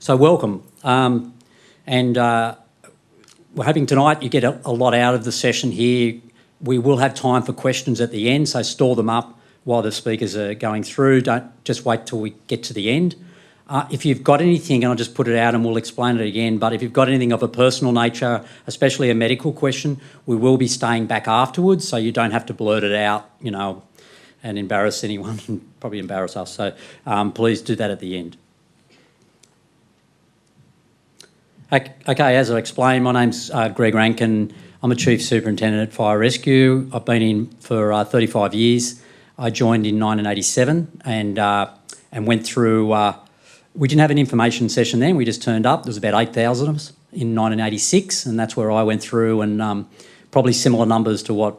So welcome. And we're hoping tonight you get a lot out of the session here. We will have time for questions at the end, so store them up while the speakers are going through. Don't just wait till we get to the end. If you've got anything, and I'll just put it out and we'll explain it again, but if you've got anything of a personal nature, especially a medical question, we will be staying back afterwards, so you don't have to blurt it out, you know, and embarrass anyone, and probably embarrass us. So please do that at the end. Okay, as I explained, my name's Greg Rankin. I'm a Chief Superintendent at Fire Rescue. I've been in for 35 years. I joined in 1987 and went through, we didn't have an information session then, we just turned up. There was about 8,000 of us in 1986, and that's where I went through, and probably similar numbers to what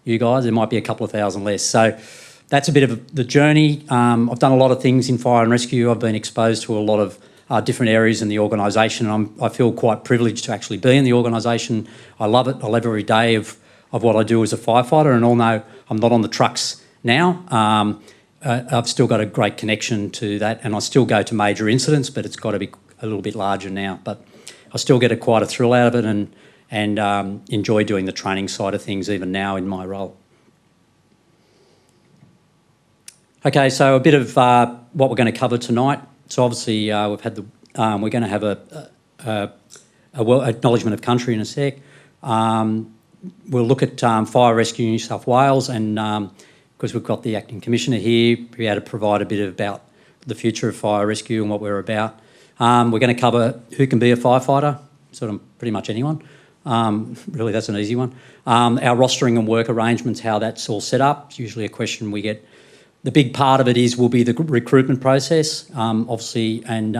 you guys, there might be a couple of thousand less. So that's a bit of the journey. I've done a lot of things in fire and rescue. I've been exposed to a lot of different areas in the organisation, and I feel quite privileged to actually be in the organisation. I love it. I love every day of what I do as a firefighter, and although I'm not on the trucks now, I've still got a great connection to that, and I still go to major incidents, but it's got to be a little bit larger now. But I still get quite a thrill out of it, and enjoy doing the training side of things even now in my role. Okay, so a bit of what we're going to cover tonight. So obviously we've had we're going to have a acknowledgement of country in a sec. We'll look at Fire Rescue New South Wales, and because we've got the Acting Commissioner here, be able to provide a bit about the future of fire rescue and what we're about. We're going to cover who can be a firefighter, sort of pretty much anyone. Really, that's an easy one. Our rostering and work arrangements, how that's all set up. It's usually a question we get. The big part of it will be the recruitment process, obviously, and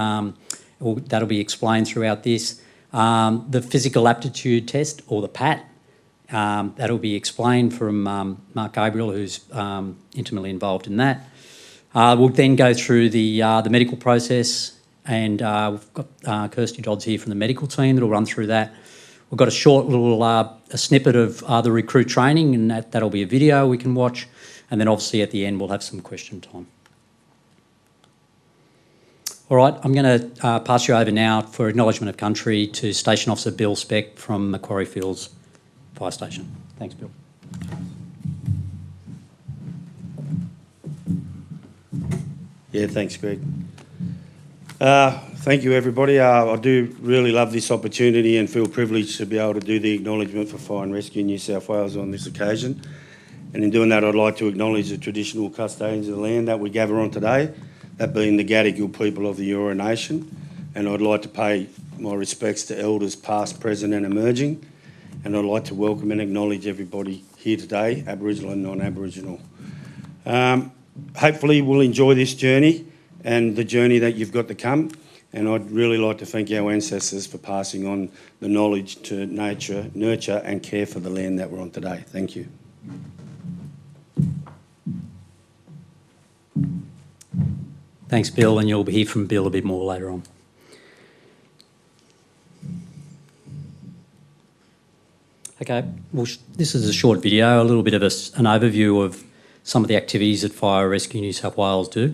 that'll be explained throughout this. The physical aptitude test, or the PAT, that'll be explained from Mark Gabriel, who's intimately involved in that. We'll then go through the medical process, and we've got Kirsty Dodds here from the medical team that'll run through that. We've got a short little a snippet of the recruit training, and that'll be a video we can watch. And then obviously at the end we'll have some question time. All right, I'm going to pass you over now for acknowledgement of country to Station Officer Bill Spek from Macquarie Fields Fire Station. Thanks, Bill. Yeah, thanks, Greg. Thank you, everybody. I do really love this opportunity and feel privileged to be able to do the acknowledgement for Fire and Rescue New South Wales on this occasion. And in doing that, I'd like to acknowledge the traditional custodians of the land that we gather on today, that being the Gadigal people of the Eora Nation. And I'd like to pay my respects to elders past, present and emerging. And I'd like to welcome and acknowledge everybody here today, Aboriginal and non-Aboriginal. Hopefully we'll enjoy this journey and the journey that you've got to come. And I'd really like to thank our ancestors for passing on the knowledge to nature, nurture and care for the land that we're on today. Thank you. Thanks, Bill, and you'll hear from Bill a bit more later on. Okay, well, this is a short video, a little bit of an overview of some of the activities that Fire Rescue New South Wales do.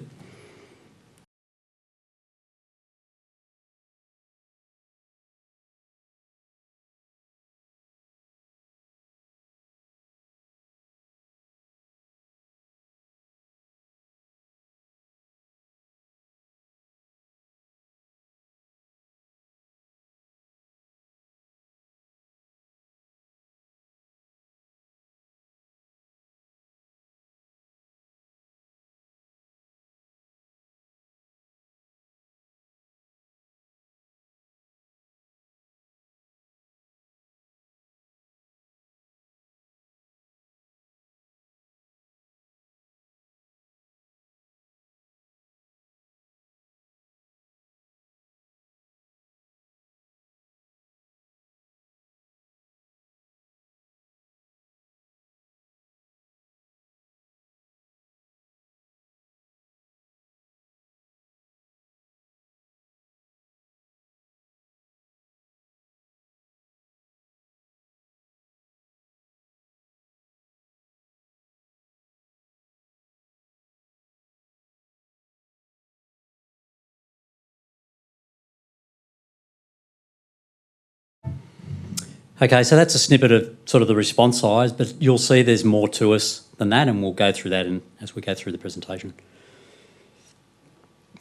Okay, so that's a snippet of sort of the response size, but you'll see there's more to us than that, and we'll go through that as we go through the presentation.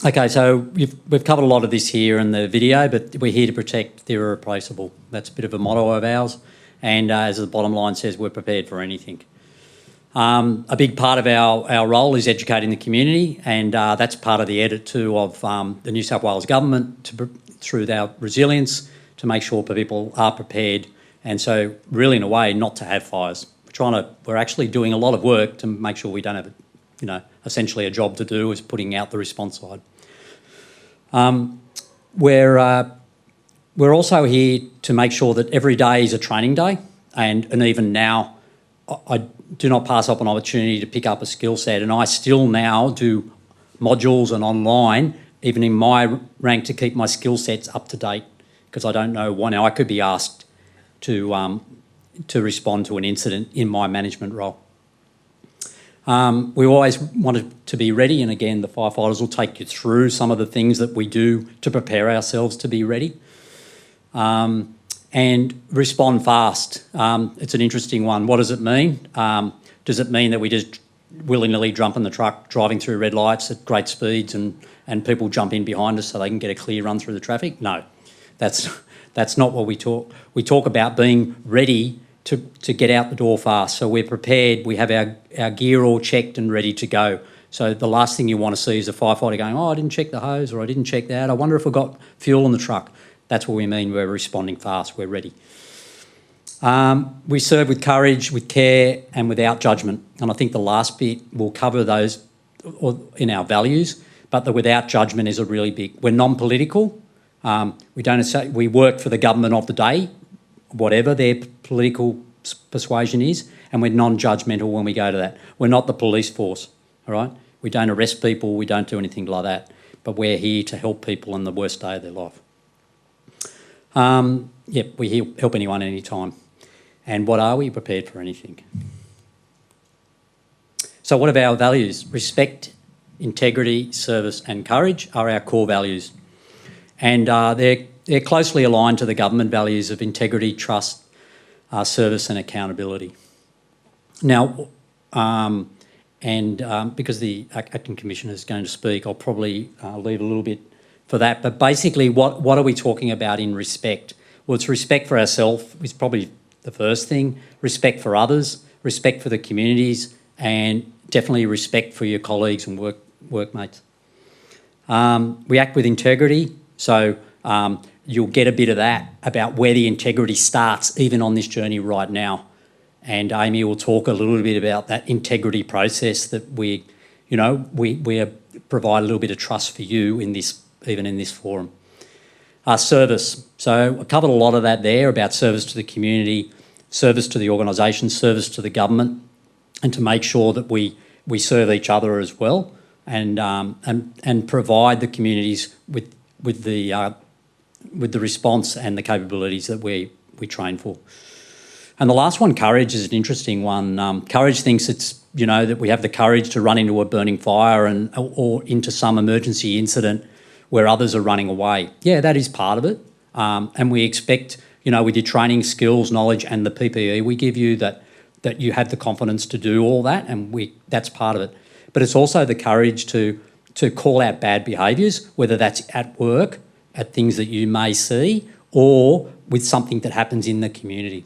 Okay, so we've covered a lot of this here in the video, but we're here to protect the irreplaceable. That's a bit of a motto of ours, and as the bottom line says, we're prepared for anything. A big part of our role is educating the community, and that's part of the edit too of the New South Wales government through our resilience to make sure people are prepared, and so really in a way not to have fires. We're actually doing a lot of work to make sure we don't have essentially a job to do is putting out the response side. We're also here to make sure that every day is a training day, and even now I do not pass up an opportunity to pick up a skill set, and I still now do modules and online, even in my rank, to keep my skill sets up to date, because I don't know when I could be asked to respond to an incident in my management role. We always wanted to be ready, and again, the firefighters will take you through some of the things that we do to prepare ourselves to be ready. And respond fast. It's an interesting one. What does it mean? Does it mean that we just willy-nilly jump in the truck driving through red lights at great speeds and people jump in behind us so they can get a clear run through the traffic? No, that's not what we talk. We talk about being ready to get out the door fast. So we're prepared. We have our gear all checked and ready to go. So the last thing you want to see is a firefighter going, oh, I didn't check the hose, or I didn't check that. I wonder if I got fuel in the truck. That's what we mean. We're responding fast. We're ready. We serve with courage, with care, and without judgment. And I think the last bit will cover those in our values, but the without judgment is a really big. We're non-political. We work for the government of the day, whatever their political persuasion is, and we're non-judgmental when we go to that. We're not the police force, all right? We don't arrest people. We don't do anything like that, but we're here to help people in the worst day of their life. We help anyone anytime. And what are we? Prepared for anything. So what are our values? Respect, integrity, service and courage are our core values. And they're closely aligned to the government values of integrity, trust, service and accountability. Now, because the Acting Commissioner is going to speak, I'll probably leave a little bit for that. But basically, what are we talking about in respect? Well, it's respect for ourselves is probably the first thing, respect for others, respect for the communities, and definitely respect for your colleagues and workmates. We act with integrity, so you'll get a bit of that about where the integrity starts, even on this journey right now. And Amy will talk a little bit about that integrity process that we provide a little bit of trust for you in this, even in this forum. Service. So I covered a lot of that there about service to the community, service to the organisation, service to the government, and to make sure that we serve each other as well, and provide the communities with the response and the capabilities that we train for. And the last one, courage, is an interesting one. Courage thinks it's, that we have the courage to run into a burning fire or into some emergency incident where others are running away. Yeah, that is part of it. And we expect, with your training, skills, knowledge and the PPE we give you that you have the confidence to do all that, and that's part of it. But it's also the courage to call out bad behaviours, whether that's at work, at things that you may see, or with something that happens in the community,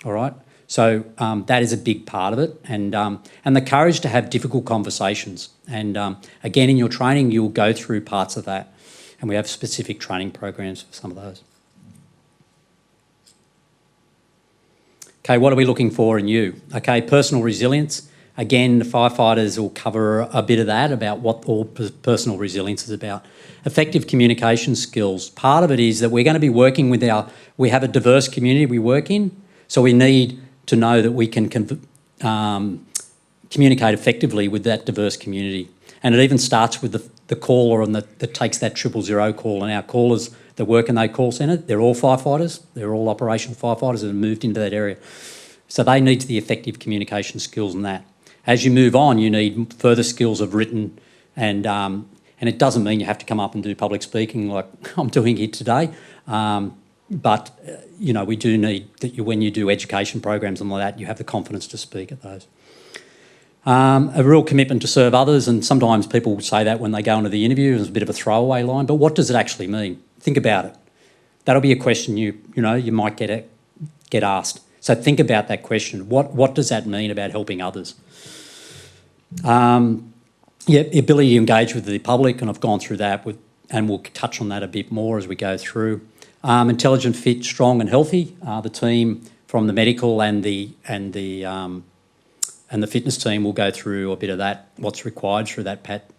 all right? So that is a big part of it, and the courage to have difficult conversations. And again, in your training, you'll go through parts of that, and we have specific training programs for some of those. Okay, what are we looking for in you? Okay, personal resilience. Again, the firefighters will cover a bit of that, about what all personal resilience is about. Effective communication skills. Part of it is that we're going to be working with we have a diverse community we work in, so we need to know that we can communicate effectively with that diverse community. And it even starts with the caller that takes that 000 call. And our callers that work in that call centre, they're all firefighters. They're all operational firefighters that have moved into that area. So they need the effective communication skills in that. As you move on, you need further skills of written, and it doesn't mean you have to come up and do public speaking like I'm doing here today. but we do need that when you do education programs and like that, you have the confidence to speak at those. A real commitment to serve others, and sometimes people say that when they go into the interview as a bit of a throwaway line, but what does it actually mean? Think about it. That'll be a question you might get asked. So think about that question. What does that mean about helping others? The ability to engage with the public, and I've gone through that and we'll touch on that a bit more as we go through. Intelligent, fit, strong, and healthy. The team from the medical and the fitness team will go through a bit of that. What's required through that, Pat.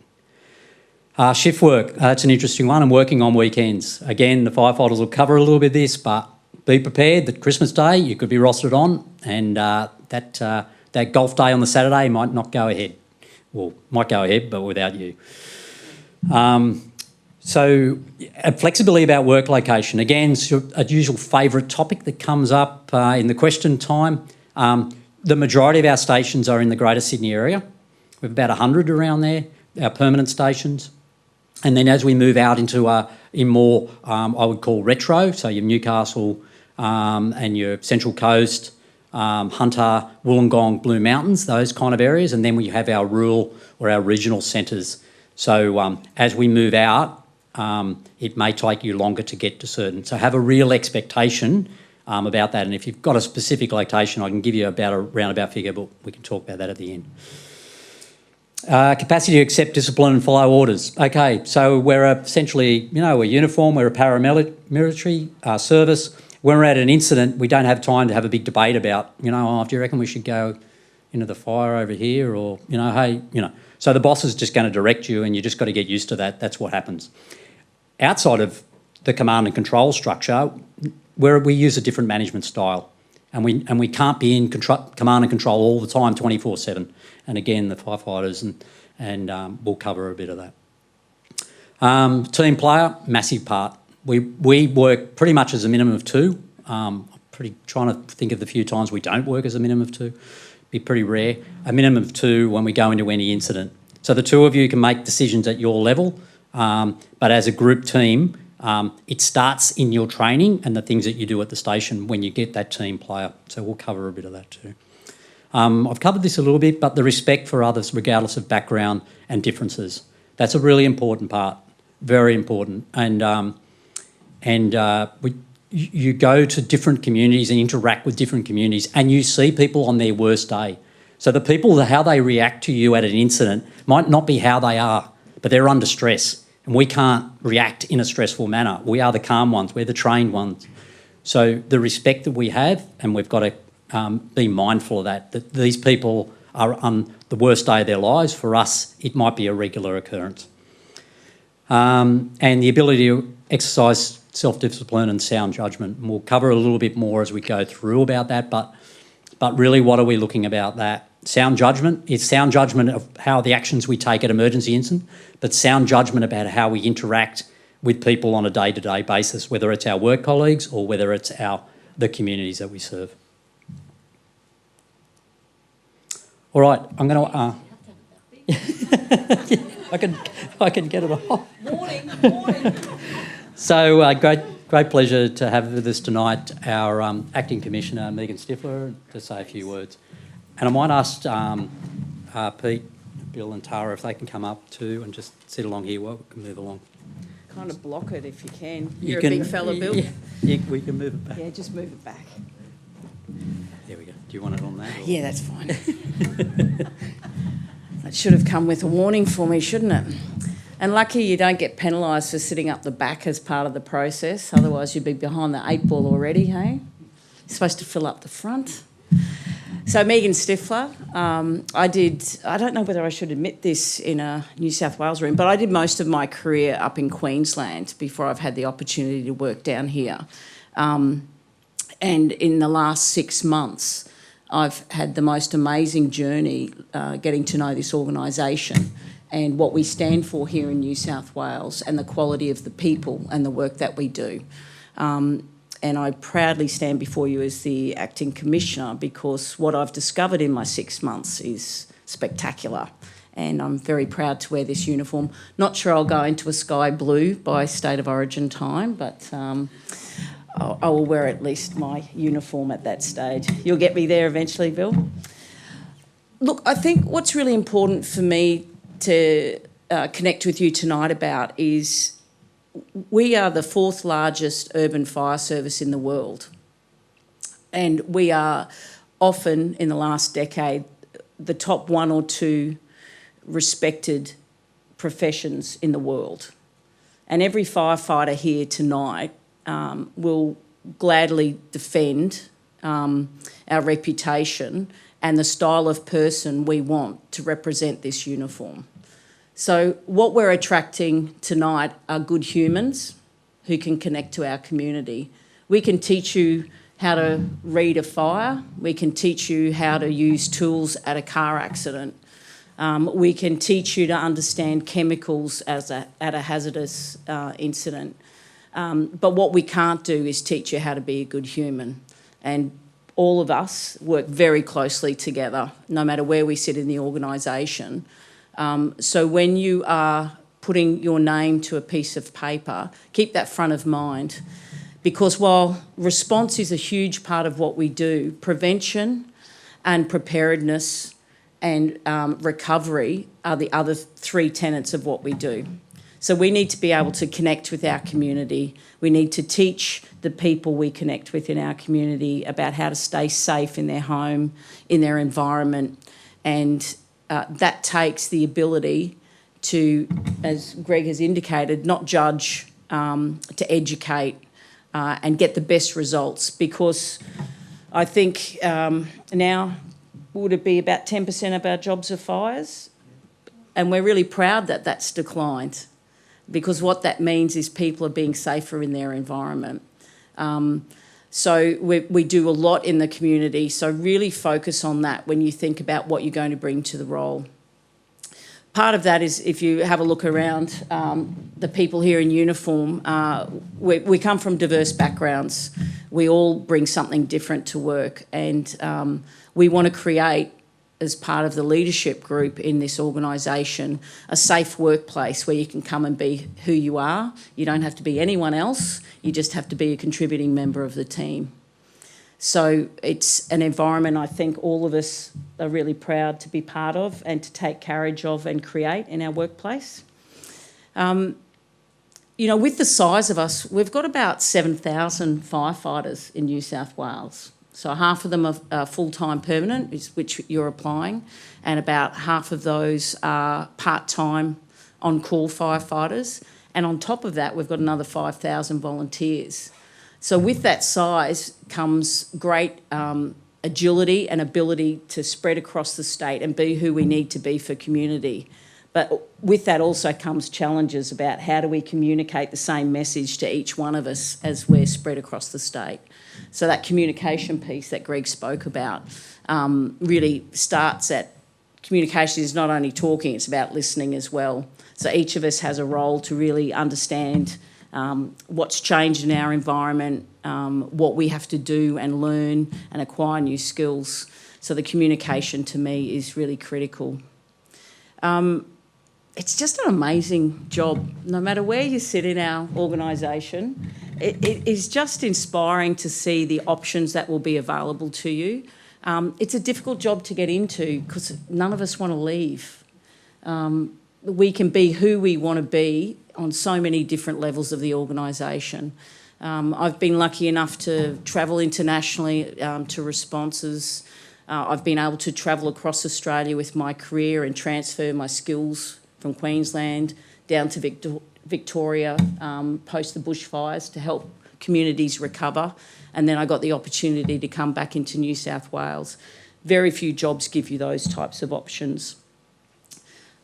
Shift work. That's an interesting one. I'm working on weekends. Again, the firefighters will cover a little bit of this, but be prepared that Christmas Day you could be rostered on, and that golf day on the Saturday might not go ahead. Well, might go ahead, but without you. So flexibility about work location. Again, it's a usual favourite topic that comes up in the question time. The majority of our stations are in the Greater Sydney area. We have about 100 around there, our permanent stations. And then as we move out into in more, I would call retro, so your Newcastle and your Central Coast, Hunter, Wollongong, Blue Mountains, those kind of areas. And then we have our rural or our regional centres. So as we move out, it may take you longer to get to certain. So have a real expectation about that. And if you've got a specific location, I can give you about a roundabout figure, but we can talk about that at the end. Capacity to accept discipline and follow orders. Okay, so we're essentially, we're uniform, we're a paramilitary service. When we're at an incident, we don't have time to have a big debate about, do you reckon we should go into the fire over here, or, hey. So the boss is just going to direct you, and you just got to get used to that. That's what happens. Outside of the command and control structure, where we use a different management style, and we can't be in command and control all the time, 24/7. And again, the firefighters and we'll cover a bit of that. Team player, massive part. We work pretty much as a minimum of two. I'm trying to think of the few times we don't work as a minimum of two. Be pretty rare. A minimum of two when we go into any incident. So the two of you can make decisions at your level, but as a group team, it starts in your training and the things that you do at the station when you get that team player. So we'll cover a bit of that too. I've covered this a little bit, but the respect for others, regardless of background and differences. That's a really important part, very important. You go to different communities and interact with different communities, and you see people on their worst day. So the people, how they react to you at an incident might not be how they are, but they're under stress. And we can't react in a stressful manner. We are the calm ones. We're the trained ones. So the respect that we have, and we've got to be mindful of that these people are on the worst day of their lives. For us, it might be a regular occurrence. And the ability to exercise self-discipline and sound judgment. And we'll cover a little bit more as we go through about that, but really what are we looking about that? Sound judgment is sound judgment of how the actions we take at emergency incident, but sound judgment about how we interact with people on a day-to-day basis, whether it's our work colleagues or whether it's the communities that we serve. All right, I'm going to... I can get it off. Morning. So great pleasure to have with us tonight our Acting Commissioner, Megan Stiffler, to say a few words. And I might ask Pete, Bill and Tara if they can come up too and just sit along here while we can move along. Kind of block it if you can. You're a big fella, Bill. Yeah, we can move it back. Yeah, just move it back. There we go. Do you want it on that? Or? Yeah, that's fine. That should have come with a warning for me, shouldn't it? And lucky you don't get penalised for sitting up the back as part of the process. Otherwise you'd be behind the 8 ball already, hey? You're supposed to fill up the front. So Megan Stiffler, I don't know whether I should admit this in a New South Wales room, but I did most of my career up in Queensland before I've had the opportunity to work down here. And in the last 6 months, I've had the most amazing journey getting to know this organisation and what we stand for here in New South Wales and the quality of the people and the work that we do. And I proudly stand before you as the Acting Commissioner because what I've discovered in my 6 months is spectacular. And I'm very proud to wear this uniform. Not sure I'll go into a sky blue by state of origin time, but I will wear at least my uniform at that stage. You'll get me there eventually, Bill. Look, I think what's really important for me to connect with you tonight about is we are the 4th largest urban fire service in the world. And we are often, in the last decade, the top 1 or 2 respected professions in the world. And every firefighter here tonight will gladly defend our reputation and the style of person we want to represent this uniform. So what we're attracting tonight are good humans who can connect to our community. We can teach you how to read a fire. We can teach you how to use tools at a car accident. We can teach you to understand chemicals at a hazardous incident. But what we can't do is teach you how to be a good human. And all of us work very closely together, no matter where we sit in the organisation. So when you are putting your name to a piece of paper, keep that front of mind. Because while response is a huge part of what we do, prevention and preparedness and recovery are the other 3 tenets of what we do. So we need to be able to connect with our community. We need to teach the people we connect with in our community about how to stay safe in their home, in their environment. And that takes the ability to, as Greg has indicated, not judge, to educate and get the best results. Because I think now, would it be about 10% of our jobs are fires? And we're really proud that that's declined, because what that means is people are being safer in their environment. So we do a lot in the community, so really focus on that when you think about what you're going to bring to the role. Part of that is, if you have a look around the people here in uniform, we come from diverse backgrounds. We all bring something different to work, and we want to create, as part of the leadership group in this organisation, a safe workplace where you can come and be who you are. You don't have to be anyone else. You just have to be a contributing member of the team. So it's an environment I think all of us are really proud to be part of and to take carriage of and create in our workplace. You know, with the size of us, we've got about 7,000 firefighters in New South Wales. So half of them are full-time permanent, which you're applying, and about half of those are part-time on-call firefighters. And on top of that, we've got another 5,000 volunteers. So with that size comes great agility and ability to spread across the state and be who we need to be for community. But with that also comes challenges about how do we communicate the same message to each one of us as we're spread across the state. So that communication piece that Greg spoke about really starts at communication is not only talking, it's about listening as well. So each of us has a role to really understand what's changed in our environment, what we have to do and learn and acquire new skills. So the communication to me is really critical. It's just an amazing job. No matter where you sit in our organisation, it is just inspiring to see the options that will be available to you. It's a difficult job to get into because none of us want to leave. We can be who we want to be on so many different levels of the organisation. I've been lucky enough to travel internationally to responses. I've been able to travel across Australia with my career and transfer my skills from Queensland down to Victoria post the bushfires to help communities recover. And then I got the opportunity to come back into New South Wales. Very few jobs give you those types of options.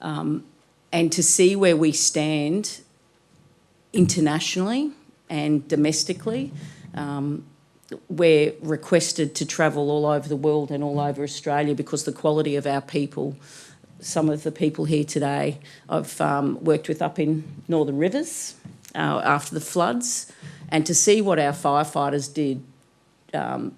And to see where we stand internationally and domestically, we're requested to travel all over the world and all over Australia because the quality of our people, some of the people here today I've worked with up in Northern Rivers after the floods, and to see what our firefighters did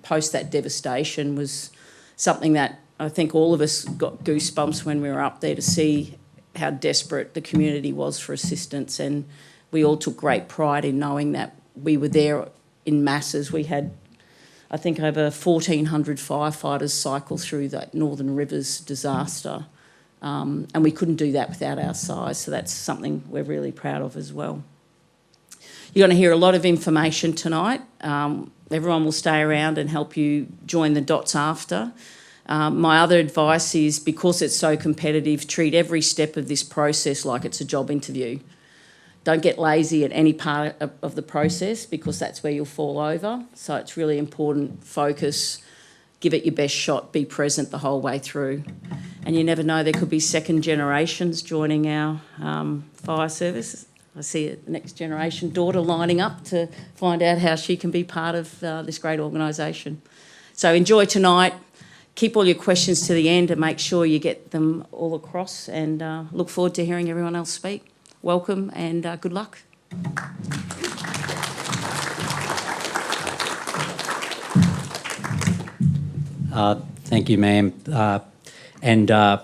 post that devastation was something that I think all of us got goosebumps when we were up there to see how desperate the community was for assistance, and we all took great pride in knowing that we were there in masses. We had, I think, over 1,400 firefighters cycle through that Northern Rivers disaster, and we couldn't do that without our size, so that's something we're really proud of as well. You're going to hear a lot of information tonight. Everyone will stay around and help you join the dots after. My other advice is, because it's so competitive, treat every step of this process like it's a job interview. Don't get lazy at any part of the process, because that's where you'll fall over. So it's really important, focus, give it your best shot, be present the whole way through. And you never know, there could be second generations joining our fire service. I see a next generation daughter lining up to find out how she can be part of this great organisation. So enjoy tonight. Keep all your questions to the end and make sure you get them all across, and look forward to hearing everyone else speak. Welcome and good luck. Thank you, ma'am.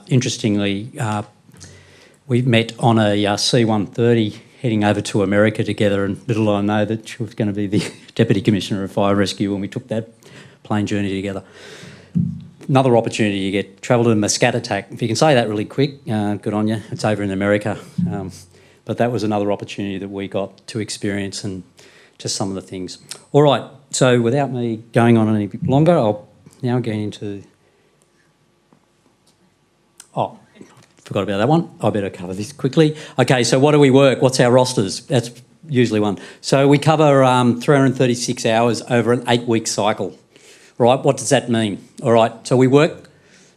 Interestingly, we met on a C-130 heading over to America together, and little I know that she was going to be the Deputy Commissioner of Fire and Rescue when we took that plane journey together. Another opportunity you get, travel to the Muscat attack. If you can say that really quick, good on you. It's over in America. But that was another opportunity that we got to experience, and just some of the things. All right, so without me going on any longer, I'll now get into... Oh, forgot about that one. I better cover this quickly. Okay, so what do we work? What's our rosters? That's usually one. So we cover 336 hours over an 8-week cycle. Right, what does that mean? All right, so we work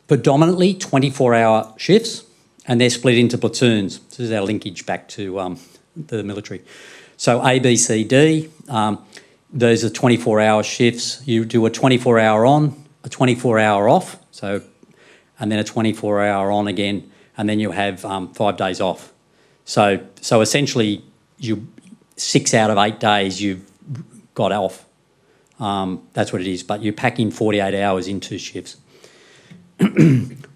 predominantly 24-hour shifts, and they're split into platoons. This is our linkage back to the military. So A, B, C, D, those are 24-hour shifts. You do a 24-hour on, a 24-hour off, and then a 24-hour on again, and then you have 5 days off. So essentially, 6 out of 8 days you've got off. That's what it is, but you pack in 48 hours into shifts.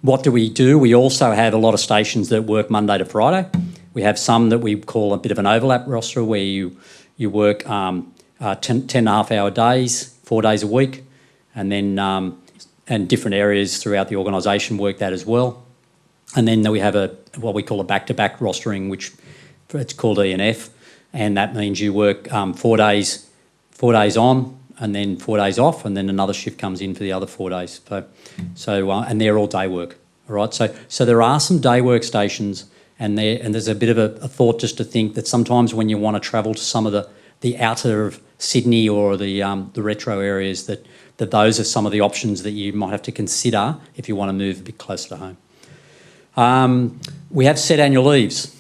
What do? We also have a lot of stations that work Monday to Friday. We have some that we call a bit of an overlap roster, where you work 10.5-hour days, 4 days a week, and then and different areas throughout the organisation work that as well. And then we have what we call a back-to-back rostering, which it's called E&F, and that means you work 4 days on, and then 4 days off, and then another shift comes in for the other 4 days. And they're all day work. All right. So there are some day work stations, and there's a bit of a thought just to think that sometimes when you want to travel to some of the outer of Sydney or the retro areas, that those are some of the options that you might have to consider if you want to move a bit closer to home. We have set annual leaves.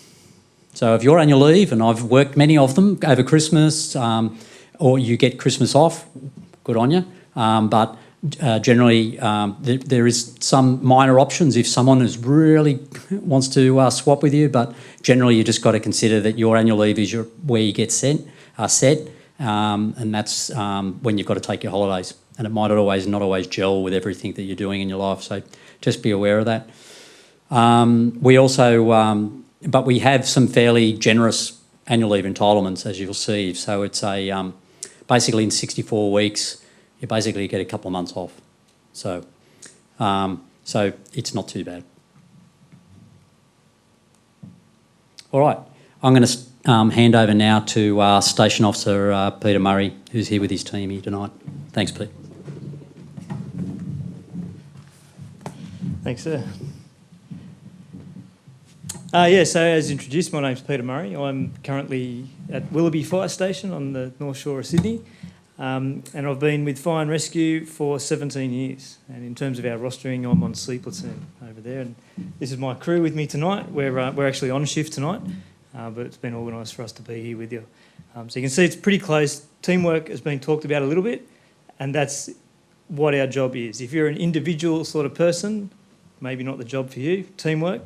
So if you're annual leave, and I've worked many of them over Christmas, or you get Christmas off, good on you. But generally, there is some minor options if someone really wants to swap with you. But generally, you just got to consider that your annual leave is where you get set, and that's when you've got to take your holidays. And it might not always gel with everything that you're doing in your life. So just be aware of that. We also, but we have some fairly generous annual leave entitlements, as you'll see. So it's basically in 64 weeks, you basically get a couple of months off. So it's not too bad. All right, I'm going to hand over now to Station Officer Peter Murray, who's here with his team here tonight. Thanks, Pete. Thanks, sir. So as introduced, my name's Peter Murray. I'm currently at Willoughby Fire Station on the North Shore of Sydney, and I've been with Fire and Rescue for 17 years. And in terms of our rostering, I'm on C platoon over there, and this is my crew with me tonight. We're actually on shift tonight, but it's been organised for us to be here with you. So you can see it's pretty close. Teamwork has been talked about a little bit, and that's what our job is. If you're an individual sort of person, maybe not the job for you. Teamwork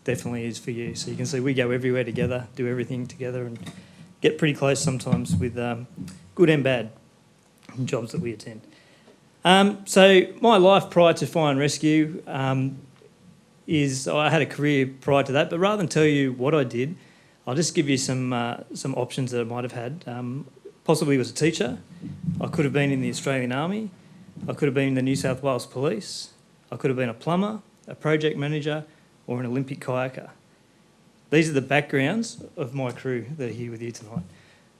definitely is for you. So you can see we go everywhere together, do everything together, and get pretty close sometimes with good and bad jobs that we attend. So my life prior to Fire and Rescue is I had a career prior to that, but rather than tell you what I did, I'll just give you some options that I might have had. Possibly was a teacher. I could have been in the Australian Army, I could have been in the New South Wales Police, I could have been a plumber, a project manager, or an Olympic kayaker. These are the backgrounds of my crew that are here with you tonight.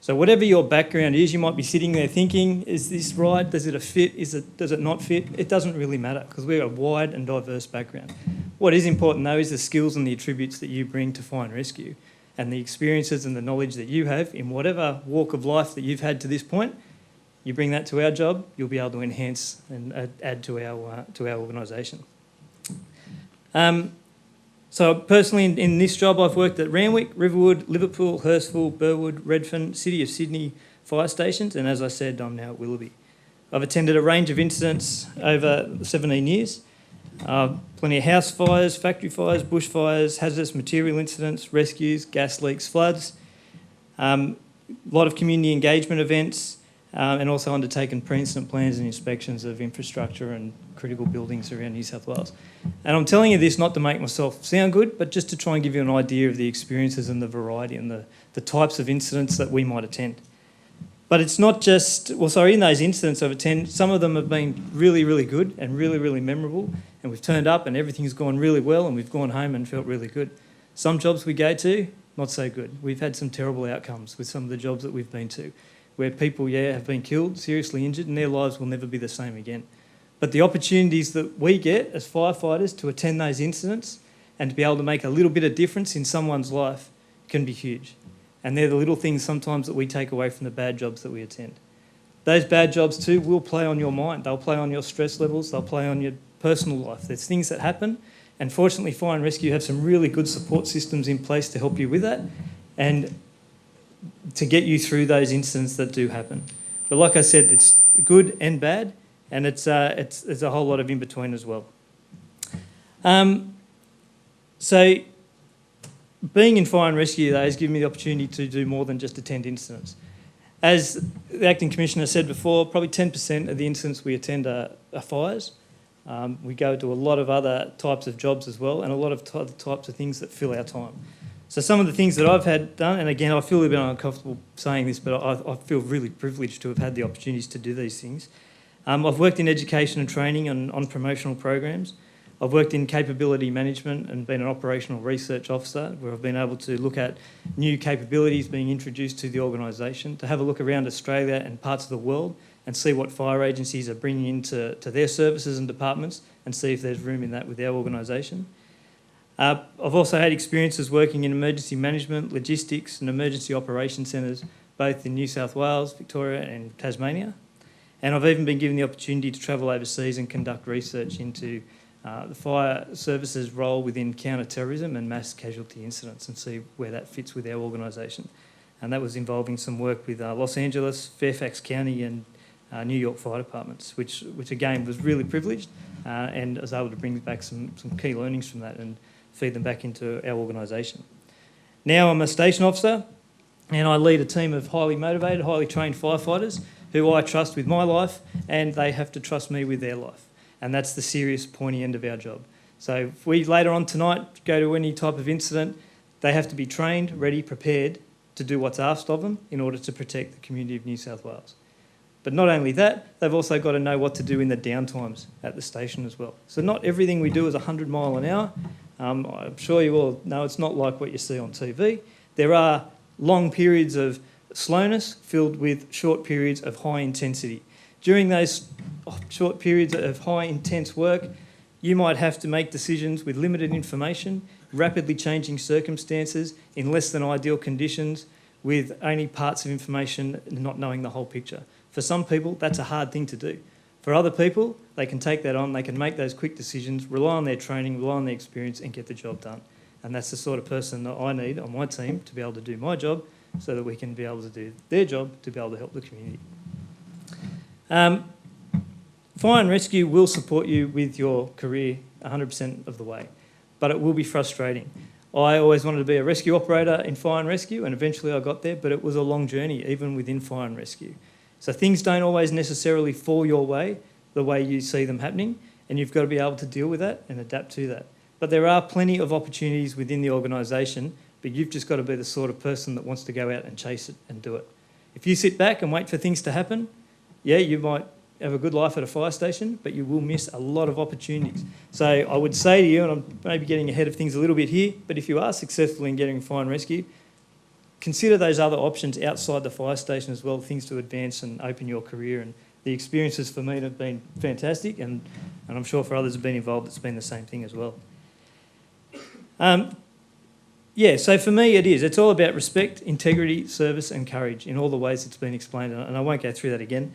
So whatever your background is, you might be sitting there thinking, is this right? Does it fit? Does it not fit? It doesn't really matter because we're a wide and diverse background. What is important though is the skills and the attributes that you bring to Fire and Rescue and the experiences and the knowledge that you have in whatever walk of life that you've had to this point. You bring that to our job, you'll be able to enhance and add to our organisation. So personally in this job I've worked at Randwick, Riverwood, Liverpool, Hurstville, Burwood, Redfern, City of Sydney fire stations, and as I said, I'm now at Willoughby. I've attended a range of incidents over 17 years. Plenty of house fires, factory fires, bushfires, hazardous material incidents, rescues, gas leaks, floods. A lot of community engagement events, and also undertaken pre-incident plans and inspections of infrastructure and critical buildings around New South Wales. And I'm telling you this not to make myself sound good, but just to try and give you an idea of the experiences and the variety and the types of incidents that we might attend. But it's not just, in those incidents I've attended, some of them have been really, really good and really, really memorable, and we've turned up and everything's gone really well and we've gone home and felt really good. Some jobs we go to, not so good. We've had some terrible outcomes with some of the jobs that we've been to, where people, have been killed, seriously injured, and their lives will never be the same again. But the opportunities that we get as firefighters to attend those incidents and to be able to make a little bit of difference in someone's life can be huge. And they're the little things sometimes that we take away from the bad jobs that we attend. Those bad jobs too will play on your mind. They'll play on your stress levels. They'll play on your personal life. There's things that happen. And fortunately, Fire and Rescue have some really good support systems in place to help you with that and to get you through those incidents that do happen. But like I said, it's good and bad, and it's a whole lot of in between as well. So being in Fire and Rescue though has given me the opportunity to do more than just attend incidents. As the Acting Commissioner said before, probably 10% of the incidents we attend are fires. We go to a lot of other types of jobs as well, and a lot of other types of things that fill our time. So some of the things that I've had done, and again, I feel a bit uncomfortable saying this, but I feel really privileged to have had the opportunities to do these things. I've worked in education and training on promotional programs. I've worked in capability management and been an operational research officer, where I've been able to look at new capabilities being introduced to the organisation, to have a look around Australia and parts of the world and see what fire agencies are bringing into their services and departments and see if there's room in that with our organisation. I've also had experiences working in emergency management, logistics and emergency operations centres, both in New South Wales, Victoria and Tasmania. And I've even been given the opportunity to travel overseas and conduct research into the fire services role within counter-terrorism and mass casualty incidents and see where that fits with our organisation. And that was involving some work with Los Angeles, Fairfax County and New York Fire Departments, which again was really privileged and I was able to bring back some key learnings from that and feed them back into our organisation. Now I'm a station officer and I lead a team of highly motivated, highly trained firefighters who I trust with my life and they have to trust me with their life. And that's the serious pointy end of our job. So if we later on tonight go to any type of incident, they have to be trained, ready, prepared to do what's asked of them in order to protect the community of New South Wales. But not only that, they've also got to know what to do in the downtimes at the station as well. So not everything we do is 100 mile an hour. I'm sure you all know it's not like what you see on TV. There are long periods of slowness filled with short periods of high intensity. During those short periods of high intense work, you might have to make decisions with limited information, rapidly changing circumstances, in less than ideal conditions, with only parts of information and not knowing the whole picture. For some people, that's a hard thing to do. For other people, they can take that on, they can make those quick decisions, rely on their training, rely on their experience and get the job done. And that's the sort of person that I need on my team to be able to do my job so that we can be able to do their job to be able to help the community. Fire and Rescue will support you with your career 100% of the way, but it will be frustrating. I always wanted to be a rescue operator in Fire and Rescue, and eventually I got there, but it was a long journey, even within Fire and Rescue. So things don't always necessarily fall your way the way you see them happening, and you've got to be able to deal with that and adapt to that. But there are plenty of opportunities within the organisation, but you've just got to be the sort of person that wants to go out and chase it and do it. If you sit back and wait for things to happen, yeah, you might have a good life at a fire station, but you will miss a lot of opportunities. So I would say to you, and I'm maybe getting ahead of things a little bit here, but if you are successful in getting fire and rescue, consider those other options outside the fire station as well, things to advance and open your career. And the experiences for me have been fantastic, and I'm sure for others who have been involved, it's been the same thing as well. Yeah, so for me it is. It's all about respect, integrity, service and courage in all the ways it's been explained, and I won't go through that again.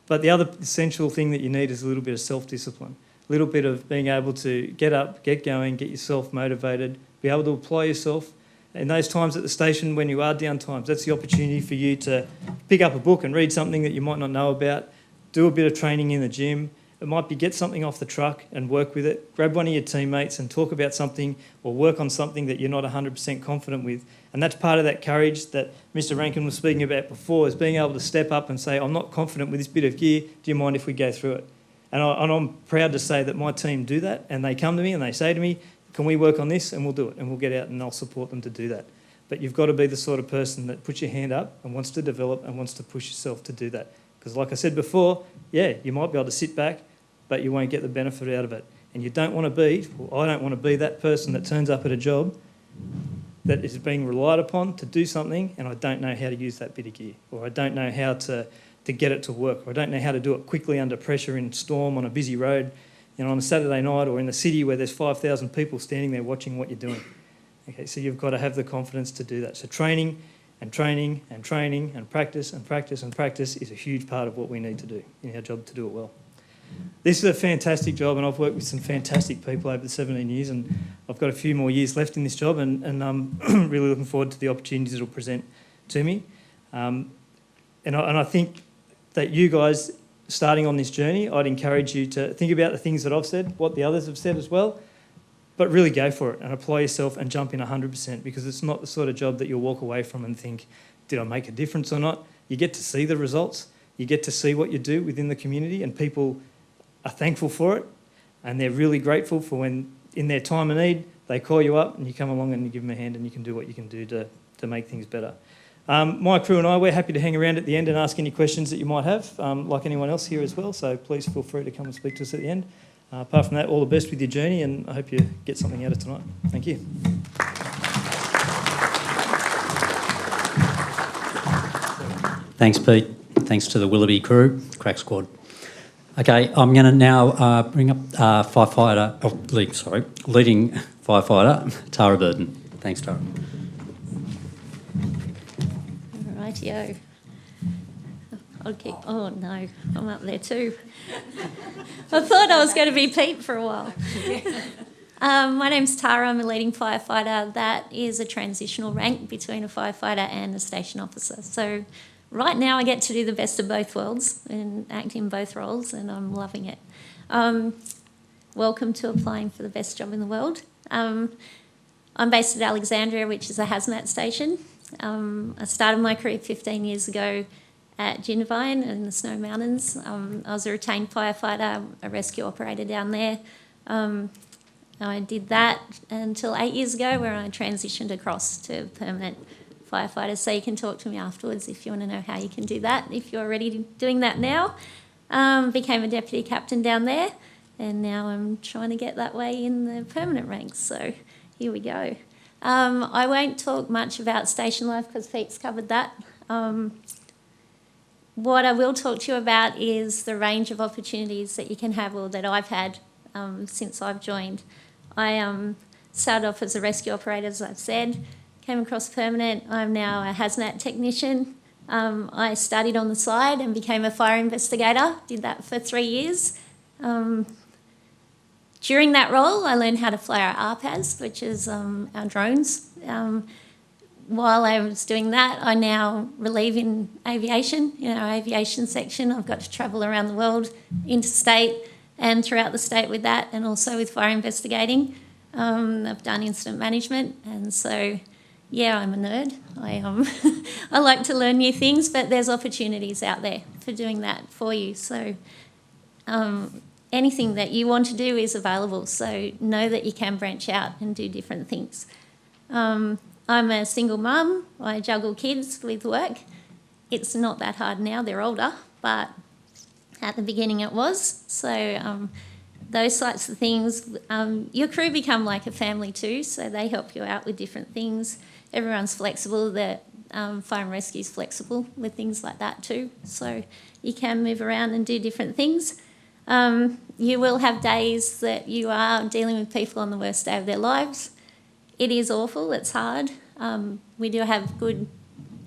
But the other essential thing that you need is a little bit of self-discipline, a little bit of being able to get up, get going, get yourself motivated, be able to apply yourself. In those times at the station when you are down times, that's the opportunity for you to pick up a book and read something that you might not know about, do a bit of training in the gym. It might be get something off the truck and work with it, grab one of your teammates and talk about something or work on something that you're not 100% confident with. And that's part of that courage that Mr. Rankin was speaking about before, is being able to step up and say, I'm not confident with this bit of gear, do you mind if we go through it? And I'm proud to say that my team do that, and they come to me and they say to me, can we work on this? And we'll do it, and we'll get out and I'll support them to do that. But you've got to be the sort of person that puts your hand up and wants to develop and wants to push yourself to do that. Because like I said before, yeah, you might be able to sit back, but you won't get the benefit out of it. And you don't want to be, or I don't want to be that person that turns up at a job that is being relied upon to do something and I don't know how to use that bit of gear, or I don't know how to get it to work, or I don't know how to do it quickly under pressure in storm on a busy road, you know, on a Saturday night or in the city where there's 5,000 people standing there watching what you're doing. Okay, so you've got to have the confidence to do that. So training and training and training and practice and practice and practice is a huge part of what we need to do in our job to do it well. This is a fantastic job, and I've worked with some fantastic people over the 17 years, and I've got a few more years left in this job, and I'm really looking forward to the opportunities it will present to me. And I think that you guys, starting on this journey, I'd encourage you to think about the things that I've said, what the others have said as well, but really go for it and apply yourself and jump in 100%, because it's not the sort of job that you'll walk away from and think, did I make a difference or not? You get to see the results, you get to see what you do within the community, and people are thankful for it, and they're really grateful for when, in their time of need, they call you up and you come along and you give them a hand and you can do what you can do to make things better. My crew and I, we're happy to hang around at the end and ask any questions that you might have, like anyone else here as well, so please feel free to come and speak to us at the end. Apart from that, all the best with your journey, and I hope you get something out of tonight. Thank you. Thanks, Pete. Thanks to the Willoughby crew, crack squad. Okay, I'm going to now bring up leading firefighter, Tara Burton. Thanks, Tara. Rightio. Oh no, I'm up there too. I thought I was going to be Pete for a while. My name's Tara, I'm a leading firefighter. That is a transitional rank between a firefighter and a station officer. So right now I get to do the best of both worlds and act in both roles, and I'm loving it. Welcome to applying for the best job in the world. I'm based at Alexandria, which is a hazmat station. I started my career 15 years ago at Ginevine in the Snow Mountains. I was a retained firefighter, a rescue operator down there. I did that until 8 years ago, where I transitioned across to permanent firefighter. So you can talk to me afterwards if you want to know how you can do that, if you're already doing that now. Became a deputy captain down there, and now I'm trying to get that way in the permanent ranks. So here we go. I won't talk much about station life because Pete's covered that. What I will talk to you about is the range of opportunities that you can have, or that I've had since I've joined. I started off as a rescue operator, as I've said, came across permanent. I'm now a hazmat technician. I studied on the side and became a fire investigator, did that for 3 years. During that role, I learned how to fly our RPAS, which is our drones. While I was doing that, I now relieve in aviation, in our aviation section. I've got to travel around the world, interstate and throughout the state with that, and also with fire investigating. I've done incident management, and so, yeah, I'm a nerd. I like to learn new things, but there's opportunities out there for doing that for you. So anything that you want to do is available, so know that you can branch out and do different things. I'm a single mum. I juggle kids with work. It's not that hard now, they're older, but at the beginning it was. So those sorts of things, your crew become like a family too, so they help you out with different things. Everyone's flexible. The Fire and Rescue is flexible with things like that too, so you can move around and do different things. You will have days that you are dealing with people on the worst day of their lives. It is awful, it's hard. We do have good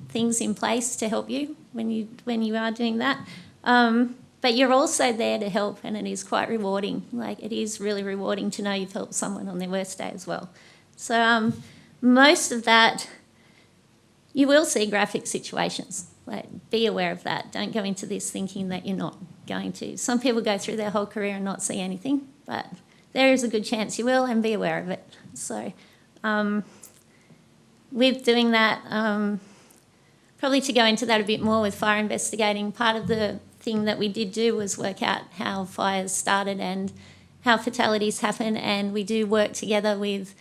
things in place to help you when you are doing that. But you're also there to help, and it is quite rewarding. Like, it is really rewarding to know you've helped someone on their worst day as well. So most of that, you will see graphic situations. Like, be aware of that. Don't go into this thinking that you're not going to. Some people go through their whole career and not see anything, but there is a good chance you will, and be aware of it. So with doing that, probably to go into that a bit more with fire investigating, part of the thing that we did do was work out how fires started and how fatalities happen, and we do work together with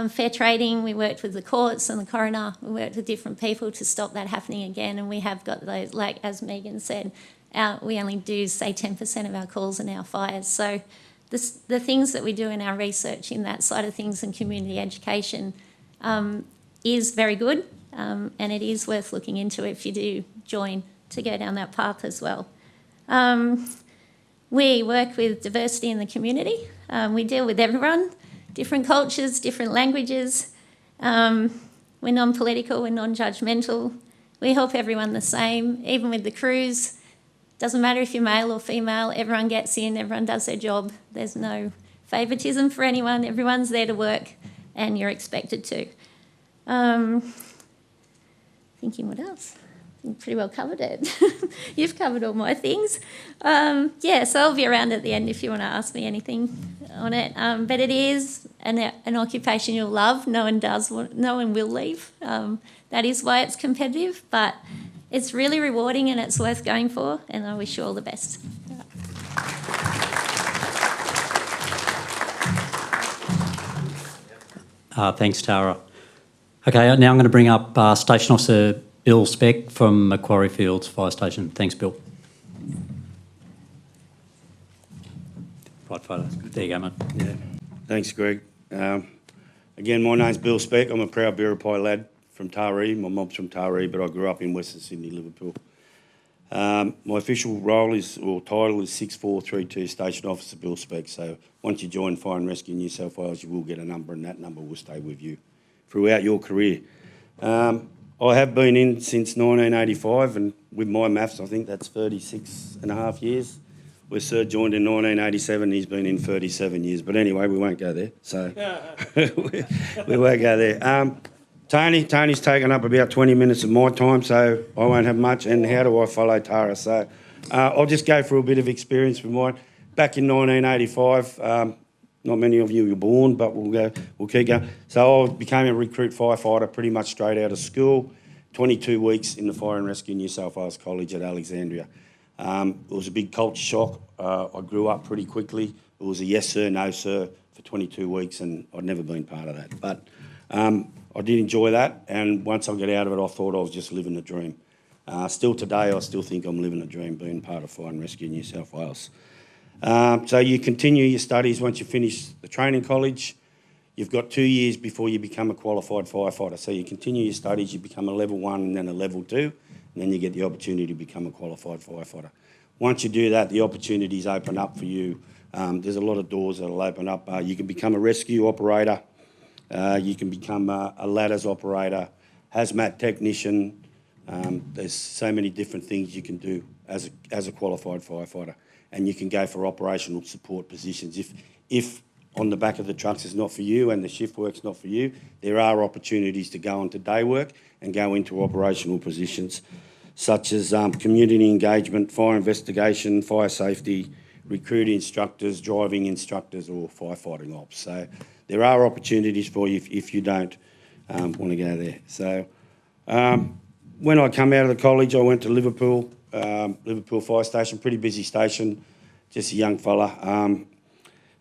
fair trading. We worked with the courts and the coroner. We worked with different people to stop that happening again, and we have got those, like as Megan said, we only do say 10% of our calls are now fires. So the things that we do in our research in that side of things and community education is very good, and it is worth looking into if you do join to go down that path as well. We work with diversity in the community. We deal with everyone, different cultures, different languages. We're non-political, we're non-judgmental. We help everyone the same, even with the crews. Doesn't matter if you're male or female, everyone gets in, everyone does their job. There's no favouritism for anyone. Everyone's there to work, and you're expected to. Thinking what else? I think pretty well covered it. You've covered all my things. Yeah, so I'll be around at the end if you want to ask me anything on it. But it is an occupation you'll love. No one will leave. That is why it's competitive, but it's really rewarding and it's worth going for, and I wish you all the best. Thanks, Tara. Okay, now I'm going to bring up Station Officer Bill Spek from Macquarie Fields Fire Station. Thanks, Bill. Right photo. There you go, mate. Yeah. Thanks, Greg. Again, my name's Bill Spek. I'm a proud Biripi lad from Taree. My mum's from Taree, but I grew up in Western Sydney, Liverpool. My official role title is 6432 Station Officer Bill Spek. So once you join Fire and Rescue New South Wales, you will get a number, and that number will stay with you throughout your career. I have been in since 1985, and with my maths, I think that's 36 and a half years. Where Sir joined in 1987, he's been in 37 years. But anyway, we won't go there. So we won't go there. Tony's taken up about 20 minutes of my time, so I won't have much. And how do I follow Tara? So I'll just go through a bit of experience with mine. Back in 1985, not many of you were born, but we'll keep going. So I became a recruit firefighter pretty much straight out of school, 22 weeks in the Fire and Rescue New South Wales College at Alexandria. It was a big culture shock. I grew up pretty quickly. It was a yes sir, no sir for 22 weeks, and I'd never been part of that. But I did enjoy that, and once I got out of it, I thought I was just living a dream. Still today, I still think I'm living a dream being part of Fire and Rescue New South Wales. So you continue your studies once you finish the training college. You've got 2 years before you become a qualified firefighter. So you continue your studies, you become a level 1 and then a level 2, and then you get the opportunity to become a qualified firefighter. Once you do that, the opportunities open up for you. There's a lot of doors that'll open up. You can become a rescue operator. You can become a ladders operator, hazmat technician. There's so many different things you can do as a qualified firefighter. And you can go for operational support positions. If on the back of the trucks is not for you and the shift work's not for you, there are opportunities to go into day work and go into operational positions, such as community engagement, fire investigation, fire safety, recruit instructors, driving instructors, or firefighting ops. So there are opportunities for you if you don't want to go there. So when I come out of the college, I went to Liverpool Fire Station, pretty busy station, just a young fella.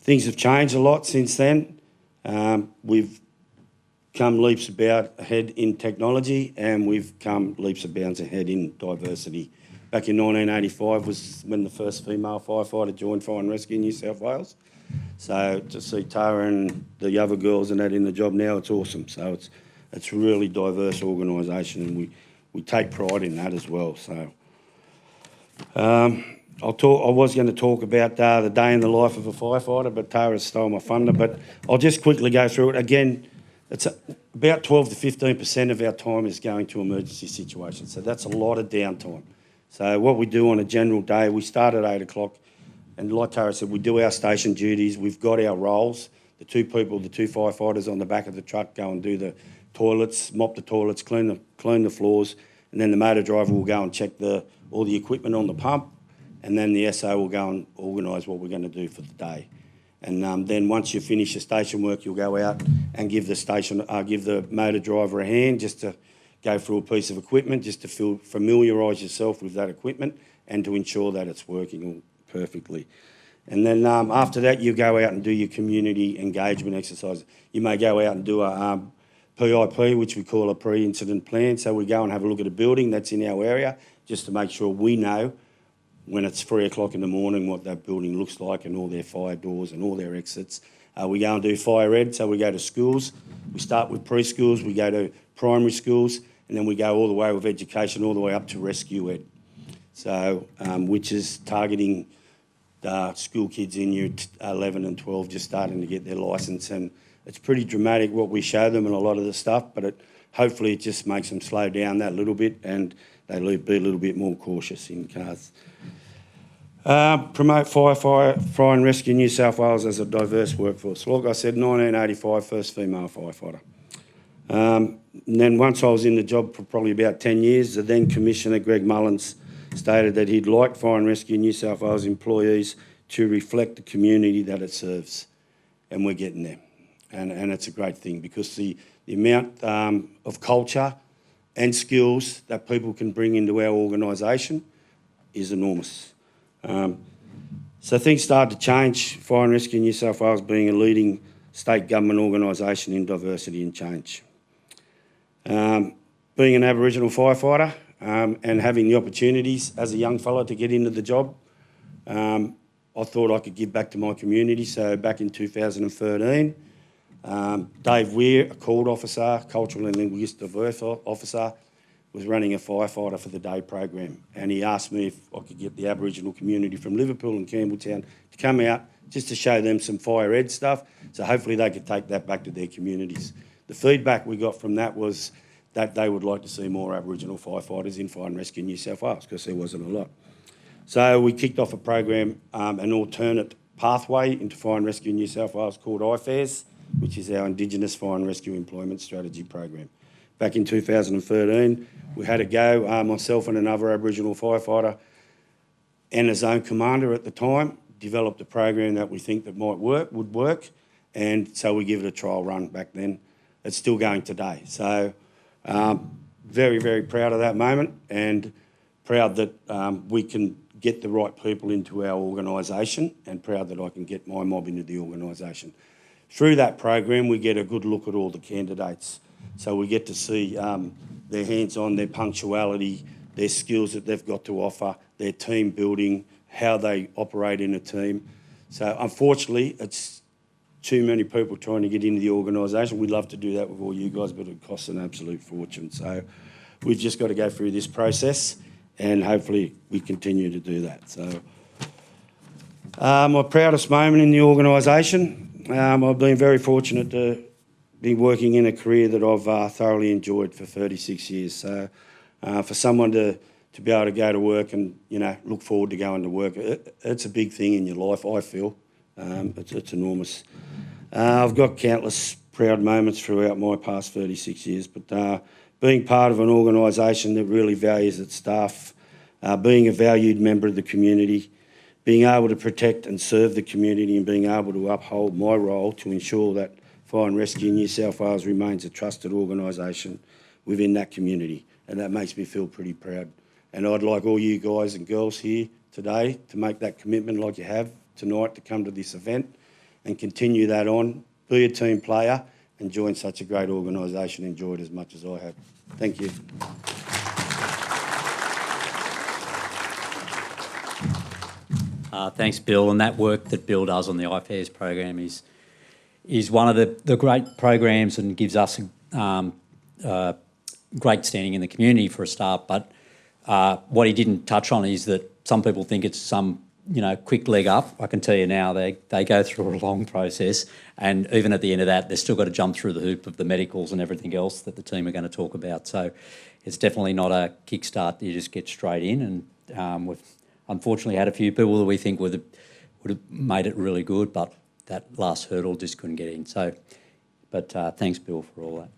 Things have changed a lot since then. We've come leaps and bounds ahead in technology, and we've come leaps and bounds ahead in diversity back in 1985 was when the first female firefighter joined Fire and Rescue New South Wales. So to see Tara and the other girls and that in the job now, it's awesome. So it's a really diverse organisation, and we take pride in that as well. So I was going to talk about the day in the life of a firefighter, but Tara stole my thunder. But I'll just quickly go through it. Again, it's about 12 to 15% of our time is going to emergency situations. So that's a lot of downtime. So what we do on a general day, we start at 8 o'clock. And like Tara said, we do our station duties. We've got our roles. The two firefighters on the back of the truck go and do the toilets, mop the toilets, clean the floors. And then the motor driver will go and check all the equipment on the pump. And then the SO will go and organise what we're going to do for the day. And then once you finish your station work, you'll go out and give the motor driver a hand just to go through a piece of equipment, just to familiarise yourself with that equipment and to ensure that it's working perfectly. And then after that, you go out and do your community engagement exercises. You may go out and do a PIP, which we call a pre-incident plan. So we go and have a look at a building that's in our area just to make sure we know when it's 3 o'clock in the morning what that building looks like and all their fire doors and all their exits. We go and do fire ed, so we go to schools. We start with preschools, we go to primary schools, and then we go all the way with education, all the way up to rescue ed. So, which is targeting school kids in year 11 and 12 just starting to get their licence. And it's pretty dramatic what we show them and a lot of the stuff, but hopefully it just makes them slow down that little bit and they be a little bit more cautious in cars. Promote Fire and Rescue New South Wales as a diverse workforce. Like I said, 1985, first female firefighter. And then once I was in the job for probably about 10 years, the then Commissioner, Greg Mullins, stated that he'd like Fire and Rescue New South Wales employees to reflect the community that it serves. And we're getting there. And it's a great thing because the amount of culture and skills that people can bring into our organisation is enormous. So things started to change. Fire and Rescue New South Wales being a leading state government organisation in diversity and change. Being an Aboriginal firefighter and having the opportunities as a young fella to get into the job, I thought I could give back to my community. So back in 2013, Dave Weir, a CALD officer, Cultural and Linguistic Diverse officer, was running a firefighter for the day program, and he asked me if I could get the Aboriginal community from Liverpool and Campbelltown to come out just to show them some fire ed stuff, so hopefully they could take that back to their communities. The feedback we got from that was that they would like to see more Aboriginal firefighters in Fire and Rescue New South Wales because there wasn't a lot. So we kicked off a program, an alternate pathway into Fire and Rescue New South Wales called IFARES, which is our Indigenous Fire and Rescue Employment Strategy program. Back in 2013, we had a go, myself and another Aboriginal firefighter and a zone commander at the time, developed a program that we think that would work, and so we give it a trial run back then. It's still going today. So very, very proud of that moment and proud that we can get the right people into our organisation and proud that I can get my mob into the organisation. Through that program, we get a good look at all the candidates. So we get to see their hands-on, their punctuality, their skills that they've got to offer, their team building, how they operate in a team. So unfortunately, it's too many people trying to get into the organisation. We'd love to do that with all you guys, but it costs an absolute fortune. So we've just got to go through this process and hopefully we continue to do that. So my proudest moment in the organisation, I've been very fortunate to be working in a career that I've thoroughly enjoyed for 36 years. So for someone to be able to go to work and, you know, look forward to going to work, it's a big thing in your life, I feel. It's enormous. I've got countless proud moments throughout my past 36 years, but being part of an organisation that really values its staff, being a valued member of the community, being able to protect and serve the community and being able to uphold my role to ensure that Fire and Rescue New South Wales remains a trusted organisation within that community, and that makes me feel pretty proud. And I'd like all you guys and girls here today to make that commitment like you have tonight to come to this event and continue that on, be a team player and join such a great organisation, enjoy it as much as I have. Thank you. Thanks, Bill. And that work that Bill does on the iFairs program is one of the great programs and gives us great standing in the community for a start. But what he didn't touch on is that some people think it's some quick leg up. I can tell you now they go through a long process, and even at the end of that, they've still got to jump through the hoop of the medicals and everything else that the team are going to talk about. So it's definitely not a kickstart. You just get straight in, and we've unfortunately had a few people that we think would have made it really good, but that last hurdle just couldn't get in. So, but thanks, Bill, for all that.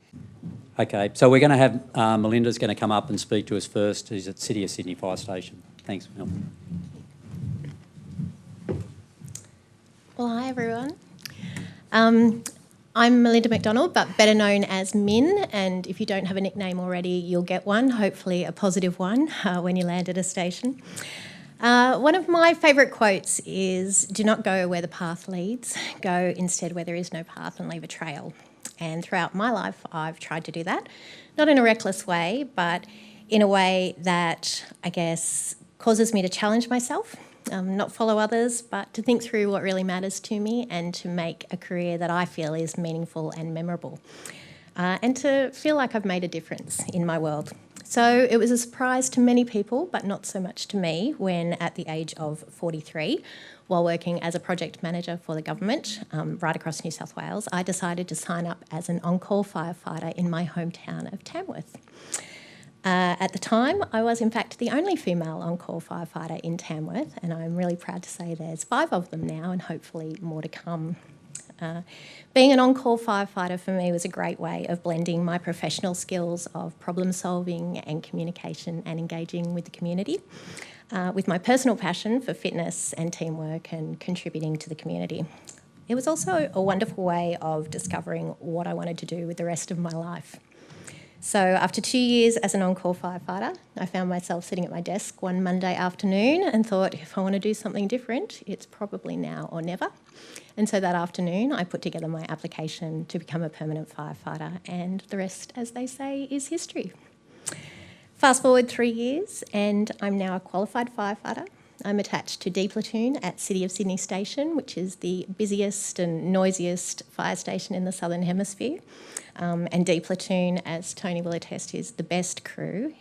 Okay, so we're going to have Melinda's going to come up and speak to us first. She's at City of Sydney Fire Station. Thanks, Mel. Well, hi everyone. I'm Melinda McDonald, but better known as Min, and if you don't have a nickname already, you'll get one, hopefully a positive one, when you land at a station. One of my favourite quotes is, "Do not go where the path leads, go instead where there is no path and leave a trail." And throughout my life, I've tried to do that, not in a reckless way, but in a way that, I guess, causes me to challenge myself, not follow others, but to think through what really matters to me and to make a career that I feel is meaningful and memorable, and to feel like I've made a difference in my world. So it was a surprise to many people, but not so much to me, when at the age of 43, while working as a project manager for the government right across New South Wales, I decided to sign up as an on-call firefighter in my hometown of Tamworth. At the time, I was in fact the only female on-call firefighter in Tamworth, and I'm really proud to say there's 5 of them now and hopefully more to come. Being an on-call firefighter for me was a great way of blending my professional skills of problem solving and communication and engaging with the community with my personal passion for fitness and teamwork and contributing to the community. It was also a wonderful way of discovering what I wanted to do with the rest of my life. So after 2 years as an on-call firefighter, I found myself sitting at my desk one Monday afternoon and thought, if I want to do something different, it's probably now or never. And so that afternoon, I put together my application to become a permanent firefighter, and the rest, as they say, is history. Fast forward 3 years, and I'm now a qualified firefighter. I'm attached to D Platoon at City of Sydney Station, which is the busiest and noisiest fire station in the Southern Hemisphere. And D Platoon, as Tony will attest, is the best crew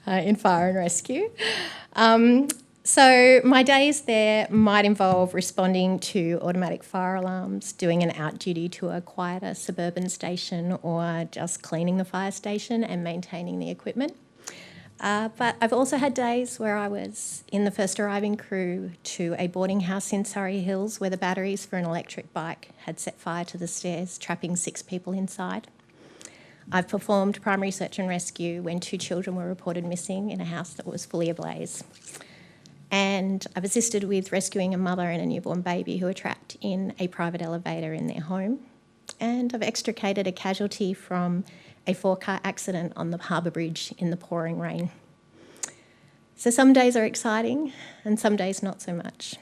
in Fire and Rescue. So my days there might involve responding to automatic fire alarms, doing an out duty to a quieter suburban station, or just cleaning the fire station and maintaining the equipment. But I've also had days where I was in the first arriving crew to a boarding house in Surrey Hills where the batteries for an electric bike had set fire to the stairs, trapping 6 people inside. I've performed primary search and rescue when 2 children were reported missing in a house that was fully ablaze. And I've assisted with rescuing a mother and a newborn baby who were trapped in a private elevator in their home. And I've extricated a casualty from a 4-car accident on the Harbour Bridge in the pouring rain. So some days are exciting and some days not so much.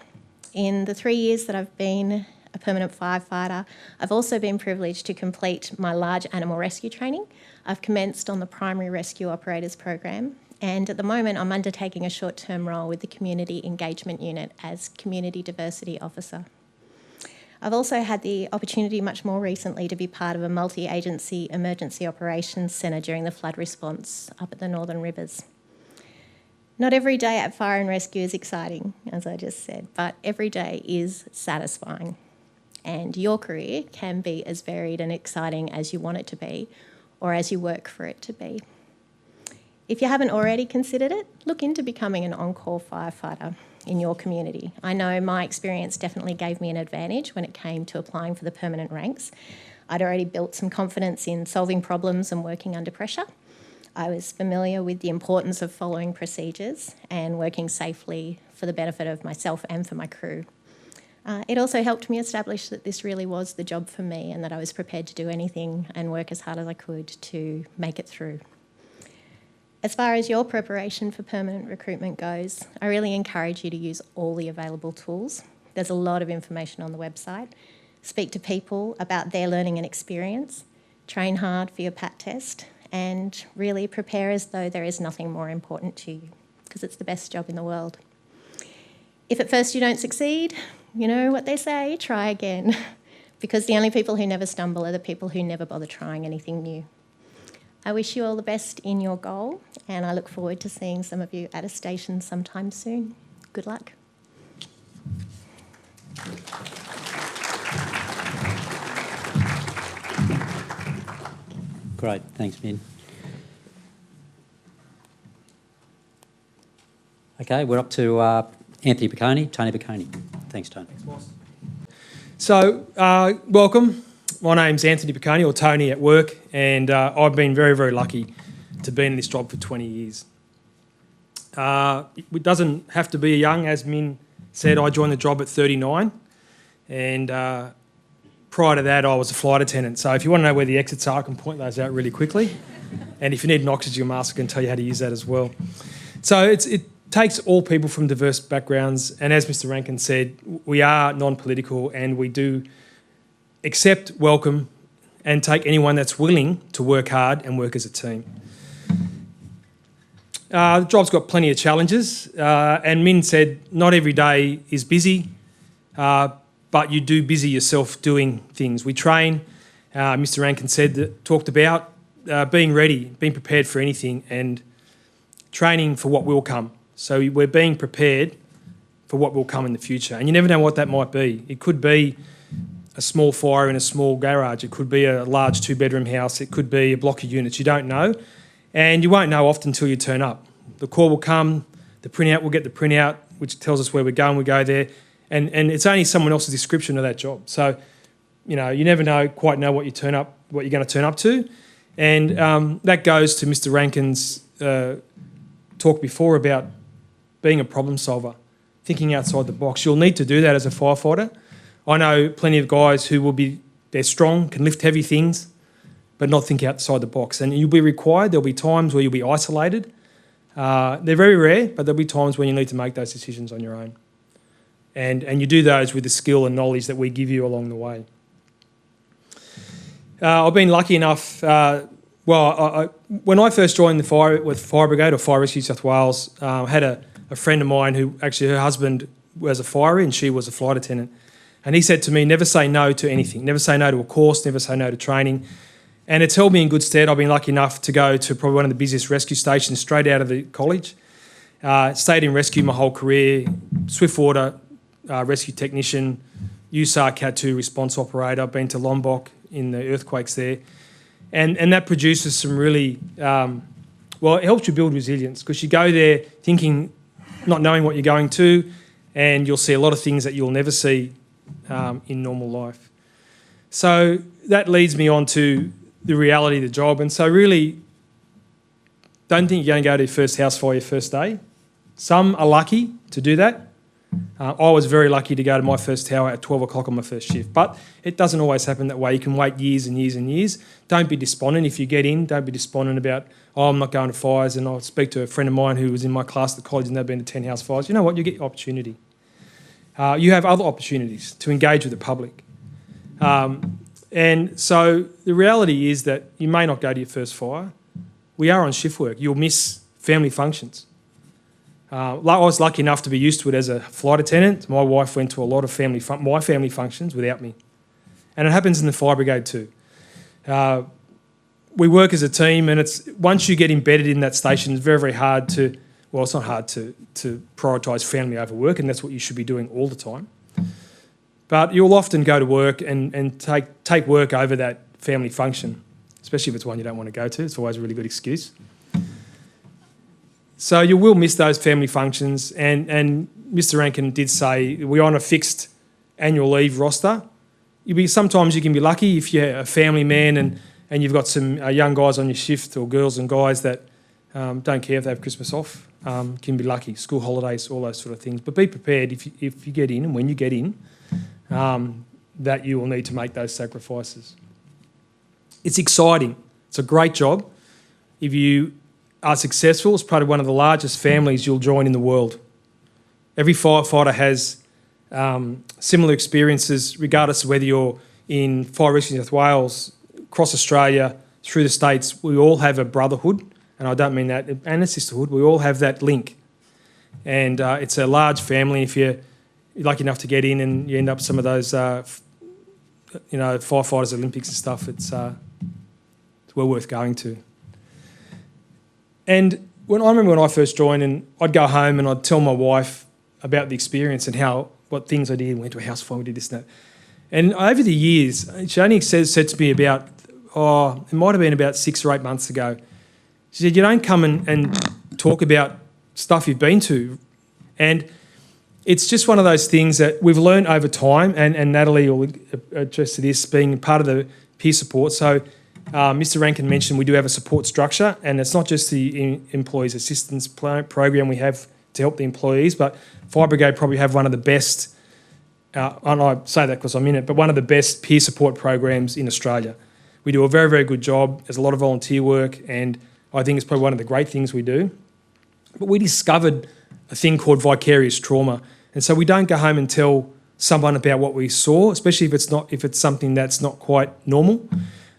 In the 3 years that I've been a permanent firefighter, I've also been privileged to complete my large animal rescue training. I've commenced on the Primary Rescue Operators Program, and at the moment I'm undertaking a short-term role with the Community Engagement Unit as Community Diversity Officer. I've also had the opportunity much more recently to be part of a multi-agency emergency operations centre during the flood response up at the Northern Rivers. Not every day at Fire and Rescue is exciting, as I just said, but every day is satisfying. And your career can be as varied and exciting as you want it to be, or as you work for it to be. If you haven't already considered it, look into becoming an on-call firefighter in your community. I know my experience definitely gave me an advantage when it came to applying for the permanent ranks. I'd already built some confidence in solving problems and working under pressure. I was familiar with the importance of following procedures and working safely for the benefit of myself and for my crew. It also helped me establish that this really was the job for me and that I was prepared to do anything and work as hard as I could to make it through. As far as your preparation for permanent recruitment goes, I really encourage you to use all the available tools. There's a lot of information on the website. Speak to people about their learning and experience. Train hard for your PAT test and really prepare as though there is nothing more important to you. because it's the best job in the world. If at first you don't succeed, you know what they say, try again. Because the only people who never stumble are the people who never bother trying anything new. I wish you all the best in your goal, and I look forward to seeing some of you at a station sometime soon. Good luck. Great, thanks, Min. Okay, we're up to Anthony Picone, Tony Picone. Thanks, Tony. So, welcome. My name's Anthony Picone, or Tony at work, and I've been very, very lucky to be in this job for 20 years. It doesn't have to be young, as Min said. I joined the job at 39, and prior to that I was a flight attendant. So if you want to know where the exits are, I can point those out really quickly. And if you need an oxygen mask, I can tell you how to use that as well. So it takes all people from diverse backgrounds, and as Mr Rankin said, we are non-political, and we do accept, welcome and take anyone that's willing to work hard and work as a team. The job's got plenty of challenges, and Min said not every day is busy, but you do busy yourself doing things. We train, Mr Rankin talked about being ready, being prepared for anything, and training for what will come. So we're being prepared for what will come in the future. And you never know what that might be. It could be a small fire in a small garage. It could be a large 2-bedroom house. It could be a block of units. You don't know. And you won't know often until you turn up. The call will come, the printout, we'll get the printout, which tells us where we're going, we go there. And it's only someone else's description of that job. So, you know, you never quite know what you're going to turn up to. And that goes to Mr Rankin's talk before about being a problem solver, thinking outside the box. You'll need to do that as a firefighter. I know plenty of guys who they're strong, can lift heavy things, but not think outside the box. And you'll be required. There'll be times where you'll be isolated. They're very rare, but there'll be times when you need to make those decisions on your own. And you do those with the skill and knowledge that we give you along the way. I've been lucky enough, when I first joined the Fire Brigade or Fire Rescue New South Wales, I had a friend of mine who actually, her husband was a firer and she was a flight attendant. And he said to me, never say no to anything. Never say no to a course, never say no to training. And it's held me in good stead. I've been lucky enough to go to probably one of the busiest rescue stations straight out of the college. Stayed in rescue my whole career, Swiftwater rescue technician, USAR Cat 2 response operator. I've been to Lombok in the earthquakes there. And that produces some really, it helps you build resilience, because you go there thinking, not knowing what you're going to, and you'll see a lot of things that you'll never see in normal life. So that leads me on to the reality of the job. And so really, don't think you're going to go to your first house fire your first day. Some are lucky to do that. I was very lucky to go to my first tower at 12 o'clock on my first shift, but it doesn't always happen that way. You can wait years and years and years. Don't be despondent if you get in. Don't be despondent about, I'm not going to fires. And I'll speak to a friend of mine who was in my class at college and they've been to 10 house fires. You know what? You get your opportunity. You have other opportunities to engage with the public. And so the reality is that you may not go to your first fire. We are on shift work. You'll miss family functions. I was lucky enough to be used to it as a flight attendant. My wife went to a lot of my family functions without me. And it happens in the fire brigade too. We work as a team, and once you get embedded in that station, it's very, very hard to, it's not hard to prioritise family over work, and that's what you should be doing all the time. But you'll often go to work and take work over that family function, especially if it's one you don't want to go to. It's always a really good excuse. So you will miss those family functions, and Mr Rankin did say we're on a fixed annual leave roster. Sometimes you can be lucky if you're a family man and you've got some young guys on your shift, or girls and guys that don't care if they have Christmas off. Can be lucky, school holidays, all those sort of things. But be prepared if you get in, and when you get in, that you will need to make those sacrifices. It's exciting. It's a great job. If you are successful, it's part of one of the largest families you'll join in the world. Every firefighter has similar experiences, regardless of whether you're in Fire Rescue New South Wales, across Australia, through the States. We all have a brotherhood, and I don't mean that, and a sisterhood. We all have that link and it's a large family. If you're lucky enough to get in and you end up some of those, firefighters Olympics and stuff, it's well worth going to. And I remember when I first joined, and I'd go home and I'd tell my wife about the experience and what things I did. Went to a house fire, we did this and that. And over the years, she only said to me about, it might have been about 6 or 8 months ago. She said, you don't come and talk about stuff you've been to. And it's just one of those things that we've learned over time, and Natalie will address to this, being part of the peer support. So Mr. Rankin mentioned we do have a support structure, and it's not just the employees assistance program we have to help the employees, but Fire Brigade probably have one of the best, and I say that because I'm in it, but one of the best peer support programs in Australia. We do a very, very good job. There's a lot of volunteer work, and I think it's probably one of the great things we do. But we discovered a thing called vicarious trauma, and so we don't go home and tell someone about what we saw, especially if it's something that's not quite normal,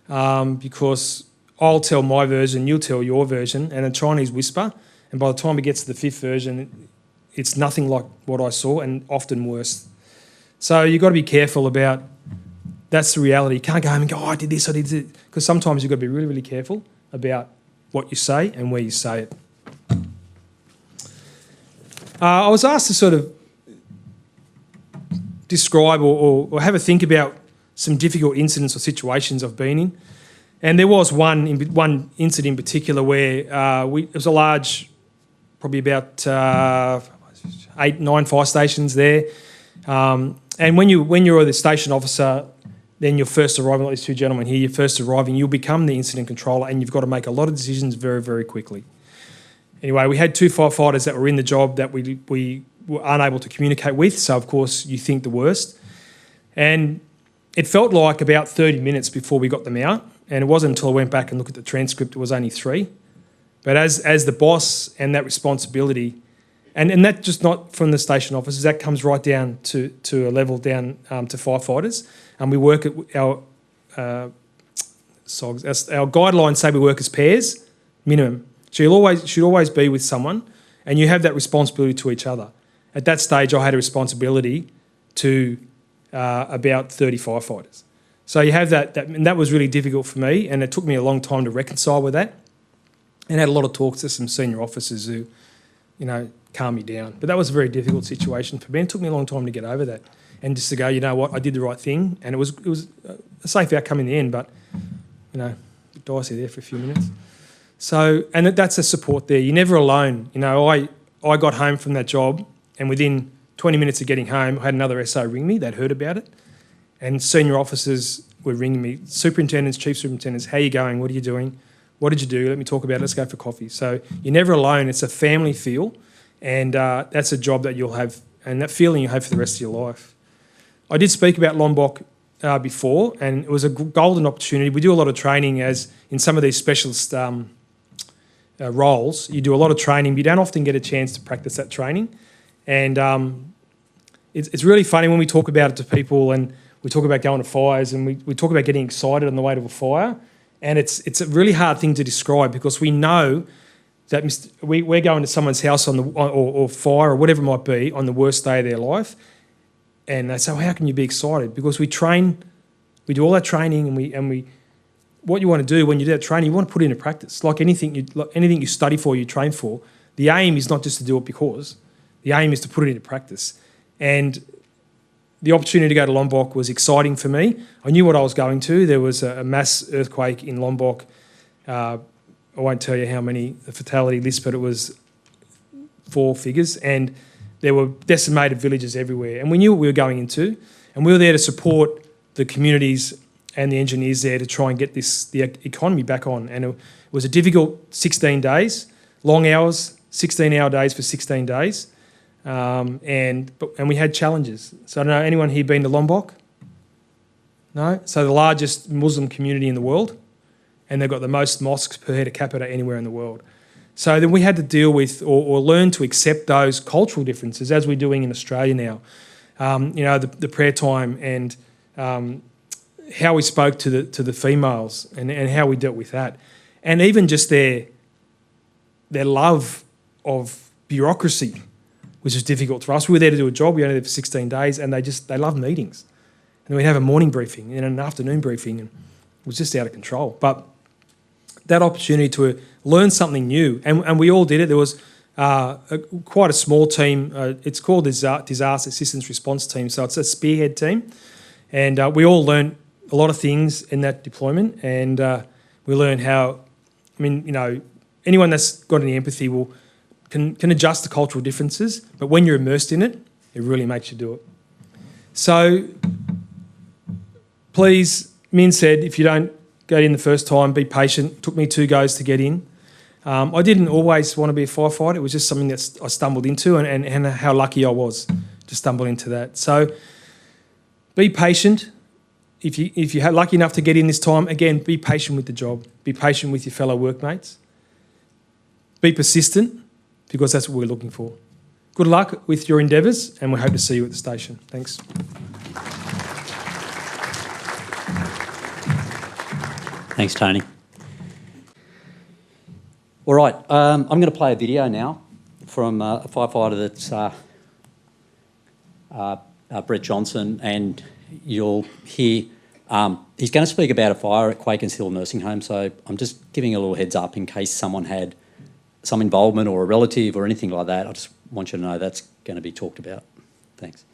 because I'll tell my version, you'll tell your version, and a Chinese whisper, and by the time it gets to the 5th version, it's nothing like what I saw, and often worse. So you've got to be careful about, that's the reality. You can't go home and go, I did this, I did this, because sometimes you've got to be really, really careful about what you say and where you say it. I was asked to sort of describe or have a think about some difficult incidents or situations I've been in. And there was one incident in particular where it was a large, probably about 8, 9 fire stations there. And when you're the station officer, then you're first arriving, like these 2 gentlemen here, you're first arriving, you'll become the incident controller, and you've got to make a lot of decisions very, very quickly. Anyway, we had 2 firefighters that were in the job that we were unable to communicate with, so of course you think the worst. And it felt like about 30 minutes before we got them out, and it wasn't until I went back and looked at the transcript, it was only 3. But as the boss and that responsibility, and that just not from the station officers, that comes right down to a level down to firefighters. And we work at our guidelines say we work as pairs, minimum. So you should always be with someone, and you have that responsibility to each other. At that stage, I had a responsibility to about 30 firefighters. So you have that, and that was really difficult for me, and it took me a long time to reconcile with that. And had a lot of talks to some senior officers who, calmed me down. But that was a very difficult situation for me. It took me a long time to get over that, and just to go, you know what, I did the right thing, and it was a safe outcome in the end. But a bit dicey there for a few minutes. So, and that's a support there. You're never alone. I got home from that job, and within 20 minutes of getting home, I had another SO ring me. They'd heard about it, and senior officers were ringing me. Superintendents, chief superintendents, how are you going? What are you doing? What did you do? Let me talk about it. Let's go for coffee. So you're never alone. It's a family feel, and that's a job that you'll have, and that feeling you have for the rest of your life. I did speak about Lombok before, and it was a golden opportunity. We do a lot of training as in some of these specialist roles. You do a lot of training, but you don't often get a chance to practice that training. And it's really funny when we talk about it to people, and we talk about going to fires, and we talk about getting excited on the way to a fire. And it's a really hard thing to describe, because we know that we're going to someone's house or fire or whatever it might be on the worst day of their life. And they say, well, how can you be excited? Because we do all that training, and we what you want to do when you do that training, you want to put it into practice. Like anything you study for, you train for, the aim is not just to do it because. The aim is to put it into practice. And the opportunity to go to Lombok was exciting for me. I knew what I was going to. There was a mass earthquake in Lombok. I won't tell you how many, the fatality list, but it was 4 figures. And there were decimated villages everywhere. And we knew what we were going into. And we were there to support the communities and the engineers there to try and get the economy back on. And it was a difficult 16 days, long hours, 16-hour days for 16 days. And we had challenges. So I don't know, anyone here been to Lombok? No? So the largest Muslim community in the world, and they've got the most mosques per head of capita anywhere in the world. So then we had to deal with or learn to accept those cultural differences, as we're doing in Australia now. The prayer time and how we spoke to the females and how we dealt with that. And even just their love of bureaucracy. which was difficult for us. We were there to do a job. We were only there for 16 days, and they loved meetings. And we'd have a morning briefing and an afternoon briefing, and it was just out of control. But that opportunity to learn something new, and we all did it. There was quite a small team. It's called the Disaster Assistance Response Team, so it's a spearhead team. And we all learned a lot of things in that deployment, and we learned how, anyone that's got any empathy can adjust to cultural differences, but when you're immersed in it, it really makes you do it. So please, Min said, if you don't get in the first time, be patient. It took me 2 goes to get in. I didn't always want to be a firefighter. It was just something that I stumbled into, and how lucky I was to stumble into that. So be patient. If you're lucky enough to get in this time, again, be patient with the job. Be patient with your fellow workmates. Be persistent, because that's what we're looking for. Good luck with your endeavours, and we hope to see you at the station. Thanks. Thanks, Tony. All right, I'm going to play a video now from a firefighter that's Brett Johnson, and you'll hear he's going to speak about a fire at Quakers Hill Nursing Home, so I'm just giving a little heads up in case someone had some involvement or a relative or anything like that. I just want you to know that's going to be talked about. Thanks.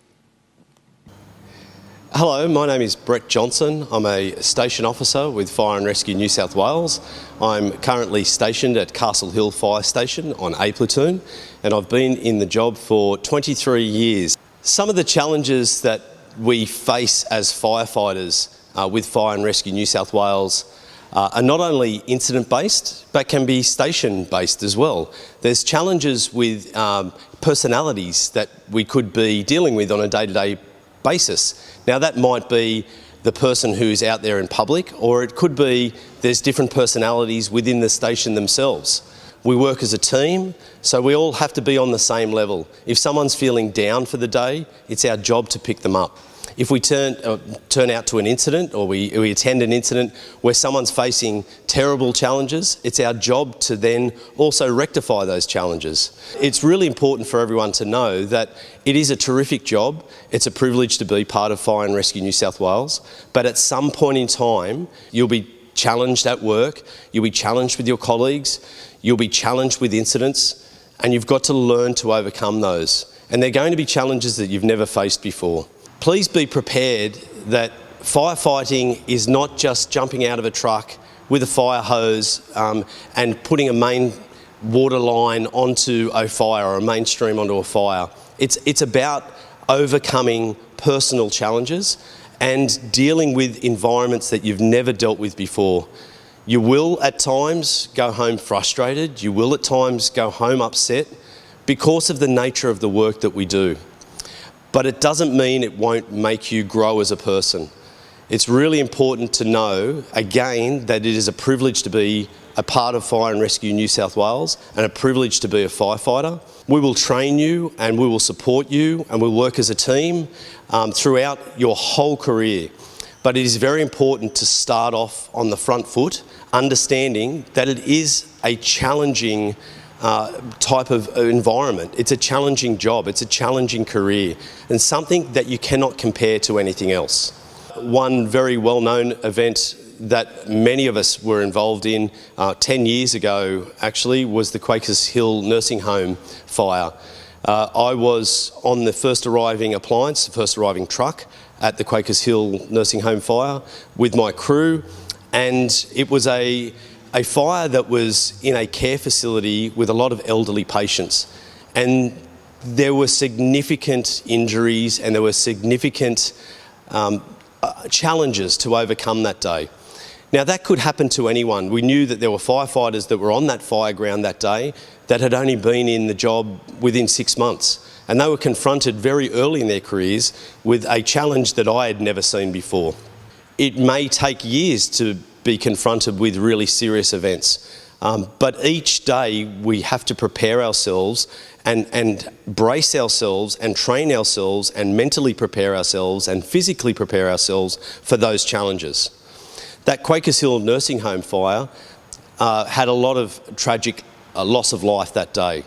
Hello, my name is Brett Johnson. I'm a station officer with Fire and Rescue New South Wales. I'm currently stationed at Castle Hill Fire Station on A Platoon, and I've been in the job for 23 years. Some of the challenges that we face as firefighters with Fire and Rescue New South Wales are not only incident-based, but can be station-based as well. There's challenges with personalities that we could be dealing with on a day-to-day basis. Now, that might be the person who's out there in public, or it could be there's different personalities within the station themselves. We work as a team, so we all have to be on the same level. If someone's feeling down for the day, it's our job to pick them up. If we turn out to an incident, or we attend an incident where someone's facing terrible challenges, it's our job to then also rectify those challenges. It's really important for everyone to know that it is a terrific job. It's a privilege to be part of Fire and Rescue New South Wales, but at some point in time, you'll be challenged at work, you'll be challenged with your colleagues, you'll be challenged with incidents, and you've got to learn to overcome those. And they're going to be challenges that you've never faced before. Please be prepared that firefighting is not just jumping out of a truck with a fire hose and putting a main water line onto a fire, or a mainstream onto a fire. It's about overcoming personal challenges and dealing with environments that you've never dealt with before. You will at times go home frustrated, you will at times go home upset because of the nature of the work that we do. But it doesn't mean it won't make you grow as a person. It's really important to know, again, that it is a privilege to be a part of Fire and Rescue New South Wales, and a privilege to be a firefighter. We will train you, and we will support you, and we'll work as a team throughout your whole career. But it is very important to start off on the front foot, understanding that it is a challenging type of environment. It's a challenging job, it's a challenging career, and something that you cannot compare to anything else. One very well-known event that many of us were involved in 10 years ago actually was the Quakers Hill Nursing Home fire. I was on the first arriving appliance, the first arriving truck at the Quakers Hill Nursing Home fire with my crew, and it was a fire that was in a care facility with a lot of elderly patients, and there were significant injuries and there were significant challenges to overcome that day. Now, that could happen to anyone. We knew that there were firefighters that were on that fire ground that day that had only been in the job within 6 months, and they were confronted very early in their careers with a challenge that I had never seen before. It may take years to be confronted with really serious events. But each day we have to prepare ourselves and brace ourselves and train ourselves and mentally prepare ourselves and physically prepare ourselves for those challenges. That Quakers Hill Nursing Home fire had a lot of tragic loss of life that day.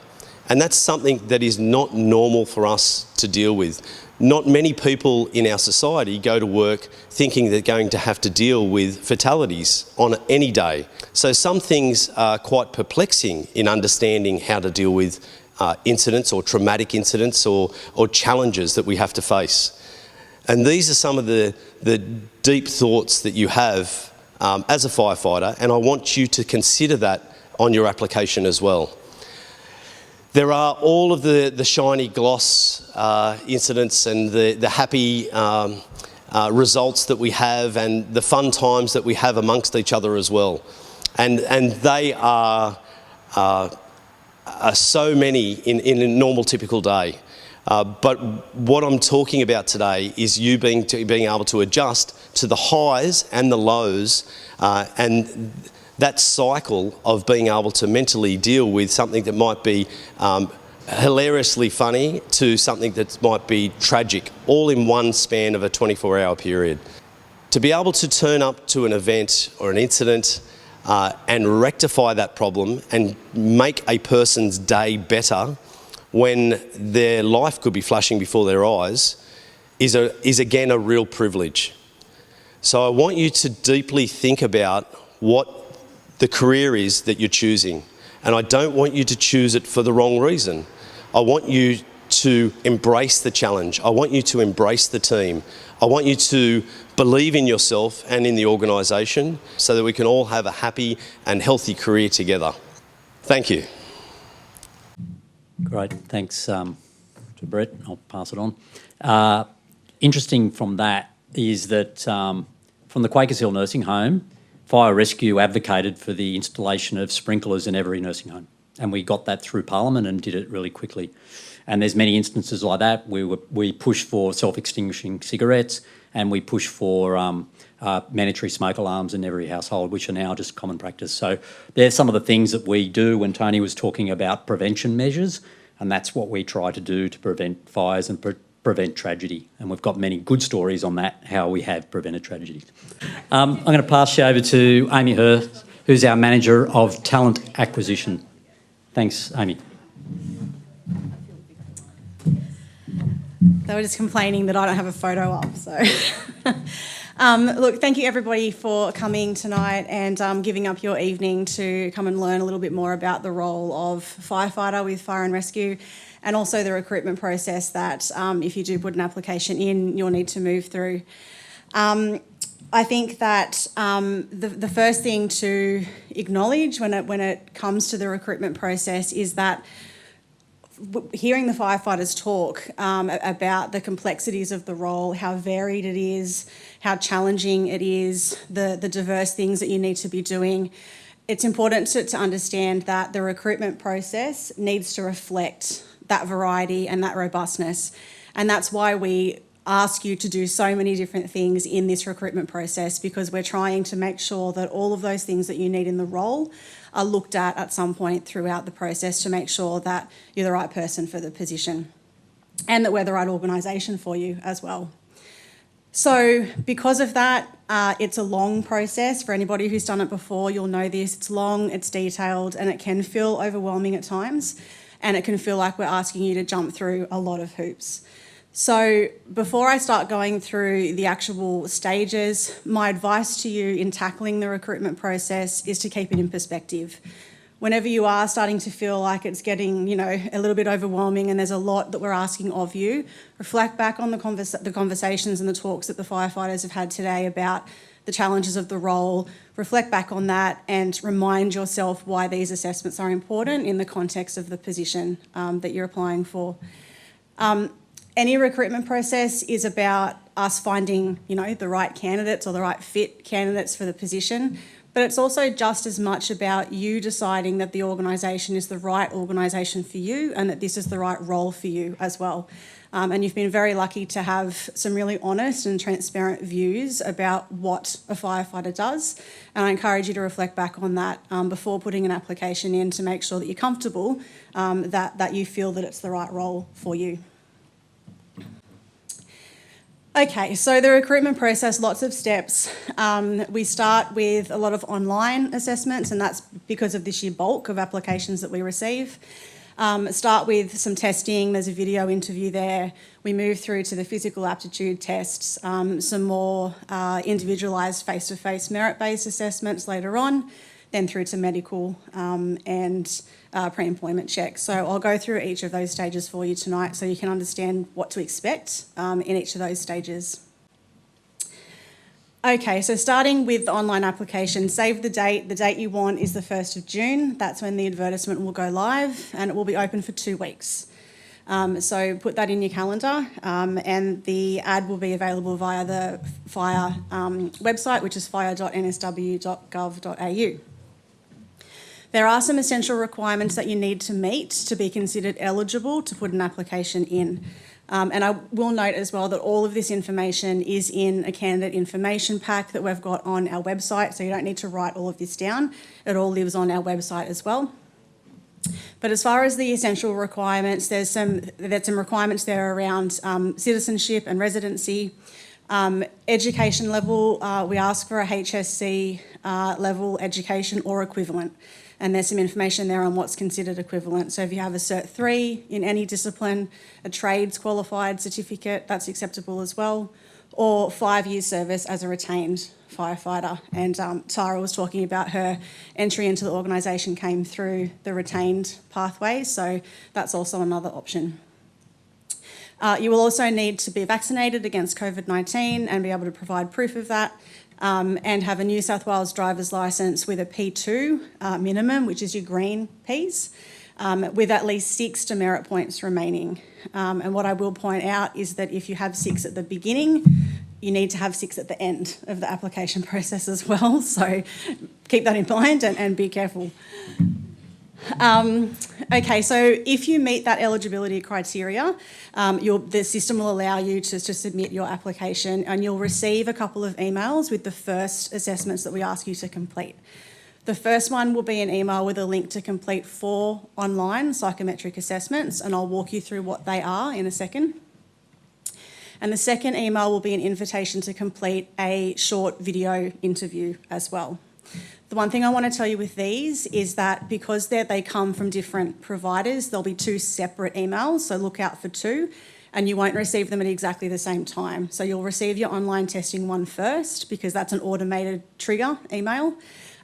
And that's something that is not normal for us to deal with. Not many people in our society go to work thinking they're going to have to deal with fatalities on any day. So some things are quite perplexing in understanding how to deal with incidents or traumatic incidents or challenges that we have to face. And these are some of the deep thoughts that you have as a firefighter, and I want you to consider that on your application as well. There are all of the shiny gloss incidents and the happy results that we have and the fun times that we have amongst each other as well. And they are so many in a normal, typical day. But what I'm talking about today is you being able to adjust to the highs and the lows and that cycle of being able to mentally deal with something that might be hilariously funny to something that might be tragic, all in one span of a 24-hour period. To be able to turn up to an event or an incident and rectify that problem and make a person's day better when their life could be flashing before their eyes is again a real privilege. So I want you to deeply think about what the career is that you're choosing. And I don't want you to choose it for the wrong reason. I want you to embrace the challenge. I want you to embrace the team. I want you to believe in yourself and in the organisation so that we can all have a happy and healthy career together. Thank you. Great, thanks to Brett. I'll pass it on. Interesting from that is that from the Quakers Hill Nursing Home, Fire Rescue advocated for the installation of sprinklers in every nursing home, and we got that through Parliament and did it really quickly. And there's many instances like that. We pushed for self-extinguishing cigarettes, and we pushed for mandatory smoke alarms in every household, which are now just common practice. So there's some of the things that we do when Tony was talking about prevention measures, and that's what we try to do to prevent fires and prevent tragedy. And we've got many good stories on that, how we have prevented tragedies. I'm going to pass you over to Amy Hurst, who's our Manager of Talent Acquisition. Thanks, Amy. They were just complaining that I don't have a photo up, so. Look, thank you everybody for coming tonight and giving up your evening to come and learn a little bit more about the role of firefighter with Fire and Rescue, and also the recruitment process that if you do put an application in, you'll need to move through. I think that the first thing to acknowledge when it comes to the recruitment process is that hearing the firefighters talk about the complexities of the role, how varied it is, how challenging it is, the diverse things that you need to be doing, it's important to understand that the recruitment process needs to reflect that variety and that robustness. And that's why we ask you to do so many different things in this recruitment process, because we're trying to make sure that all of those things that you need in the role are looked at some point throughout the process to make sure that you're the right person for the position and that we're the right organisation for you as well. So because of that, it's a long process. For anybody who's done it before, you'll know this. It's long, it's detailed, and it can feel overwhelming at times, and it can feel like we're asking you to jump through a lot of hoops. So before I start going through the actual stages, my advice to you in tackling the recruitment process is to keep it in perspective. Whenever you are starting to feel like it's getting, a little bit overwhelming and there's a lot that we're asking of you, reflect back on the conversations and the talks that the firefighters have had today about the challenges of the role, reflect back on that and remind yourself why these assessments are important in the context of the position that you're applying for. Any recruitment process is about us finding, the right candidates or the right fit candidates for the position, but it's also just as much about you deciding that the organisation is the right organisation for you and that this is the right role for you as well. And you've been very lucky to have some really honest and transparent views about what a firefighter does, and I encourage you to reflect back on that before putting an application in to make sure that you're comfortable that you feel that it's the right role for you. Okay, so the recruitment process, lots of steps. We start with a lot of online assessments, and that's because of the sheer bulk of applications that we receive. Start with some testing. There's a video interview there. We move through to the physical aptitude tests, some more individualised face-to-face merit-based assessments later on, then through to medical and pre-employment checks. So I'll go through each of those stages for you tonight so you can understand what to expect in each of those stages. Okay, so starting with the online application, save the date. The date you want is the 1st of June. That's when the advertisement will go live and it will be open for 2 weeks. So put that in your calendar and the ad will be available via the Fire website, which is fire.nsw.gov.au. There are some essential requirements that you need to meet to be considered eligible to put an application in. And I will note as well that all of this information is in a candidate information pack that we've got on our website, so you don't need to write all of this down. It all lives on our website as well. But as far as the essential requirements, there's some requirements there around citizenship and residency. Education level, we ask for a HSC level education or equivalent. And there's some information there on what's considered equivalent. So if you have a Cert 3 in any discipline, a trades qualified certificate, that's acceptable as well, or 5 years service as a retained firefighter. And Tara was talking about her entry into the organisation came through the retained pathway, so that's also another option. You will also need to be vaccinated against COVID-19 and be able to provide proof of that. And have a New South Wales driver's licence with a P2 minimum, which is your green Ps, with at least 6 demerit points remaining. And what I will point out is that if you have 6 at the beginning, you need to have 6 at the end of the application process as well. So keep that in mind and be careful. Okay, so if you meet that eligibility criteria, the system will allow you to submit your application and you'll receive a couple of emails with the first assessments that we ask you to complete. The first one will be an email with a link to complete 4 online psychometric assessments, and I'll walk you through what they are in a second. And the second email will be an invitation to complete a short video interview as well. The one thing I want to tell you with these is that because they come from different providers, there'll be 2 separate emails, so look out for 2, and you won't receive them at exactly the same time. So you'll receive your online testing one first because that's an automated trigger email,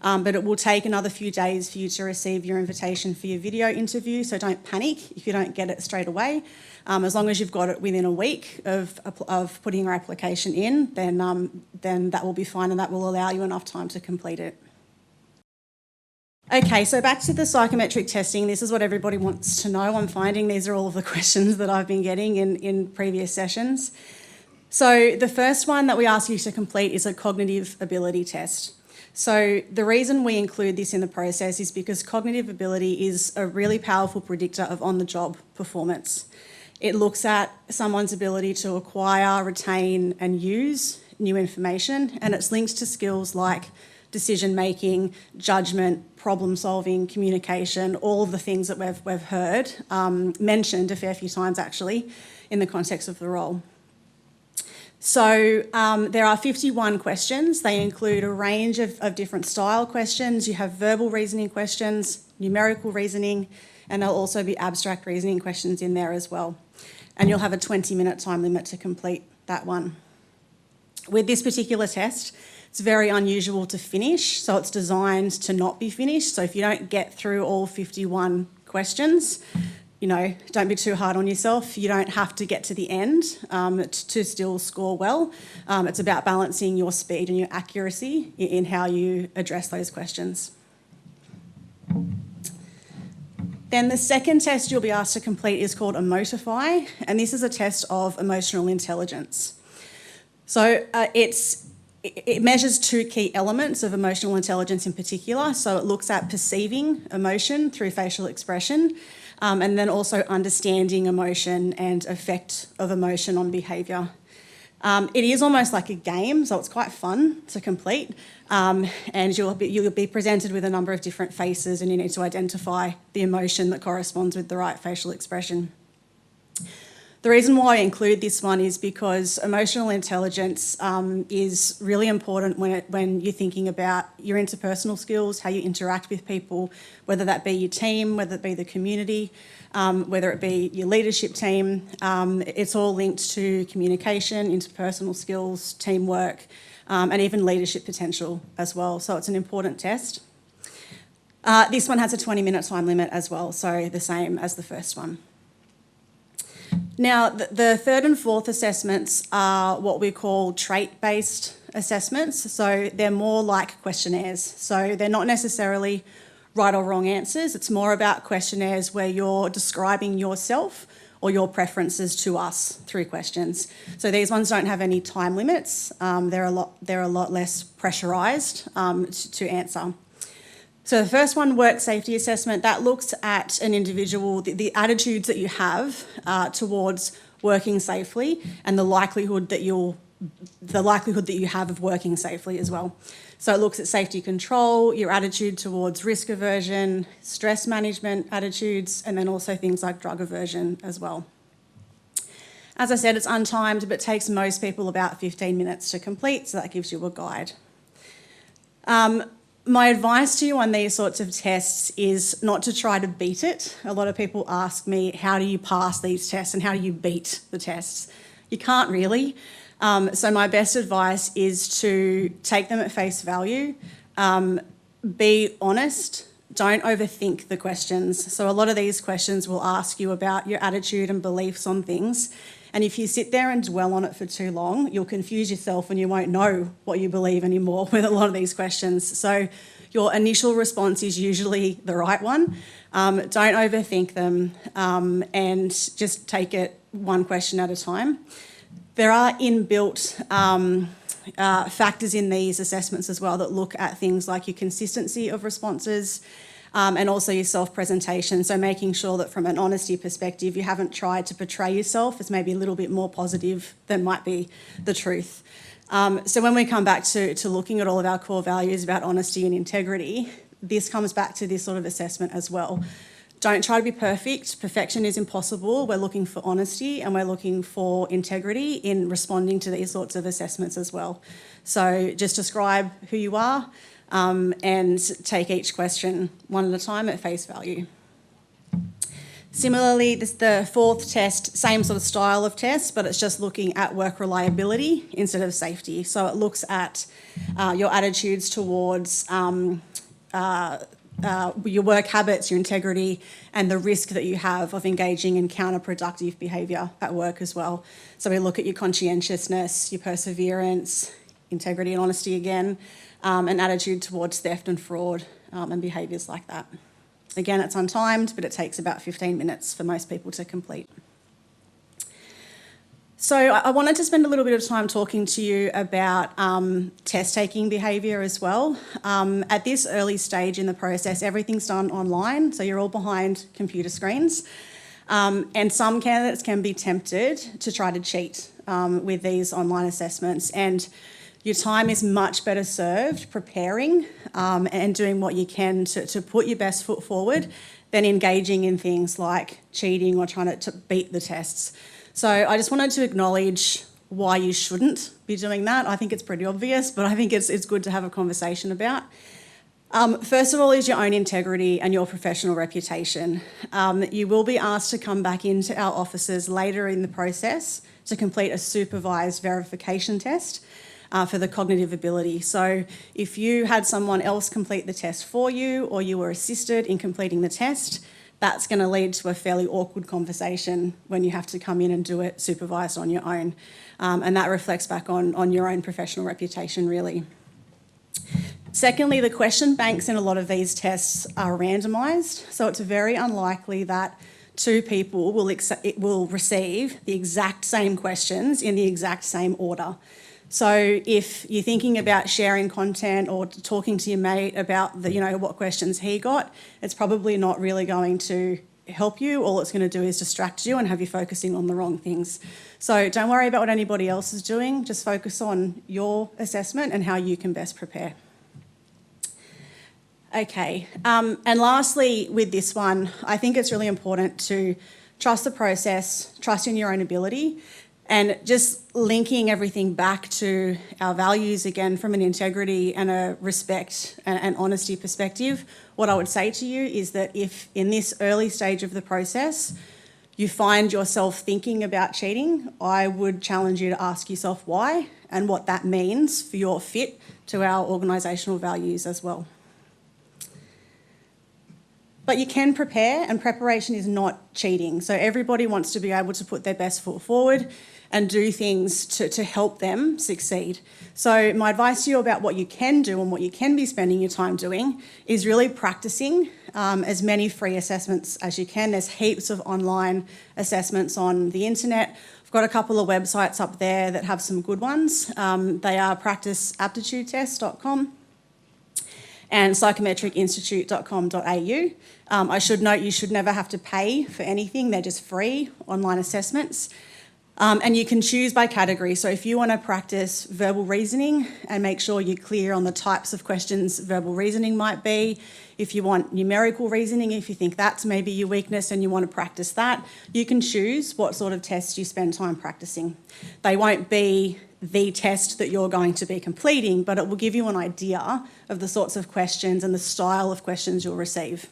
but it will take another few days for you to receive your invitation for your video interview, so don't panic if you don't get it straight away. As long as you've got it within a week of putting your application in, then that will be fine and that will allow you enough time to complete it. Okay, so back to the psychometric testing. This is what everybody wants to know. I'm finding these are all of the questions that I've been getting in previous sessions. So the first one that we ask you to complete is a cognitive ability test. So the reason we include this in the process is because cognitive ability is a really powerful predictor of on-the-job performance. It looks at someone's ability to acquire, retain and use new information, and it's linked to skills like decision-making, judgment, problem-solving, communication, all of the things that we've heard mentioned a fair few times actually in the context of the role. So there are 51 questions. They include a range of different style questions. You have verbal reasoning questions, numerical reasoning, and there'll also be abstract reasoning questions in there as well. And you'll have a 20-minute time limit to complete that one. With this particular test, it's very unusual to finish, so it's designed to not be finished. So if you don't get through all 51 questions, don't be too hard on yourself. You don't have to get to the end to still score well. It's about balancing your speed and your accuracy in how you address those questions. Then the second test you'll be asked to complete is called Emotify, and this is a test of emotional intelligence. So it measures 2 key elements of emotional intelligence in particular. So it looks at perceiving emotion through facial expression, and then also understanding emotion and effect of emotion on behaviour. It is almost like a game, so it's quite fun to complete, and you'll be presented with a number of different faces and you need to identify the emotion that corresponds with the right facial expression. The reason why I include this one is because emotional intelligence is really important when you're thinking about your interpersonal skills, how you interact with people, whether that be your team, whether it be the community, whether it be your leadership team. It's all linked to communication, interpersonal skills, teamwork, and even leadership potential as well. So it's an important test. This one has a 20-minute time limit as well, so the same as the first one. Now, the third and fourth assessments are what we call trait-based assessments. So they're more like questionnaires. So they're not necessarily right or wrong answers. It's more about questionnaires where you're describing yourself or your preferences to us through questions. So these ones don't have any time limits. They're a lot less pressurised to answer. So the first one, work safety assessment, that looks at an individual, the attitudes that you have towards working safely and the likelihood that you have of working safely as well. So it looks at safety control, your attitude towards risk aversion, stress management attitudes, and then also things like drug aversion as well. As I said, it's untimed, but it takes most people about 15 minutes to complete, so that gives you a guide. My advice to you on these sorts of tests is not to try to beat it. A lot of people ask me, how do you pass these tests and how do you beat the tests? You can't really. So my best advice is to take them at face value, be honest, don't overthink the questions. So a lot of these questions will ask you about your attitude and beliefs on things. And if you sit there and dwell on it for too long, you'll confuse yourself and you won't know what you believe anymore with a lot of these questions. So your initial response is usually the right one. Don't overthink them and just take it one question at a time. There are inbuilt factors in these assessments as well that look at things like your consistency of responses, and also your self-presentation. So making sure that from an honesty perspective, you haven't tried to portray yourself as maybe a little bit more positive than might be the truth. So when we come back to looking at all of our core values about honesty and integrity, this comes back to this sort of assessment as well. Don't try to be perfect. Perfection is impossible. We're looking for honesty and we're looking for integrity in responding to these sorts of assessments as well. So just describe who you are, and take each question one at a time at face value. Similarly, the fourth test, same sort of style of test, but it's just looking at work reliability instead of safety. So it looks at your attitudes towards your work habits, your integrity, and the risk that you have of engaging in counterproductive behaviour at work as well. So we look at your conscientiousness, your perseverance, integrity and honesty again, and attitude towards theft and fraud and behaviours like that. Again, it's untimed, but it takes about 15 minutes for most people to complete. So I wanted to spend a little bit of time talking to you about test-taking behaviour as well. At this early stage in the process, everything's done online, so you're all behind computer screens. And some candidates can be tempted to try to cheat with these online assessments, and your time is much better served preparing and doing what you can to put your best foot forward than engaging in things like cheating or trying to beat the tests. So I just wanted to acknowledge why you shouldn't be doing that. I think it's pretty obvious, but I think it's good to have a conversation about. First of all is your own integrity and your professional reputation. You will be asked to come back into our offices later in the process to complete a supervised verification test for the cognitive ability. So if you had someone else complete the test for you or you were assisted in completing the test, that's going to lead to a fairly awkward conversation when you have to come in and do it supervised on your own. And that reflects back on your own professional reputation, really. Secondly, the question banks in a lot of these tests are randomised, so it's very unlikely that two people will receive the exact same questions in the exact same order. So if you're thinking about sharing content or talking to your mate about what questions he got, it's probably not really going to help you. All it's going to do is distract you and have you focusing on the wrong things. So don't worry about what anybody else is doing. Just focus on your assessment and how you can best prepare. Okay, and lastly with this one, I think it's really important to trust the process, trust in your own ability, and just linking everything back to our values again from an integrity and a respect and honesty perspective. What I would say to you is that if in this early stage of the process you find yourself thinking about cheating, I would challenge you to ask yourself why and what that means for your fit to our organisational values as well. But you can prepare, and preparation is not cheating. So everybody wants to be able to put their best foot forward and do things to help them succeed. So my advice to you about what you can do and what you can be spending your time doing is really practicing as many free assessments as you can. There's heaps of online assessments on the internet. I've got a couple of websites up there that have some good ones. They are practiceaptitudetest.com and psychometricinstitute.com.au. I should note you should never have to pay for anything. They're just free online assessments. And you can choose by category. So if you want to practice verbal reasoning and make sure you're clear on the types of questions verbal reasoning might be, if you want numerical reasoning, if you think that's maybe your weakness and you want to practice that, you can choose what sort of tests you spend time practicing. They won't be the test that you're going to be completing, but it will give you an idea of the sorts of questions and the style of questions you'll receive.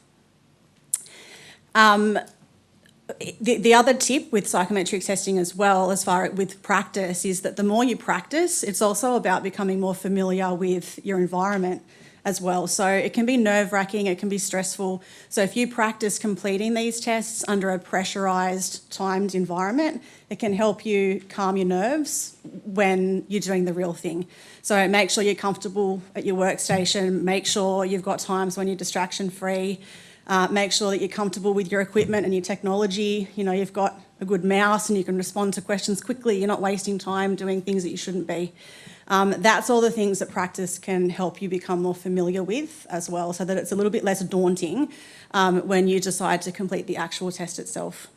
The other tip with psychometric testing as well, as far with practice, is that the more you practice, it's also about becoming more familiar with your environment as well. So it can be nerve-wracking, it can be stressful. So if you practice completing these tests under a pressurised, timed environment, it can help you calm your nerves when you're doing the real thing. So make sure you're comfortable at your workstation, make sure you've got times when you're distraction-free, make sure that you're comfortable with your equipment and your technology. You know, you've got a good mouse and you can respond to questions quickly. You're not wasting time doing things that you shouldn't be. That's all the things that practice can help you become more familiar with as well, so that it's a little bit less daunting when you decide to complete the actual test itself.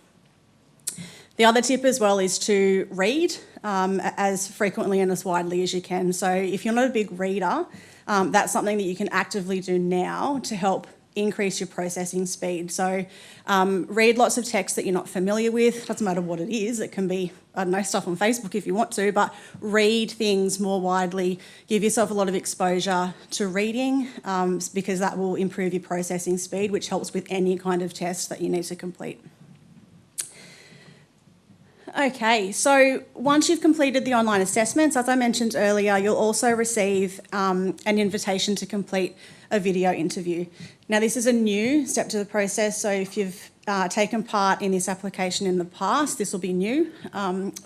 The other tip as well is to read as frequently and as widely as you can. So if you're not a big reader, that's something that you can actively do now to help increase your processing speed. So read lots of text that you're not familiar with. Doesn't matter what it is. It can be, I don't know, stuff on Facebook if you want to, but read things more widely. Give yourself a lot of exposure to reading because that will improve your processing speed, which helps with any kind of test that you need to complete. Okay, so once you've completed the online assessments, as I mentioned earlier, you'll also receive an invitation to complete a video interview. Now, this is a new step to the process, so if you've taken part in this application in the past, this will be new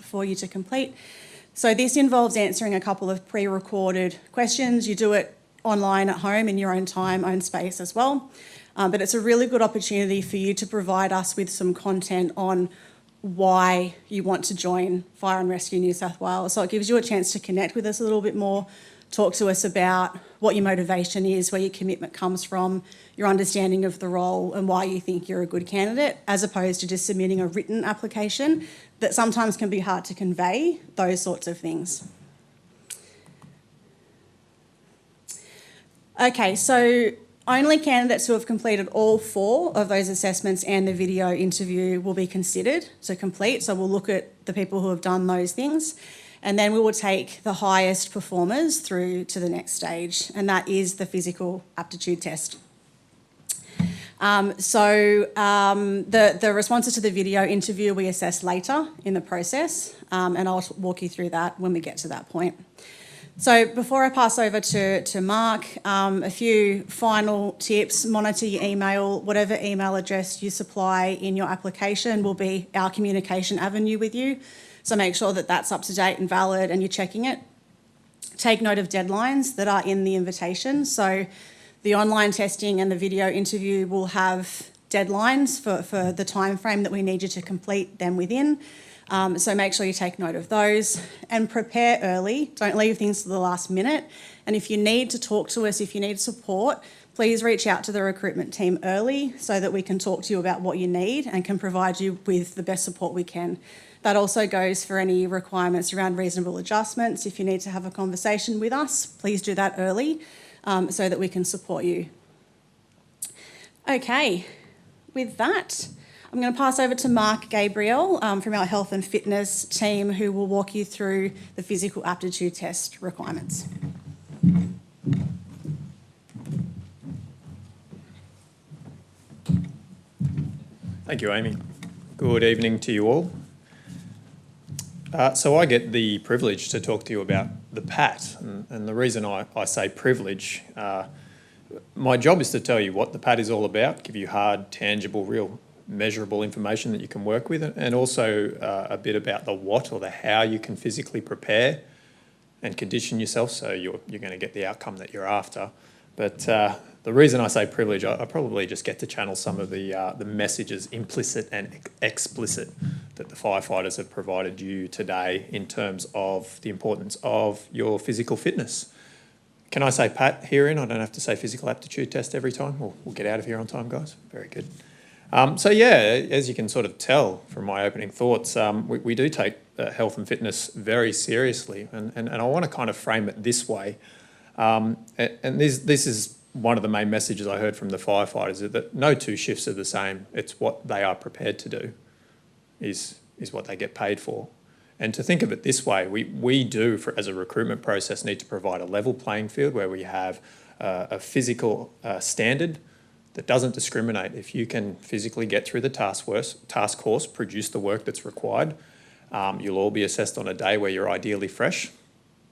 for you to complete. So this involves answering a couple of pre-recorded questions. You do it online at home in your own time, own space as well. But it's a really good opportunity for you to provide us with some content on why you want to join Fire and Rescue New South Wales. So it gives you a chance to connect with us a little bit more, talk to us about what your motivation is, where your commitment comes from, your understanding of the role and why you think you're a good candidate, as opposed to just submitting a written application that sometimes can be hard to convey those sorts of things. Okay, so only candidates who have completed all 4 of those assessments and the video interview will be considered to complete. So we'll look at the people who have done those things, and then we will take the highest performers through to the next stage, and that is the physical aptitude test. The responses to the video interview we assess later in the process, and I'll walk you through that when we get to that point. So before I pass over to Mark, a few final tips. Monitor your email. Whatever email address you supply in your application will be our communication avenue with you. So make sure that that's up to date and valid and you're checking it. Take note of deadlines that are in the invitation. So the online testing and the video interview will have deadlines for the time frame that we need you to complete them within. So make sure you take note of those and prepare early. Don't leave things to the last minute. And if you need to talk to us, if you need support, please reach out to the recruitment team early so that we can talk to you about what you need and can provide you with the best support we can. That also goes for any requirements around reasonable adjustments. If you need to have a conversation with us, please do that early so that we can support you. Okay, with that, I'm going to pass over to Mark Gabriel from our health and fitness team, who will walk you through the physical aptitude test requirements. Thank you, Amy. Good evening to you all. So I get the privilege to talk to you about the PAT, and the reason I say privilege, my job is to tell you what the PAT is all about, give you hard, tangible, real measurable information that you can work with, and also a bit about the what or the how you can physically prepare and condition yourself so you're going to get the outcome that you're after. But the reason I say privilege, I probably just get to channel some of the messages, implicit and explicit, that the firefighters have provided you today in terms of the importance of your physical fitness. Can I say PAT herein? I don't have to say physical aptitude test every time. We'll get out of here on time, guys. Very good. So yeah, as you can sort of tell from my opening thoughts, we do take health and fitness very seriously, and I want to kind of frame it this way. And this is one of the main messages I heard from the firefighters, is that no two shifts are the same. It's what they are prepared to do is what they get paid for. And to think of it this way, we do, as a recruitment process, need to provide a level playing field where we have a physical standard that doesn't discriminate. If you can physically get through the task course, produce the work that's required, you'll all be assessed on a day where you're ideally fresh.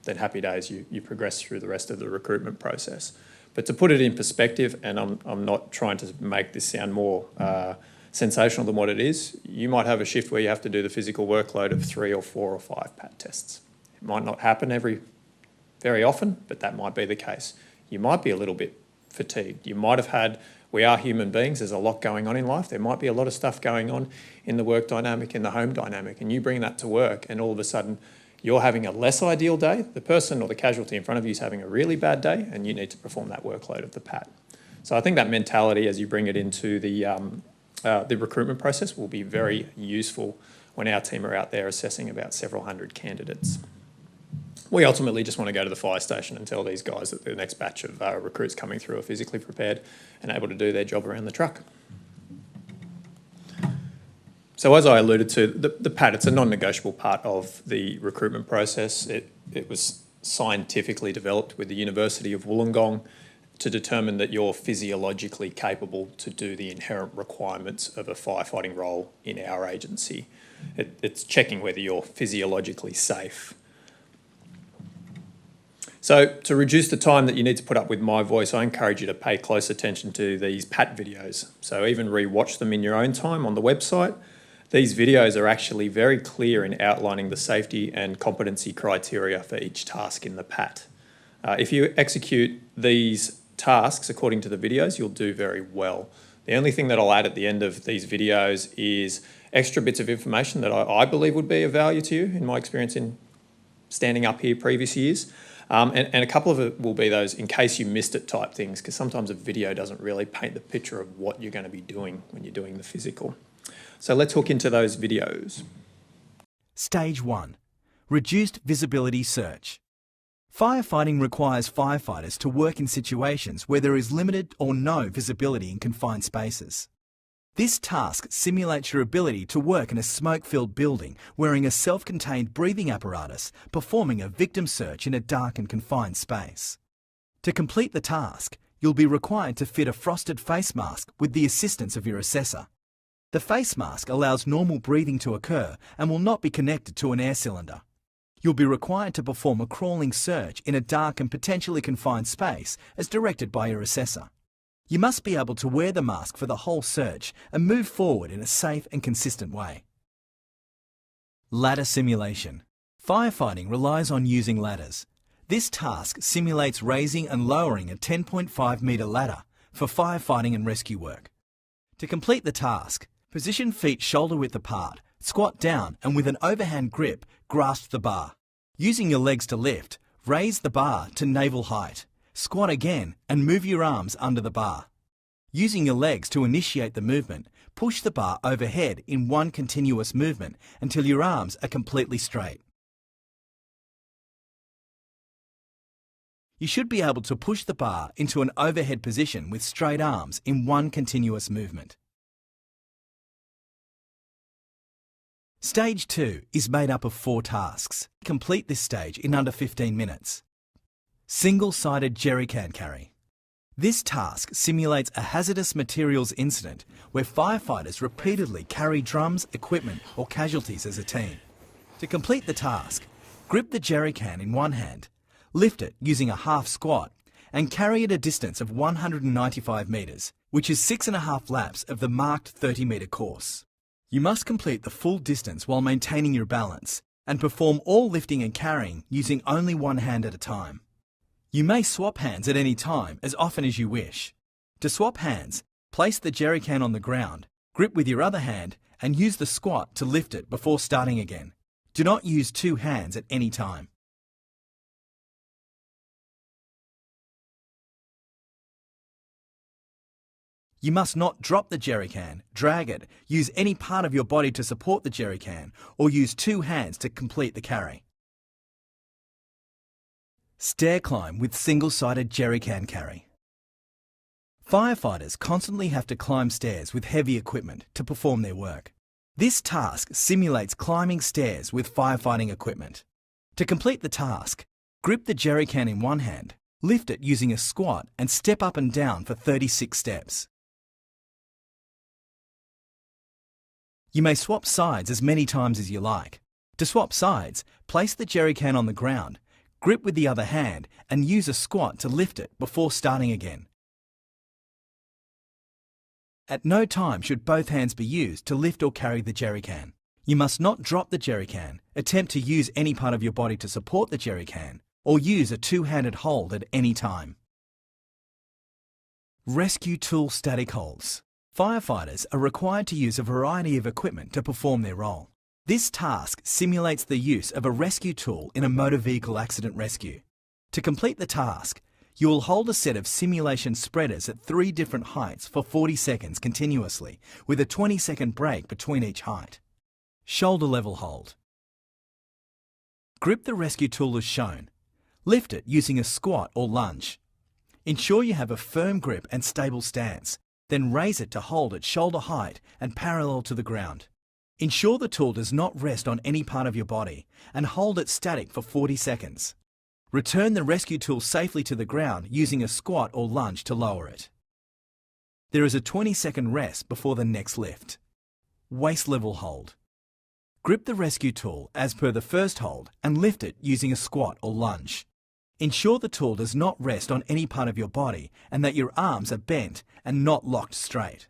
Then happy days, you progress through the rest of the recruitment process. But to put it in perspective, and I'm not trying to make this sound more sensational than what it is, you might have a shift where you have to do the physical workload of 3 or 4 or 5 PAT tests. It might not happen very often, but that might be the case. You might be a little bit fatigued. You might have had, we are human beings, there's a lot going on in life. There might be a lot of stuff going on in the work dynamic, in the home dynamic, and you bring that to work, and all of a sudden you're having a less ideal day. The person or the casualty in front of you is having a really bad day, and you need to perform that workload of the PAT. So I think that mentality, as you bring it into the recruitment process, will be very useful when our team are out there assessing about several hundred candidates. We ultimately just want to go to the fire station and tell these guys that the next batch of recruits coming through are physically prepared and able to do their job around the truck. So as I alluded to, the PAT, it's a non-negotiable part of the recruitment process. It was scientifically developed with the University of Wollongong to determine that you're physiologically capable to do the inherent requirements of a firefighting role in our agency. It's checking whether you're physiologically safe. So to reduce the time that you need to put up with my voice, I encourage you to pay close attention to these PAT videos. So even re-watch them in your own time on the website. These videos are actually very clear in outlining the safety and competency criteria for each task in the PAT. If you execute these tasks according to the videos, you'll do very well. The only thing that I'll add at the end of these videos is extra bits of information that I believe would be of value to you in my experience in standing up here previous years. And a couple of it will be those in case you missed it type things, because sometimes a video doesn't really paint the picture of what you're going to be doing when you're doing the physical. So let's hook into those videos. Stage 1. Reduced visibility search. Firefighting requires firefighters to work in situations where there is limited or no visibility in confined spaces. This task simulates your ability to work in a smoke-filled building wearing a self-contained breathing apparatus, performing a victim search in a dark and confined space. To complete the task, you'll be required to fit a frosted face mask with the assistance of your assessor. The face mask allows normal breathing to occur and will not be connected to an air cylinder. You'll be required to perform a crawling search in a dark and potentially confined space as directed by your assessor. You must be able to wear the mask for the whole search and move forward in a safe and consistent way. Ladder simulation. Firefighting relies on using ladders. This task simulates raising and lowering a 10.5 metre ladder for firefighting and rescue work. To complete the task, position feet shoulder width apart, squat down and with an overhand grip, grasp the bar. Using your legs to lift, raise the bar to navel height. Squat again and move your arms under the bar. Using your legs to initiate the movement, push the bar overhead in one continuous movement until your arms are completely straight. You should be able to push the bar into an overhead position with straight arms in one continuous movement. Stage 2 is made up of 4 tasks. Complete this stage in under 15 minutes. Single-sided jerrycan carry. This task simulates a hazardous materials incident where firefighters repeatedly carry drums, equipment or casualties as a team. To complete the task, grip the jerrycan in one hand, lift it using a half squat and carry it a distance of 195 metres, which is 6.5 laps of the marked 30-metre course. You must complete the full distance while maintaining your balance and perform all lifting and carrying using only one hand at a time. You may swap hands at any time as often as you wish. To swap hands, place the jerrycan on the ground, grip with your other hand and use the squat to lift it before starting again. Do not use 2 hands at any time. You must not drop the jerrycan, drag it, use any part of your body to support the jerrycan, or use 2 hands to complete the carry. Stair climb with single-sided jerrycan carry. Firefighters constantly have to climb stairs with heavy equipment to perform their work. This task simulates climbing stairs with firefighting equipment. To complete the task, grip the jerrycan in one hand, lift it using a squat and step up and down for 36 steps. You may swap sides as many times as you like. To swap sides, place the jerrycan on the ground, grip with the other hand and use a squat to lift it before starting again. At no time should both hands be used to lift or carry the jerrycan. You must not drop the jerrycan, attempt to use any part of your body to support the jerrycan, or use a 2-handed hold at any time. Rescue tool static holds. Firefighters are required to use a variety of equipment to perform their role. This task simulates the use of a rescue tool in a motor vehicle accident rescue. To complete the task, you will hold a set of simulation spreaders at 3 different heights for 40 seconds continuously, with a 20-second break between each height. Shoulder level hold. Grip the rescue tool as shown. Lift it using a squat or lunge. Ensure you have a firm grip and stable stance. Then raise it to hold at shoulder height and parallel to the ground. Ensure the tool does not rest on any part of your body and hold it static for 40 seconds. Return the rescue tool safely to the ground using a squat or lunge to lower it. There is a 20-second rest before the next lift. Waist level hold. Grip the rescue tool as per the first hold and lift it using a squat or lunge. Ensure the tool does not rest on any part of your body and that your arms are bent and not locked straight.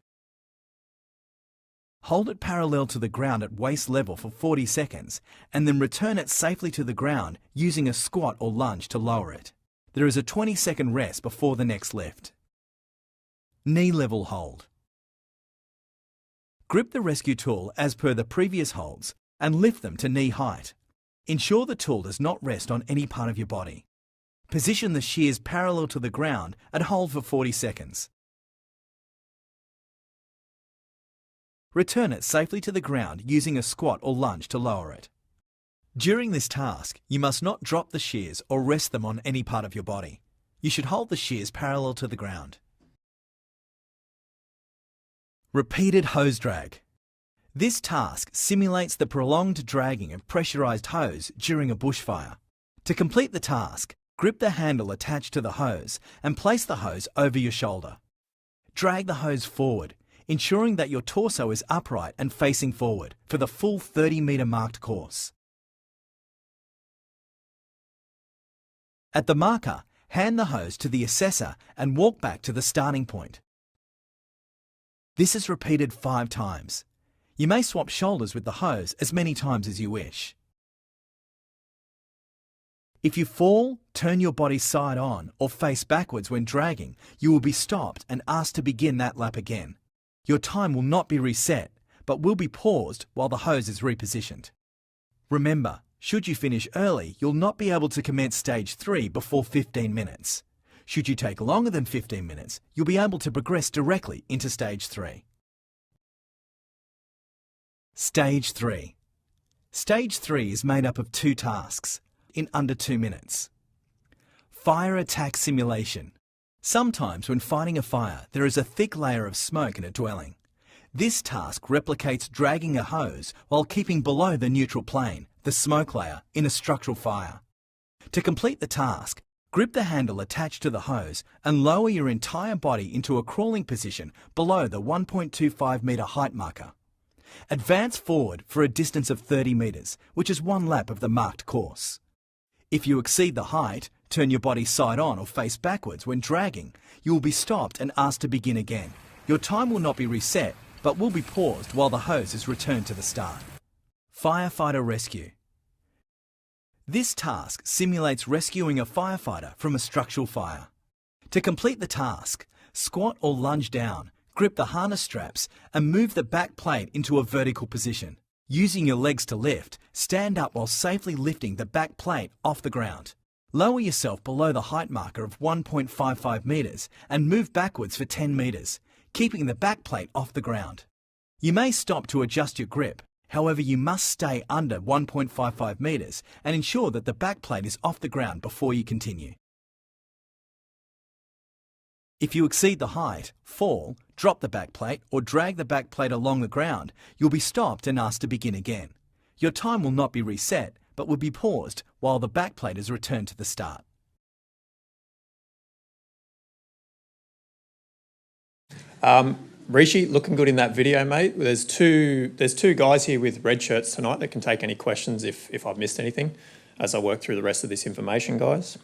Hold it parallel to the ground at waist level for 40 seconds and then return it safely to the ground using a squat or lunge to lower it. There is a 20-second rest before the next lift. Knee level hold. Grip the rescue tool as per the previous holds and lift them to knee height. Ensure the tool does not rest on any part of your body. Position the shears parallel to the ground and hold for 40 seconds. Return it safely to the ground using a squat or lunge to lower it. During this task, you must not drop the shears or rest them on any part of your body. You should hold the shears parallel to the ground. Repeated hose drag. This task simulates the prolonged dragging of pressurised hose during a bushfire. To complete the task, grip the handle attached to the hose and place the hose over your shoulder. Drag the hose forward, ensuring that your torso is upright and facing forward for the full 30-metre marked course. At the marker, hand the hose to the assessor and walk back to the starting point. This is repeated 5 times. You may swap shoulders with the hose as many times as you wish. If you fall, turn your body side on or face backwards when dragging, you will be stopped and asked to begin that lap again. Your time will not be reset, but will be paused while the hose is repositioned. Remember, should you finish early, you'll not be able to commence stage 3 before 15 minutes. Should you take longer than 15 minutes, you'll be able to progress directly into stage 3. Stage 3. Stage 3 is made up of 2 tasks in under 2 minutes. Fire attack simulation. Sometimes when fighting a fire, there is a thick layer of smoke in a dwelling. This task replicates dragging a hose while keeping below the neutral plane, the smoke layer, in a structural fire. To complete the task, grip the handle attached to the hose and lower your entire body into a crawling position below the 1.25 metre height marker. Advance forward for a distance of 30 metres, which is 1 lap of the marked course. If you exceed the height, turn your body side on or face backwards when dragging, you will be stopped and asked to begin again. Your time will not be reset, but will be paused while the hose is returned to the start. Firefighter Rescue. This task simulates rescuing a firefighter from a structural fire. To complete the task, squat or lunge down, grip the harness straps and move the back plate into a vertical position. Using your legs to lift, stand up while safely lifting the back plate off the ground. Lower yourself below the height marker of 1.55 metres and move backwards for 10 metres, keeping the back plate off the ground. You may stop to adjust your grip, however you must stay under 1.55 metres and ensure that the back plate is off the ground before you continue. If you exceed the height, fall, drop the back plate or drag the back plate along the ground, you'll be stopped and asked to begin again. Your time will not be reset, but will be paused while the back plate is returned to the start. Rishi, looking good in that video, mate. There's two guys here with red shirts tonight that can take any questions if I've missed anything as I work through the rest of this information, guys.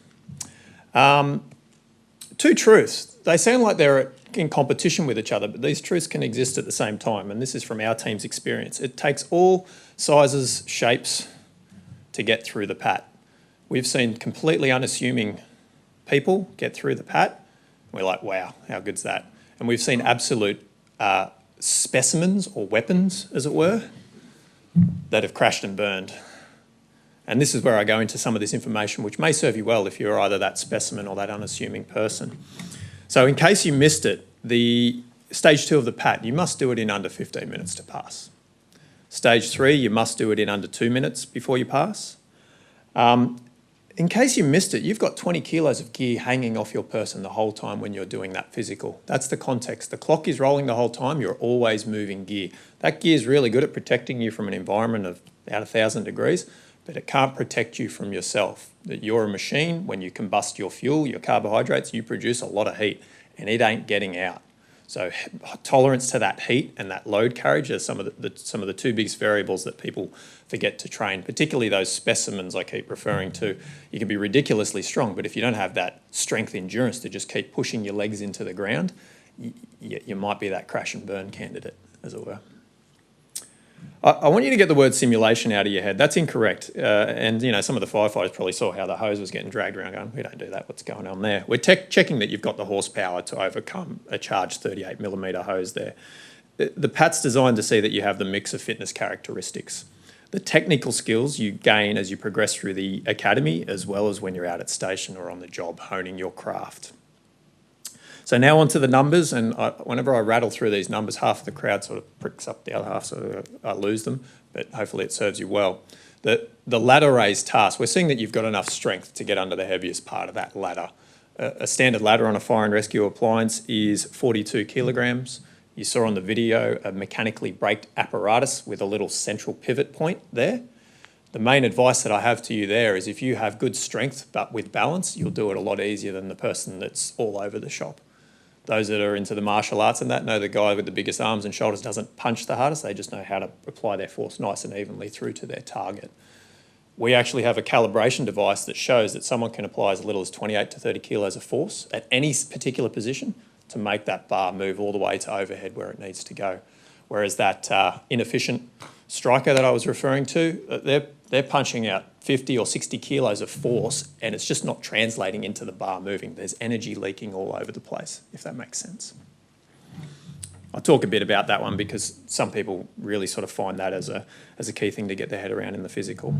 Two truths. They sound like they're in competition with each other, but these truths can exist at the same time, and this is from our team's experience. It takes all sizes, shapes to get through the pat. We've seen completely unassuming people get through the pat. We're like, wow, how good's that? And we've seen absolute specimens or weapons, as it were, that have crashed and burned. And this is where I go into some of this information, which may serve you well if you're either that specimen or that unassuming person. So in case you missed it, the stage 2 of the pat, you must do it in under 15 minutes to pass. Stage 3, you must do it in under 2 minutes before you pass. In case you missed it, you've got 20 kilos of gear hanging off your person the whole time when you're doing that physical. That's the context. The clock is rolling the whole time. You're always moving gear. That gear is really good at protecting you from an environment of about 1,000 degrees, but it can't protect you from yourself. That you're a machine. When you combust your fuel, your carbohydrates, you produce a lot of heat, and it ain't getting out. So tolerance to that heat and that load carriage are some of the two biggest variables that people forget to train, particularly those specimens I keep referring to. You can be ridiculously strong, but if you don't have that strength endurance to just keep pushing your legs into the ground, you might be that crash and burn candidate, as it were. I want you to get the word simulation out of your head. That's incorrect. And, you know, some of the firefighters probably saw how the hose was getting dragged around going, we don't do that, what's going on there? We're checking that you've got the horsepower to overcome a charged 38 millimetre hose there. The PAT's designed to see that you have the mix of fitness characteristics. The technical skills you gain as you progress through the academy, as well as when you're out at station or on the job, honing your craft. So now onto the numbers, and whenever I rattle through these numbers, half of the crowd sort of pricks up the other half, so I lose them, but hopefully it serves you well. The ladder raise task, we're seeing that you've got enough strength to get under the heaviest part of that ladder. A standard ladder on a fire and rescue appliance is 42 kilograms. You saw on the video a mechanically braked apparatus with a little central pivot point there. The main advice that I have to you there is if you have good strength but with balance, you'll do it a lot easier than the person that's all over the shop. Those that are into the martial arts and that know the guy with the biggest arms and shoulders doesn't punch the hardest, they just know how to apply their force nice and evenly through to their target. We actually have a calibration device that shows that someone can apply as little as 28 to 30 kilos of force at any particular position to make that bar move all the way to overhead where it needs to go. Whereas that inefficient striker that I was referring to, they're punching out 50 or 60 kilos of force and it's just not translating into the bar moving. There's energy leaking all over the place, if that makes sense. I'll talk a bit about that one because some people really sort of find that as a key thing to get their head around in the physical.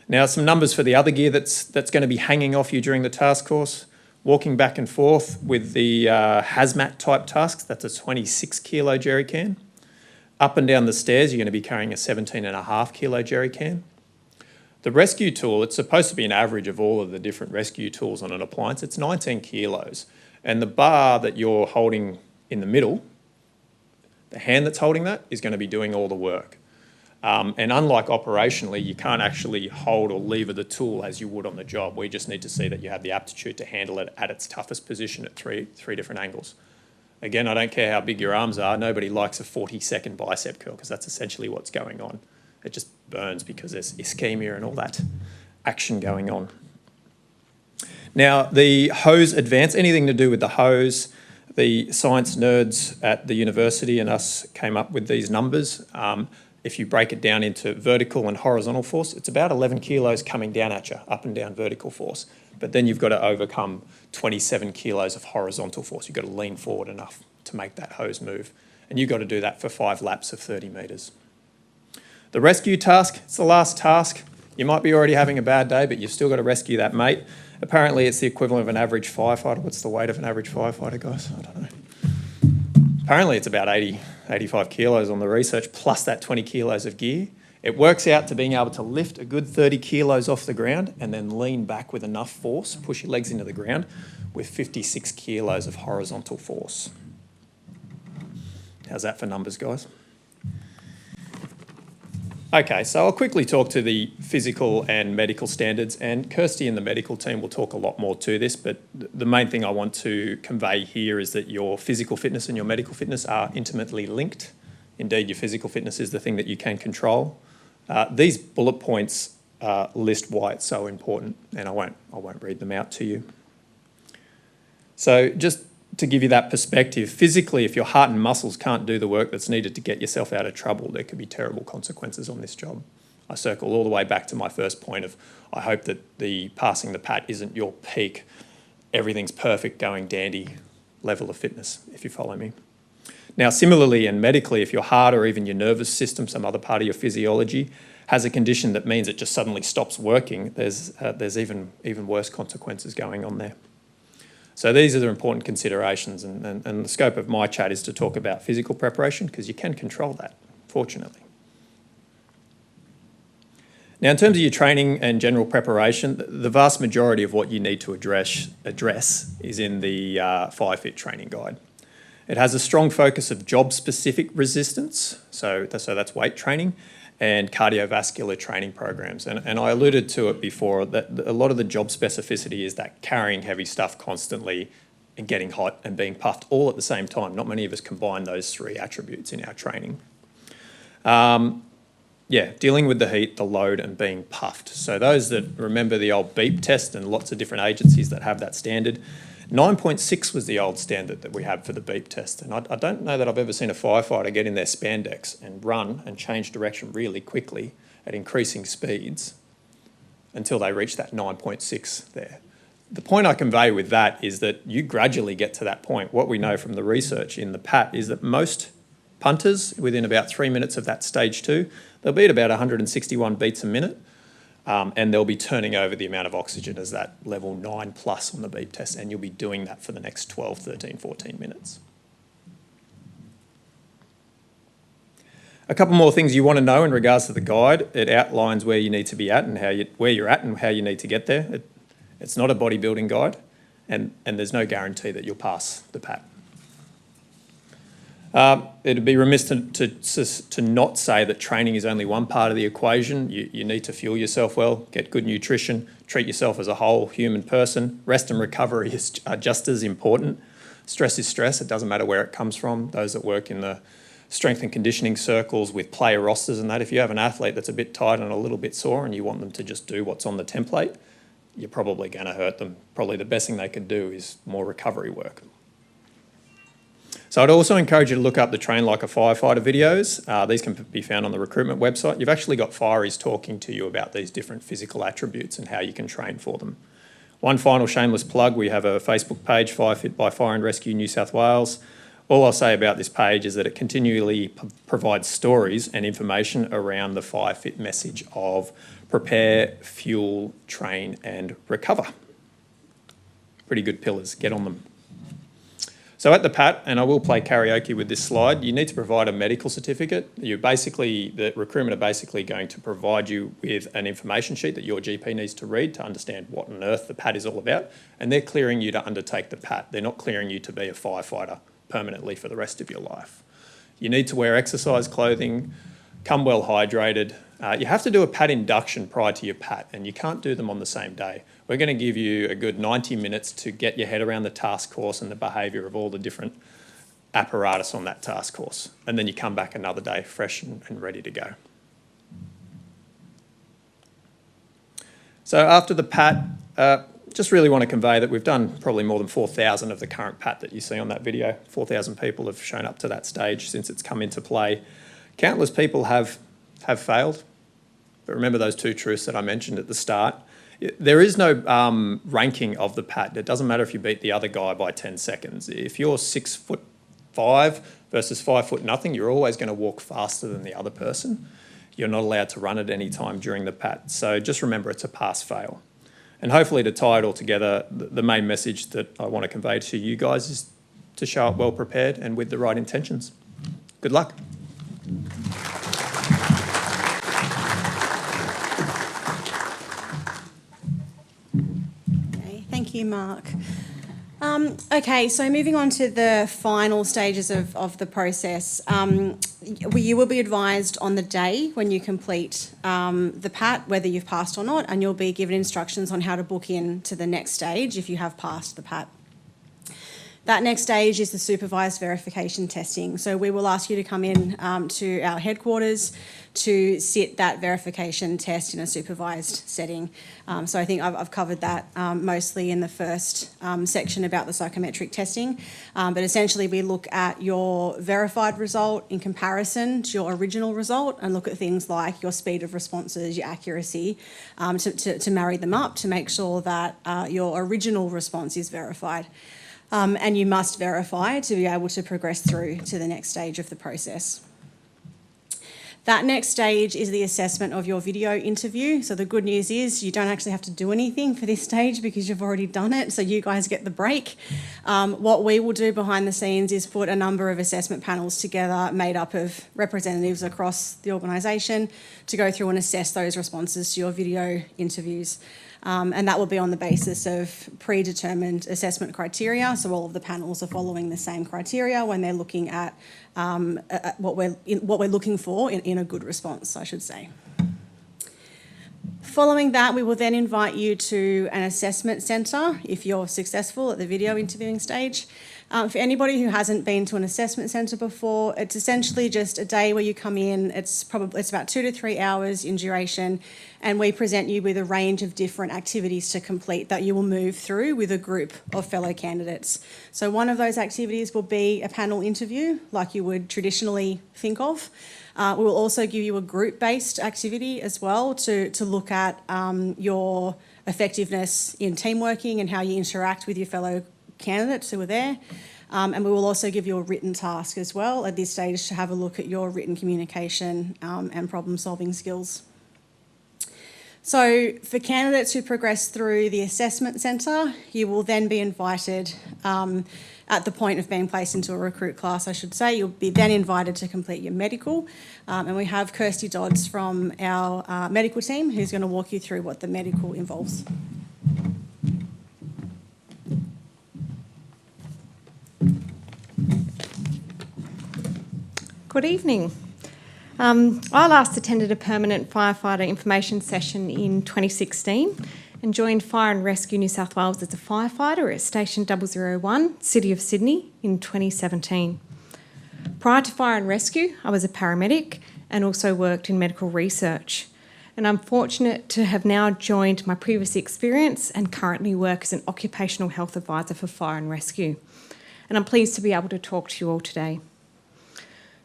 Now, some numbers for the other gear that's going to be hanging off you during the task course. Walking back and forth with the hazmat type tasks, that's a 26 kilo jerry can. Up and down the stairs, you're going to be carrying a 17.5 kilo jerry can. The rescue tool, it's supposed to be an average of all of the different rescue tools on an appliance. It's 19 kilos. And the bar that you're holding in the middle, The hand that's holding that is going to be doing all the work. And unlike operationally, you can't actually hold or lever the tool as you would on the job. We just need to see that you have the aptitude to handle it at its toughest position at three different angles. Again, I don't care how big your arms are. Nobody likes a 40-second bicep curl because that's essentially what's going on. It just burns because there's ischemia and all that action going on. Now, the hose advance, anything to do with the hose, the science nerds at the university and us came up with these numbers. If you break it down into vertical and horizontal force, it's about 11 kilos coming down at you, up and down vertical force. But then you've got to overcome 27 kilos of horizontal force. You've got to lean forward enough to make that hose move. And you've got to do that for 5 laps of 30 metres. The rescue task, it's the last task. You might be already having a bad day, but you've still got to rescue that mate. Apparently it's the equivalent of an average firefighter. What's the weight of an average firefighter, guys? I don't know. Apparently it's about 85 kilos on the research, plus that 20 kilos of gear. It works out to being able to lift a good 30 kilos off the ground and then lean back with enough force, push your legs into the ground with 56 kilos of horizontal force. How's that for numbers, guys? Okay, so I'll quickly talk to the physical and medical standards, and Kirsty and the medical team will talk a lot more to this, but the main thing I want to convey here is that your physical fitness and your medical fitness are intimately linked. Indeed, your physical fitness is the thing that you can control. These bullet points list why it's so important, and I won't read them out to you. So just to give you that perspective, physically, if your heart and muscles can't do the work that's needed to get yourself out of trouble, there could be terrible consequences on this job. I circle all the way back to my first point of, I hope that the passing the PAT isn't your peak, everything's perfect, going dandy level of fitness, if you follow me. Now, similarly and medically, if your heart or even your nervous system, some other part of your physiology, has a condition that means it just suddenly stops working, there's even worse consequences going on there. So these are the important considerations, and the scope of my chat is to talk about physical preparation because you can control that, fortunately. Now, in terms of your training and general preparation, the vast majority of what you need to address is in the FireFit training guide. It has a strong focus of job-specific resistance, so that's weight training, and cardiovascular training programs. And I alluded to it before, that a lot of the job specificity is that carrying heavy stuff constantly and getting hot and being puffed all at the same time. Not many of us combine those 3 attributes in our training. Dealing with the heat, the load, and being puffed. So those that remember the old beep test, and lots of different agencies that have that standard, 9.6 was the old standard that we had for the beep test. And I don't know that I've ever seen a firefighter get in their spandex and run and change direction really quickly at increasing speeds until they reach that 9.6 there. The point I convey with that is that you gradually get to that point. What we know from the research in the PAT is that most punters, within about 3 minutes of that stage 2, they'll be at about 161 beats a minute. And they'll be turning over the amount of oxygen as that level 9 plus on the beep test, and you'll be doing that for the next 12, 13, 14 minutes. A couple more things you want to know in regards to the guide. It outlines where you need to be at and where you're at and how you need to get there. It's not a bodybuilding guide, and there's no guarantee that you'll pass the PAT. It'd be remiss to not say that training is only one part of the equation. You need to fuel yourself well, get good nutrition, treat yourself as a whole human person. Rest and recovery are just as important. Stress is stress. It doesn't matter where it comes from. Those that work in the strength and conditioning circles with player rosters and that, if you have an athlete that's a bit tired and a little bit sore and you want them to just do what's on the template, you're probably going to hurt them. Probably the best thing they could do is more recovery work. So I'd also encourage you to look up the Train Like a Firefighter videos. These can be found on the recruitment website. You've actually got fireys talking to you about these different physical attributes and how you can train for them. One final shameless plug, we have a Facebook page, Firefit by Fire and Rescue New South Wales. All I'll say about this page is that it continually provides stories and information around the Firefit message of prepare, fuel, train and recover. Pretty good pillars, get on them. So at the PAT, and I will play karaoke with this slide, you need to provide a medical certificate. The recruitment are basically going to provide you with an information sheet that your GP needs to read to understand what on earth the PAT is all about, and they're clearing you to undertake the PAT. They're not clearing you to be a firefighter permanently for the rest of your life. You need to wear exercise clothing, come well hydrated. You have to do a PAT induction prior to your PAT, and you can't do them on the same day. We're going to give you a good 90 minutes to get your head around the task course and the behaviour of all the different apparatus on that task course. And then you come back another day fresh and ready to go. So after the PAT, just really want to convey that we've done probably more than 4,000 of the current PAT that you see on that video. 4,000 people have shown up to that stage since it's come into play. Countless people have failed. But remember those two truths that I mentioned at the start. There is no ranking of the PAT. It doesn't matter if you beat the other guy by 10 seconds. If you're 6'5" versus 5' nothing, you're always going to walk faster than the other person. You're not allowed to run at any time during the PAT. So just remember it's a pass-fail. And hopefully to tie it all together, the main message that I want to convey to you guys is to show up well prepared and with the right intentions. Good luck. Thank you, Mark. Okay, so moving on to the final stages of the process. You will be advised on the day when you complete the PAT, whether you've passed or not, and you'll be given instructions on how to book in to the next stage if you have passed the PAT. That next stage is the supervised verification testing. So we will ask you to come in to our headquarters to sit that verification test in a supervised setting. So I think I've covered that mostly in the first section about the psychometric testing. But essentially we look at your verified result in comparison to your original result and look at things like your speed of responses, your accuracy, to marry them up to make sure that your original response is verified. And you must verify to be able to progress through to the next stage of the process. That next stage is the assessment of your video interview. So the good news is you don't actually have to do anything for this stage because you've already done it, so you guys get the break. What we will do behind the scenes is put a number of assessment panels together made up of representatives across the organisation to go through and assess those responses to your video interviews. And that will be on the basis of predetermined assessment criteria. So all of the panels are following the same criteria when they're looking at what we're looking for in a good response, I should say. Following that, we will then invite you to an assessment centre if you're successful at the video interviewing stage. For anybody who hasn't been to an assessment centre before, it's essentially just a day where you come in. It's about 2 to 3 hours in duration, and we present you with a range of different activities to complete that you will move through with a group of fellow candidates. So one of those activities will be a panel interview, like you would traditionally think of. We will also give you a group-based activity as well to look at your effectiveness in team working and how you interact with your fellow candidates who are there. And we will also give you a written task as well at this stage to have a look at your written communication and problem-solving skills. So for candidates who progress through the assessment centre, you will then be invited at the point of being placed into a recruit class, I should say. You'll be then invited to complete your medical. And we have Kirsty Dodds from our medical team who's going to walk you through what the medical involves. Good evening. I last attended a permanent firefighter information session in 2016 and joined Fire and Rescue New South Wales as a firefighter at Station 001, City of Sydney, in 2017. Prior to Fire and Rescue, I was a paramedic and also worked in medical research. And I'm fortunate to have now joined my previous experience and currently work as an occupational health advisor for Fire and Rescue. And I'm pleased to be able to talk to you all today.